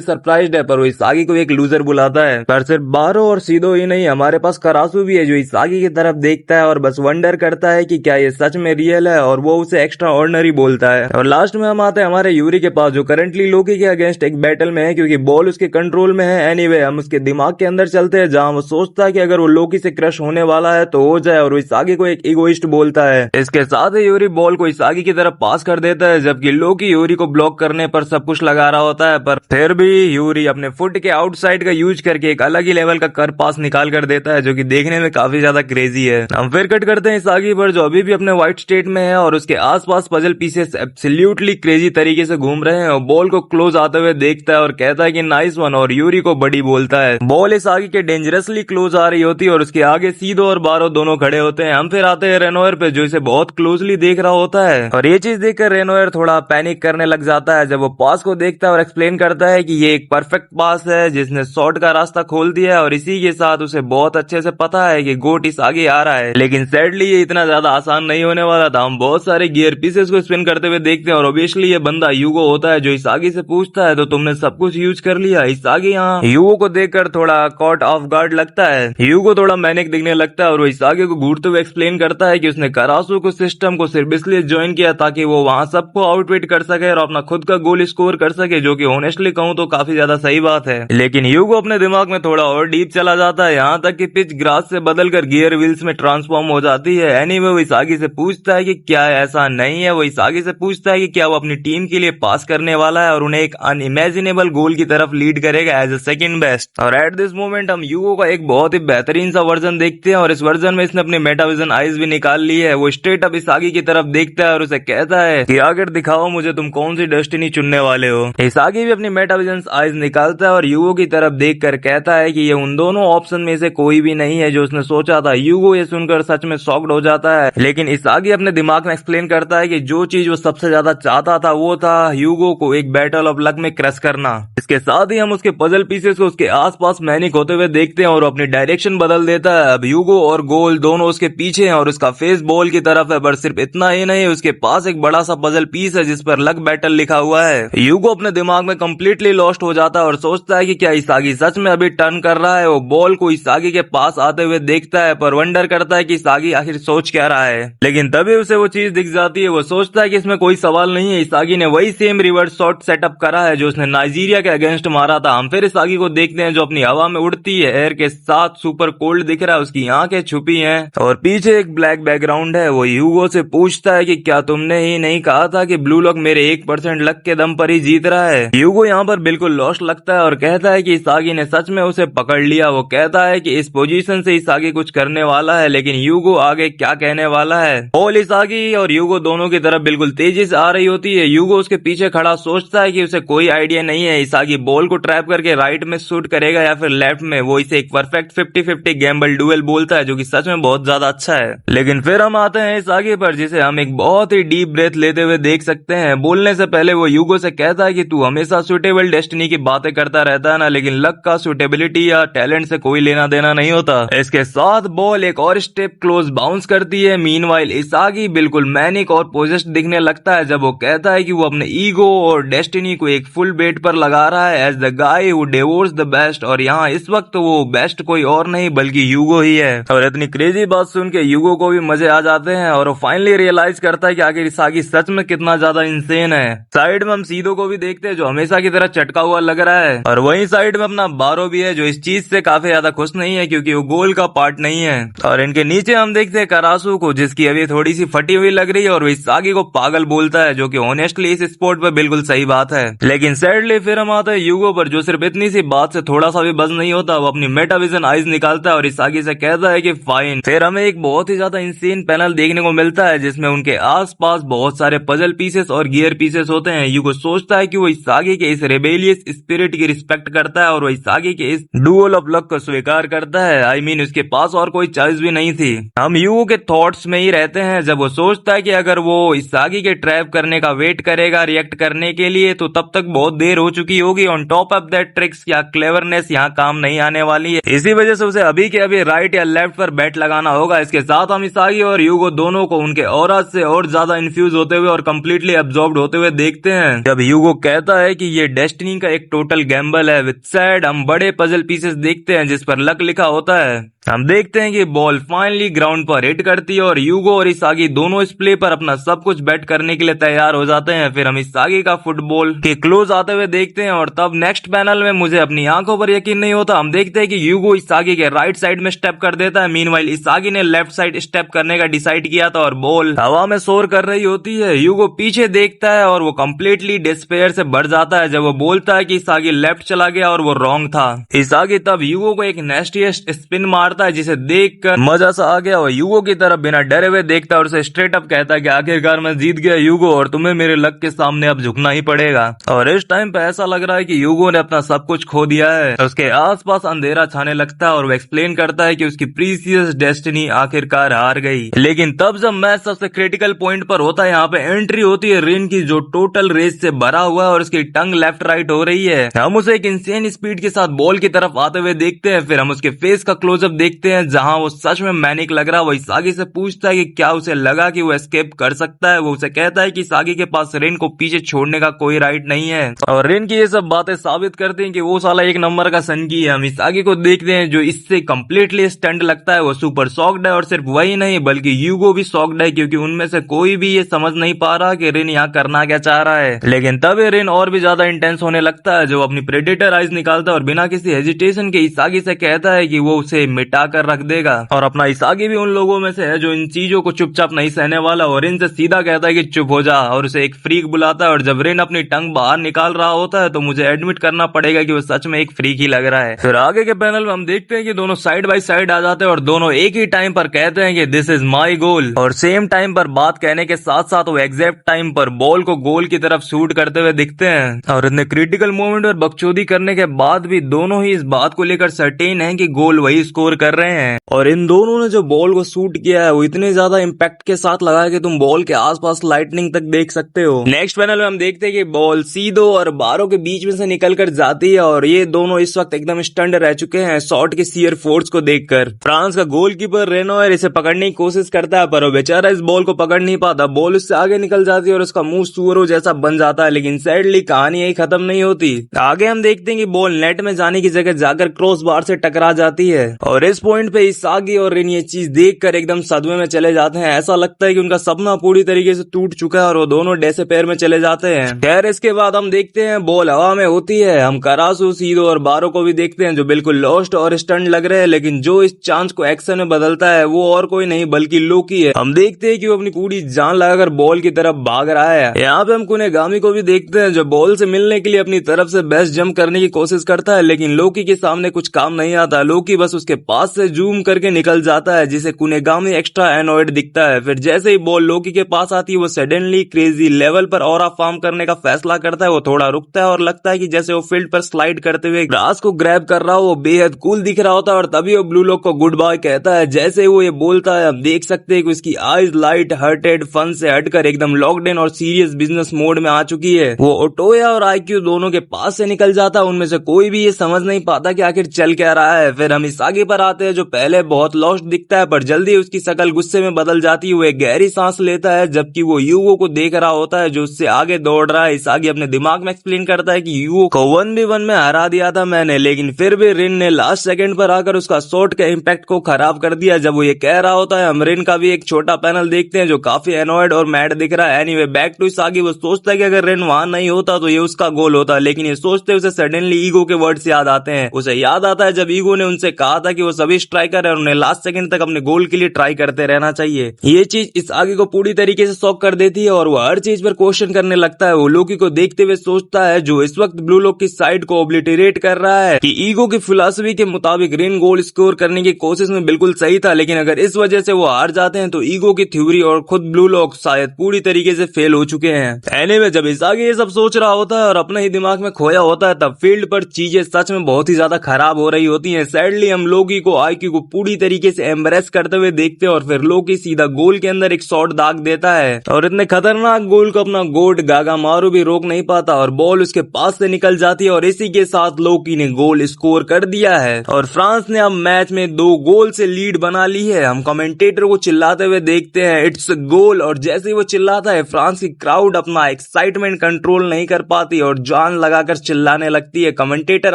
सरप्राइज्ड है, पर वो इसागी को एक लूजर बुलाता है। पर सिर्फ बारो और सीधो ही नहीं, हमारे पास करासू भी है जो इसागी की तरफ देखता है और बस वंडर करता है कि क्या ये सच में रियल है, और वो उसे एक्स्ट्रा ऑर्डिनरी बोलता है। और लास्ट में हम आते हैं हमारे यूरी के पास, जो करंटली लोकी के अगेंस्ट एक बैटल में है, क्योंकि बॉल उसके कंट्रोल में है। एनीवे हम उसके दिमाग के अंदर चलते हैं, जहां वो सोचता है कि अगर वो लोकी से क्रश होने वाला है तो हो जाए, और वो इसागी को एक इगोइस्ट बोलता है। इसके साथ ही यूरी बॉल को इसागी की तरफ पास कर देता है, जबकि लोकी यूरी को ब्लॉक करने पर सब कुछ लगा रहा होता है। पर फिर भी यूरी अपने फुट के आउटसाइड का यूज करके एक अलग ही लेवल का कर पास निकाल कर देता है, जो कि देखने में काफी ज्यादा क्रेजी है। हम फिर कट करते हैं इसागी पर, जो अभी भी अपने व्हाइट स्टेट में है और उसके आसपास पजल पीसेस एब्सोल्युटली क्रेजी तरीके से घूम रहे हैं। और बॉल को क्लोज आते हुए देखता है और कहता है कि नाइस वन, और यूरी को बड़ी बोलता है। बॉल इसागी के डेंजरसली क्लोज आ रही होती है और उसके आगे सीधो और बारो दोनों खड़े होते हैं। हम फिर आते हैं रेनोयर पे, जो इसे बहुत क्लोजली देख रहा होता है, और ये चीज देखकर रेनोयर थोड़ा पैनिक करने लग जाता है जब वो पास को देखता है और एक्सप्लेन करता है कि ये एक परफेक्ट पास है जिसने शॉट का रास्ता खोल दिया है, और इसी के साथ उसे बहुत अच्छे से पता है कि गोट इस आगे आ रहा है। लेकिन सैडली ये इतना ज्यादा आसान नहीं होने वाला था। हम बहुत सारे गियर पीसेस को स्पिन करते हुए देखते हैं और ऑब्वियसली ये बंदा यूगो होता है, जो इस आगे से पूछता है तो तुमने सब कुछ यूज कर लिया। इस आगे यहाँ यूगो को देखकर थोड़ा कॉट ऑफ गार्ड लगता है। यूगो थोड़ा मैनिक दिखने लगता है और वो इस आगे को घूरते हुए एक्सप्लेन करता है कि उसने करासू को सिस्टम को सिर्फ इसलिए ज्वाइन किया ताकि वो वहां सबको आउटवेट कर सके और अपना खुद का गोल स्कोर कर सके, जो कि ऑनेस्टली कहूं तो काफी ज्यादा सही बात है। लेकिन यूगो अपने दिमाग में थोड़ा और डीप चला जाता है, यहाँ तक कि पिच ग्रास से बदलकर गियर व्हील्स में ट्रांसफॉर्म हो जाती है। एनीवे वो इसागी से पूछता है कि क्या ऐसा नहीं है। वो इसागी से पूछता है कि क्या वो अपनी टीम के लिए पास करने वाला है और उन्हें एक अनइमेजिनेबल गोल की तरफ लीड करेगा एज अ सेकंड बेस्ट। और एट दिस मोमेंट हम यूगो का एक बहुत ही बेहतरीन सा वर्जन देखते हैं और इस वर्जन में इसने अपने मेटाविजन आईज भी निकाल ली है। वो स्ट्रेट अप इसागी की तरफ देखता है और उसे कहता है कि आगे दिखाओ मुझे तुम कौन सी डेस्टिनी चुनने वाले हो। इसागी भी अपनी मेटाविजन आईज निकालता है और यूगो की तरफ देखकर कहता है कि ये उन दोनों ऑप्शन में से कोई भी नहीं है जो उसने सोचा था। यूगो ये सुनकर सच में शॉक्ड हो जाता है, लेकिन इसागी अपने दिमाग में एक्सप्लेन करता है कि जो चीज वो सबसे ज्यादा चाहता था वो था यूगो को एक बैटल ऑफ लक में क्रश करना। इसके साथ ही हम उसके पजल पीसेस को उसके आसपास मैनिक होते हुए देखते हैं और अपनी डायरेक्शन बदल देता है। अब यूगो और गोल दोनों उसके पीछे हैं और उसका फेस बॉल की तरफ है। पर सिर्फ इतना ही नहीं, उसके पास एक बड़ा सा पजल पीस है जिस पर लक बैटल लिखा हुआ है। यूगो अपने दिमाग में कंप्लीटली लॉस्ट हो जाता है और सोचता है कि क्या इसागी सच में अभी टर्न कर रहा है। वो बॉल को इसागी के पास आते हुए देखता है, पर वंडर करता है कि इसागी आखिर सोच क्या रहा है। लेकिन तभी उसे वो चीज दिख जाती है। वो सोचता है कि इसमें कोई सवाल नहीं है, इसागी ने वही सेम रिवर्स शॉट सेटअप करा है जो उसने नाइजीरिया के अगेंस्ट मारा था। हम फिर इसागी को देखते हैं जो अपनी हवा में उड़ती है, एयर के साथ सुपर कोल्ड दिख रहा है, उसकी आंखें छुपी हैं और पीछे एक ब्लैक बैकग्राउंड है। वो यूगो से पूछता है कि क्या तुमने ही नहीं कहा था कि ब्लू लॉक मेरे 1% लक के दम पर ही जीत रहा है। यूगो यहाँ पर बिल्कुल लॉस्ट लगता है और कहता है कि इसागी ने सच में उसे पकड़ लिया। वो कहता है कि इस पोजीशन से इसागी कुछ करने वाला है, लेकिन यूगो आगे क्या कहने वाला है। बॉल इसागी और यूगो दोनों की तरफ बिल्कुल तेजी से आ रही होती है। यूगो उसके पीछे खड़ा सोचता है कि उसे कोई आइडिया नहीं है इसागी बॉल को ट्रैप करके राइट में शूट करेगा या फिर लेफ्ट में। वो इसे एक परफेक्ट 50-50 गैम्बल डुएल बोलता है, जो कि सच में बहुत ज्यादा अच्छा है। लेकिन फिर हम आते हैं इसागी पर, जिसे हम एक बहुत ही डीप ब्रेथ लेते हुए देख सकते हैं। बोलने से पहले वो यूगो से कहता है कि तू हमेशा सुटेबल डेस्टिनी की बातें करता रहता है ना, लेकिन लक का सुटेबिलिटी या टैलेंट से कोई लेना देना नहीं होता। इसके साथ बॉल एक और स्टेप क्लोज बाउंस करती है। मीनवाइल इसागी बिल्कुल मैनिक और पोजेस्ड दिखने लगता है जब वो कहता है कि वो अपने ईगो और डेस्टिनी को एक फुल बेट पर लगा रहा है as the guy who divorce the best. और यहाँ इस वक्त वो बेस्ट कोई और नहीं बल्कि यूगो ही है। और इतनी क्रेजी बात सुन के यूगो को भी मजे आ जाते हैं और वो फाइनली रियलाइज करता है कि आखिर इसागी सच में कितना ज्यादा इंसेन है। साइड में हम सीधो को भी देखते हैं जो हमेशा की तरह चटका हुआ लग रहा है, और वहीं साइड में अपना बारो भी है जो इस चीज से काफी ज्यादा खुश नहीं है क्योंकि वो गोल का पार्ट नहीं है। और इनके नीचे हम देखते हैं करासू को जिसकी अभी थोड़ी सी फटी हुई लग रही है और वो इसागी को पागल बोलता है, जो कि ऑनेस्टली इस स्पोर्ट पर बिल्कुल सही बात है। लेकिन सैडली फिर हम आते हैं यूगो पर जो सिर्फ इतनी सी बात से थोड़ा सा भी बस नहीं होता। वो अपनी मेटाविजन आइज निकालता है और इसागी से कहता है कि फाइन। फिर हमें एक बहुत ही ज्यादा इंसेन पैनल देखने को मिलता है जिसमें उनके आसपास बहुत सारे पजल पीसेस और गियर पीसेस होते हैं। यूगो सोचता है कि वो इसागी के इस रेबेलियस स्पिरिट की रिस्पेक्ट करता है और वो इसागी के इस डुअल ऑफ लक को स्वीकार करता है। आई मीन उसके पास और कोई चॉइस भी नहीं थी। हम यूगो के थॉट्स में ही रहते हैं जब वो सोचता है कि अगर वो इसागी के ट्रैप करने का वेट करेगा रिएक्ट करने के लिए तो तब तक बहुत देर हो चुकी होगी। On top of that tricks या क्लेवरनेस यहाँ काम नहीं आने वाली है। इसी वजह से उसे अभी के अभी राइट या लेफ्ट पर बैट लगाना होगा। इसके साथ हम इसागी और यूगो दोनों को उनके ऑरा से और ज्यादा इन्फ्यूज होते हुए और कम्प्लीटली एब्जॉर्ब्ड होते हुए देखते हैं। जब यूगो कहता है कि ये डेस्टिनी का एक टोटल गैम्बल है विद सैड, हम बड़े पजल पीसेस देखते हैं जिस पर लक लिखा होता है। हम देखते हैं कि बॉल फाइनली ग्राउंड पर हिट करती है और यूगो और इसागी दोनों इस प्ले पर अपना सब कुछ बेट करने के लिए तैयार हो जाते हैं। फिर हम इसागी का फुटबॉल के क्लोज आते हुए देखते हैं और तब नेक्स्ट पैनल में मुझे अपनी आंखों पर यकीन नहीं होता। हम देखते हैं कि यूगो इसागी के राइट साइड में स्टेप कर देता है। मीनवाइल इसागी ने लेफ्ट साइड स्टेप करने का डिसाइड किया था और बॉल हवा में सोर कर रही होती है। यूगो पीछे देखता है और वो कम्प्लीटली डिस्पेयर से भर जाता है जब वो बोलता है कि इसागी लेफ्ट चला गया और वो रॉन्ग था। इसागी तब यूगो को एक नेस्टीएस्ट स्पिन मार है जिसे देखकर मजा सा आ गया और यूगो की तरफ बिना डरे हुए देखता है और उसे स्ट्रेट अप कहता है कि आखिरकार मैं जीत गया यूगो और तुम्हें मेरे लक के सामने अब झुकना ही पड़ेगा। और इस टाइम पे ऐसा लग रहा है कि यूगो ने अपना सब कुछ खो दिया है। उसके आसपास अंधेरा छाने लगता है और वो एक्सप्लेन करता है कि उसकी प्रीसियस डेस्टिनी आखिरकार हार गई। लेकिन तब जब मैच सबसे क्रिटिकल पॉइंट पर होता है यहाँ पे एंट्री होती है रिन की जो टोटल रेस से भरा हुआ है और उसकी टंग लेफ्ट राइट हो रही है। हम उसे एक इंसेन स्पीड के साथ बॉल की तरफ आते हुए देखते हैं। फिर हम उसके फेस का क्लोजअप देखते हैं जहां वो सच में मैनिक लग रहा है। वो इसागी से पूछता है कि क्या उसे लगा कि वो एस्केप कर सकता है। वो उसे कहता है कि इसागी के पास रिन को पीछे छोड़ने का कोई राइट नहीं है और रिन की ये सब बातें साबित करते हैं कि वो साला एक नंबर का सनकी है। हम इसागी को देखते हैं जो इससे कम्प्लीटली स्टंट लगता है। वो सुपर शॉक्ड है और सिर्फ वही नहीं बल्कि यूगो भी शॉक्ड है क्योंकि उनमें से कोई भी ये समझ नहीं पा रहा कि रिन यहाँ करना क्या चाह रहा है। लेकिन तब ये रिन और भी ज्यादा इंटेंस होने लगता है जो अपनी प्रेडेटर आइज निकालता है और बिना किसी हेजिटेशन के इसागी से कहता है कि वो उसे मिटा कर रख देगा। और अपना इसागी भी उन लोगों में से है जो इन चीजों को चुपचाप नहीं सहने वाला और रिन से सीधा कहता है कि चुप हो जा और उसे एक फ्रीक बुलाता है। और जब रिन अपनी टंग बाहर निकाल रहा होता है तो मुझे एडमिट करना पड़ेगा कि वो सच में एक फ्रीक ही लग रहा है। फिर आगे के पैनल में हम देखते हैं कि दोनों साइड बाय साइड आ जाते हैं और दोनों एक ही टाइम पर कहते हैं कि दिस इज माई गोल और सेम टाइम पर बात कहने के साथ साथ वो एग्जैक्ट टाइम पर बॉल को गोल की तरफ शूट करते हुए दिखते हैं। और इतने क्रिटिकल मोमेंट और बकचोदी करने के बाद भी दोनों ही इस बात को लेकर सर्टेन है कि गोल वही स्कोर कर रहे हैं। और इन दोनों ने जो बॉल को शूट किया है वो इतने ज्यादा इम्पैक्ट के साथ लगा है कि तुम बॉल के आसपास लाइटनिंग तक देख सकते हो। नेक्स्ट पैनल में हम देखते हैं कि बॉल सीधो और बारो के बीच में से निकल कर जाती है और ये दोनों इस वक्त एकदम स्टंड रह चुके हैं शॉट के सीयर फोर्स को देखकर। फ्रांस का गोलकीपर रेनोयर इसे पकड़ने की कोशिश करता है पर वो बेचारा इस बॉल को पकड़ नहीं पाता। बॉल उससे आगे निकल जाती है और उसका मुंह सुअरों जैसा बन जाता है। लेकिन सैडली कहानी यही खत्म नहीं होती। आगे हम देखते हैं कि बॉल नेट में जाने की जगह जाकर क्रॉस बार से टकरा जाती है और इस पॉइंट पे इसागी और रिन ये चीज देखकर एकदम सदमे में चले जाते हैं। ऐसा लगता है कि उनका सपना पूरी तरीके से टूट चुका है और वो दोनों डैसे पैर में चले जाते हैं। खैर इसके बाद हम देखते हैं बॉल हवा में होती है। हम करासू, सीधो और बारो को भी देखते हैं जो बिल्कुल लॉस्ट और स्टंट लग रहे हैं। लेकिन जो इस चांस को एक्शन में बदलता है वो और कोई नहीं बल्कि लोकी है। हम देखते हैं कि वो अपनी पूरी जान लगाकर बॉल की तरफ भाग रहा है। यहाँ पे हम कुनेगामी को भी देखते हैं जो बॉल से मिलने के लिए अपनी तरफ से बेस्ट जंप करने की कोशिश करता है लेकिन लोकी के सामने कुछ काम नहीं आता। लोकी बस उसके पास से जूम करके निकल जाता है जिसे कुनेगामी एक्स्ट्रा एनॉयड दिखता है। फिर जैसे ही बॉल लोकी के पास आती है वो सडनली क्रेजी लेवल पर ऑरा फॉर्म करने का फैसला करता है। वो थोड़ा रुकता है और लगता है कि जैसे वो फील्ड पर स्लाइड करते हुए ग्रास को ग्रैब कर रहा हो। वो बेहद कूल दिख रहा होता है और तभी वो ब्लू लॉक को गुड बाय कहता है। जैसे ही वो ये बोलता है हम देख सकते हैं कि उसकी आईज लाइट हार्टेड फन से हटकर एकदम लॉक्ड इन और सीरियस बिजनेस मोड में आ चुकी है। वो ओटोया और आईक्यू दोनों के पास से निकल जाता है। उनमें से कोई भी ये समझ नहीं पाता कि आखिर चल क्या रहा है। फिर हम इसागी पर आते हैं जो पहले बहुत लॉस्ट दिखता है पर जल्दी उसकी शक्ल गुस्से में बदल जाती है। वो एक गहरी सांस लेता है जबकि वो यूगो को देख रहा होता है जो उससे आगे दौड़ रहा है। इसागी अपने दिमाग में एक्सप्लेन करता है कि यूगो को 1v1 में हरा दिया था मैंने, लेकिन फिर भी रिन ने लास्ट सेकंड पर आकर उसका शॉट के इम्पैक्ट को खराब कर दिया। जब वो ये कह रहा होता है हम रिन का भी एक छोटा पैनल देखते हैं जो काफी एनॉयड और मैड दिख रहा है। Anyway back to इसागी। वो सोचता है कि अगर रिन वहां नहीं होता तो ये उसका गोल होता, लेकिन ये सोचते उसे सडनली ईगो के वर्ड्स याद आते हैं। उसे याद आता है जब ईगो ने उनसे कहा था कि वो सभी स्ट्राइकर है और उन्हें लास्ट सेकंड तक अपने गोल के लिए ट्राई करते रहना चाहिए। ये चीज इसागी को पूरी तरीके से शॉक कर देती है और वो हर चीज पर क्वेश्चन करने लगता है। वो लोकी को देखते हुए सोचता है जो इस वक्त ब्लू लॉक की साइड को ओब्लिटरेट कर रहा है कि ईगो की फिलॉसफी के मुताबिक रिन गोल स्कोर करने की कोशिश में बिल्कुल सही था, लेकिन अगर इस वजह से वो हार जाते हैं तो ईगो की थ्योरी और खुद ब्लू लॉक शायद पूरी तरीके से फेल हो चुके हैं। एनीवे जब इसागी ये सब सोच रहा होता है और अपने ही दिमाग में खोया होता है तब फील्ड पर चीजें सच में बहुत ही ज्यादा खराब हो रही होती हैं। सैडली हम लोकी को आईक्यू को पूरी तरीके से एम्ब्रेस करते हुए देखते हैं और फिर लोकी सीधा गोल के अंदर एक शॉट दाग देता है और इतने खतरनाक गोल को अपना गोट गागामारू भी रोक नहीं पाता और बॉल उसके पास से निकल जाती है और इसी के साथ लोकी ने गोल स्कोर कर दिया है और फ्रांस ने अब मैच में 2 गोल से लीड बना ली है। हम कमेंटेटर को चिल्लाते हुए देखते हैं इट्स गोल, और जैसे ही वो चिल्लाता है फ्रांस की क्राउड अपना एक्साइटमेंट कंट्रोल नहीं कर पाती और जान लगाकर चिल्लाने लगती है। कमेंटेटर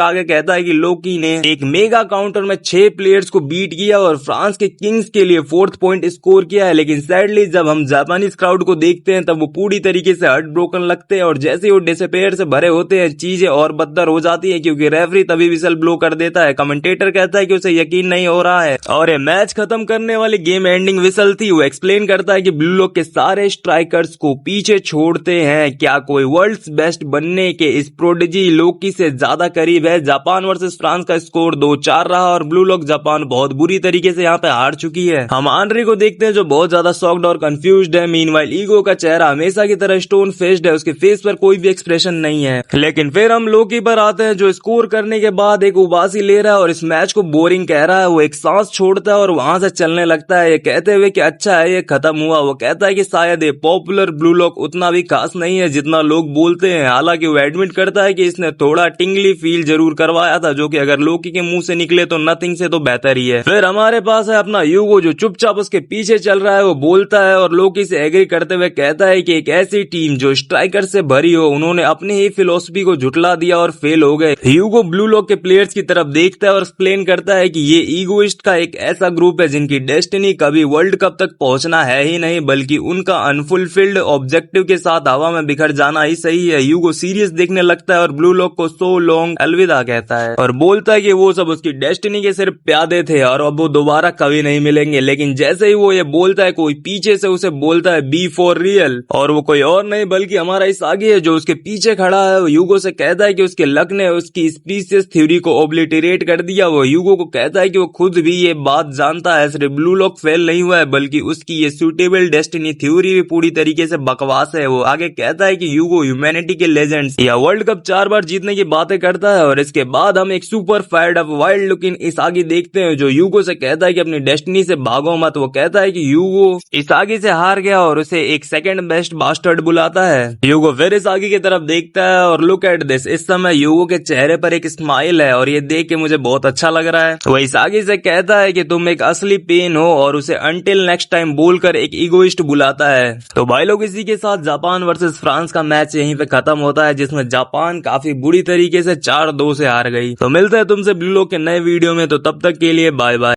आगे कहता है कि लोकी ने एक मेगा काउंटर में 6 प्लेयर्स को बीट किया और फ्रांस के किंग्स के लिए 4th पॉइंट स्कोर किया है, लेकिन सैडली जब हम जापानीज क्राउड को देखते हैं तब वो पूरी तरीके से हार्ट ब्रोकन लगते हैं और जैसे ही वो डिसअपीयर से भरे होते हैं चीजें और बदतर हो जाती है क्योंकि रेफरी तभी विसल ब्लो कर देता है। कमेंटेटर कहता है कि उसे यकीन नहीं हो रहा है और ये मैच खत्म करने वाली गेम एंडिंग विसल थी। वो एक्सप्लेन करता है कि ब्लू लॉक के सारे स्ट्राइकर्स को पीछे छोड़ते हैं। क्या कोई वर्ल्ड्स बेस्ट बनने के इस प्रोडिजी लोकी से ज्यादा करीब है? जापान वर्सेस फ्रांस का स्कोर 2-4 रहा और ब्लू लॉक जापान बहुत बुरी तरीके से यहाँ पे हार चुकी है। हम आनरी को देखते हैं जो बहुत ज्यादा शॉक्ड और कंफ्यूज्ड है। मीनवाइल ईगो का चेहरा हमेशा की तरह स्टोन फेस्ड है, उसके फेस पर कोई भी एक्सप्रेशन नहीं है। लेकिन फिर हम लोकी पर आते हैं जो स्कोर करने के बाद एक उबासी ले रहा है और इस मैच को बोरिंग कह रहा है। वो एक सांस छोड़ता है और वहां से चलने लगता है ये कहते हुए कि अच्छा है ये खत्म हुआ। वो कहता है कि शायद ये पॉपुलर ब्लू लॉक उतना भी खास नहीं है जितना लोग बोलते हैं। हालांकि वो एडमिट करता है कि इसने थोड़ा टिंगली फील जरूर करवाया था जो कि अगर लोकी के मुंह से निकले तो नथिंग से तो बेहतर ही है। फिर हमारे पास है अपना यूगो जो चुपचाप उसके पीछे चल रहा है। वो बोलता है और लोकी से एग्री करते हुए कहता है कि एक ऐसी टीम जो स्ट्राइकर से भरी हो उन्होंने अपनी ही फिलोसफी को झुटला दिया और फेल हो गए। यूगो ब्लू लॉक के प्लेयर्स की तरफ देखता है और एक्सप्लेन करता है कि ये ईगोइस्ट का एक ऐसा ग्रुप है जिनकी डेस्टिनी कभी वर्ल्ड कप तक पहुंचना है ही नहीं बल्कि उनका अनफुलफिल्ड ऑब्जेक्टिव के साथ हवा में बिखर जाना ही सही है। यूगो सीरियस देखने लगता है और ब्लू लॉक को सो लॉन्ग अलविदा कहता है और बोलता है कि वो सब उसकी डेस्टिनी के सिर्फ प्यादे थे और अब वो दोबारा कभी नहीं मिलेंगे। लेकिन जैसे ही वो ये बोलता है कोई पीछे से उसे बोलता है बी फॉर रियल, और वो कोई और नहीं बल्कि हमारा इसागी है जो उसके पीछे खड़ा है। वो यूगो से कहता है कि उसके लक ने उसकी स्पीसीज थ्योरी को ओब्लिटरेट कर दिया। वो यूगो को कहता है कि वो खुद भी ये बात जानता है, सिर्फ ब्लू लॉक फेल नहीं हुआ है बल्कि उसकी ये सूटेबल डेस्टिनी थ्योरी भी पूरी तरीके से बकवास है। वो आगे कहता है कि यूगो ह्यूमैनिटी के लेजेंड्स या वर्ल्ड कप 4 बार जीतने की बातें करता है और इसके बाद हम एक super fired up wild looking Isagi देखते हैं जो यूगो से कहता है कि अपनी डेस्टिनी से भागो मत। वो कहता है कि यूगो इसागी से हार गया और उसे एक सेकंड बेस्ट बास्टर्ड बुलाता है। यूगो फिर इसागी की तरफ देखता है और लुक एट दिस, इस समय यूगो के चेहरे पर एक स्माइल है और ये देख के मुझे बहुत अच्छा लग रहा है। वो इसागी से कहता है कि तुम एक असली पेन हो और उसे अंटिल नेक्स्ट टाइम बोलकर एक ईगोइस्ट बुलाता है। तो भाई लोग इसी के साथ जापान वर्सेस फ्रांस का मैच यहीं पे खत्म होता है जिसमें जापान काफी बुरी तरीके से 4-2 से हार गई। तो मिलते हैं तुमसे ब्लू लॉक के नए वीडियो में, तो तब तक के लिए बाय बाय।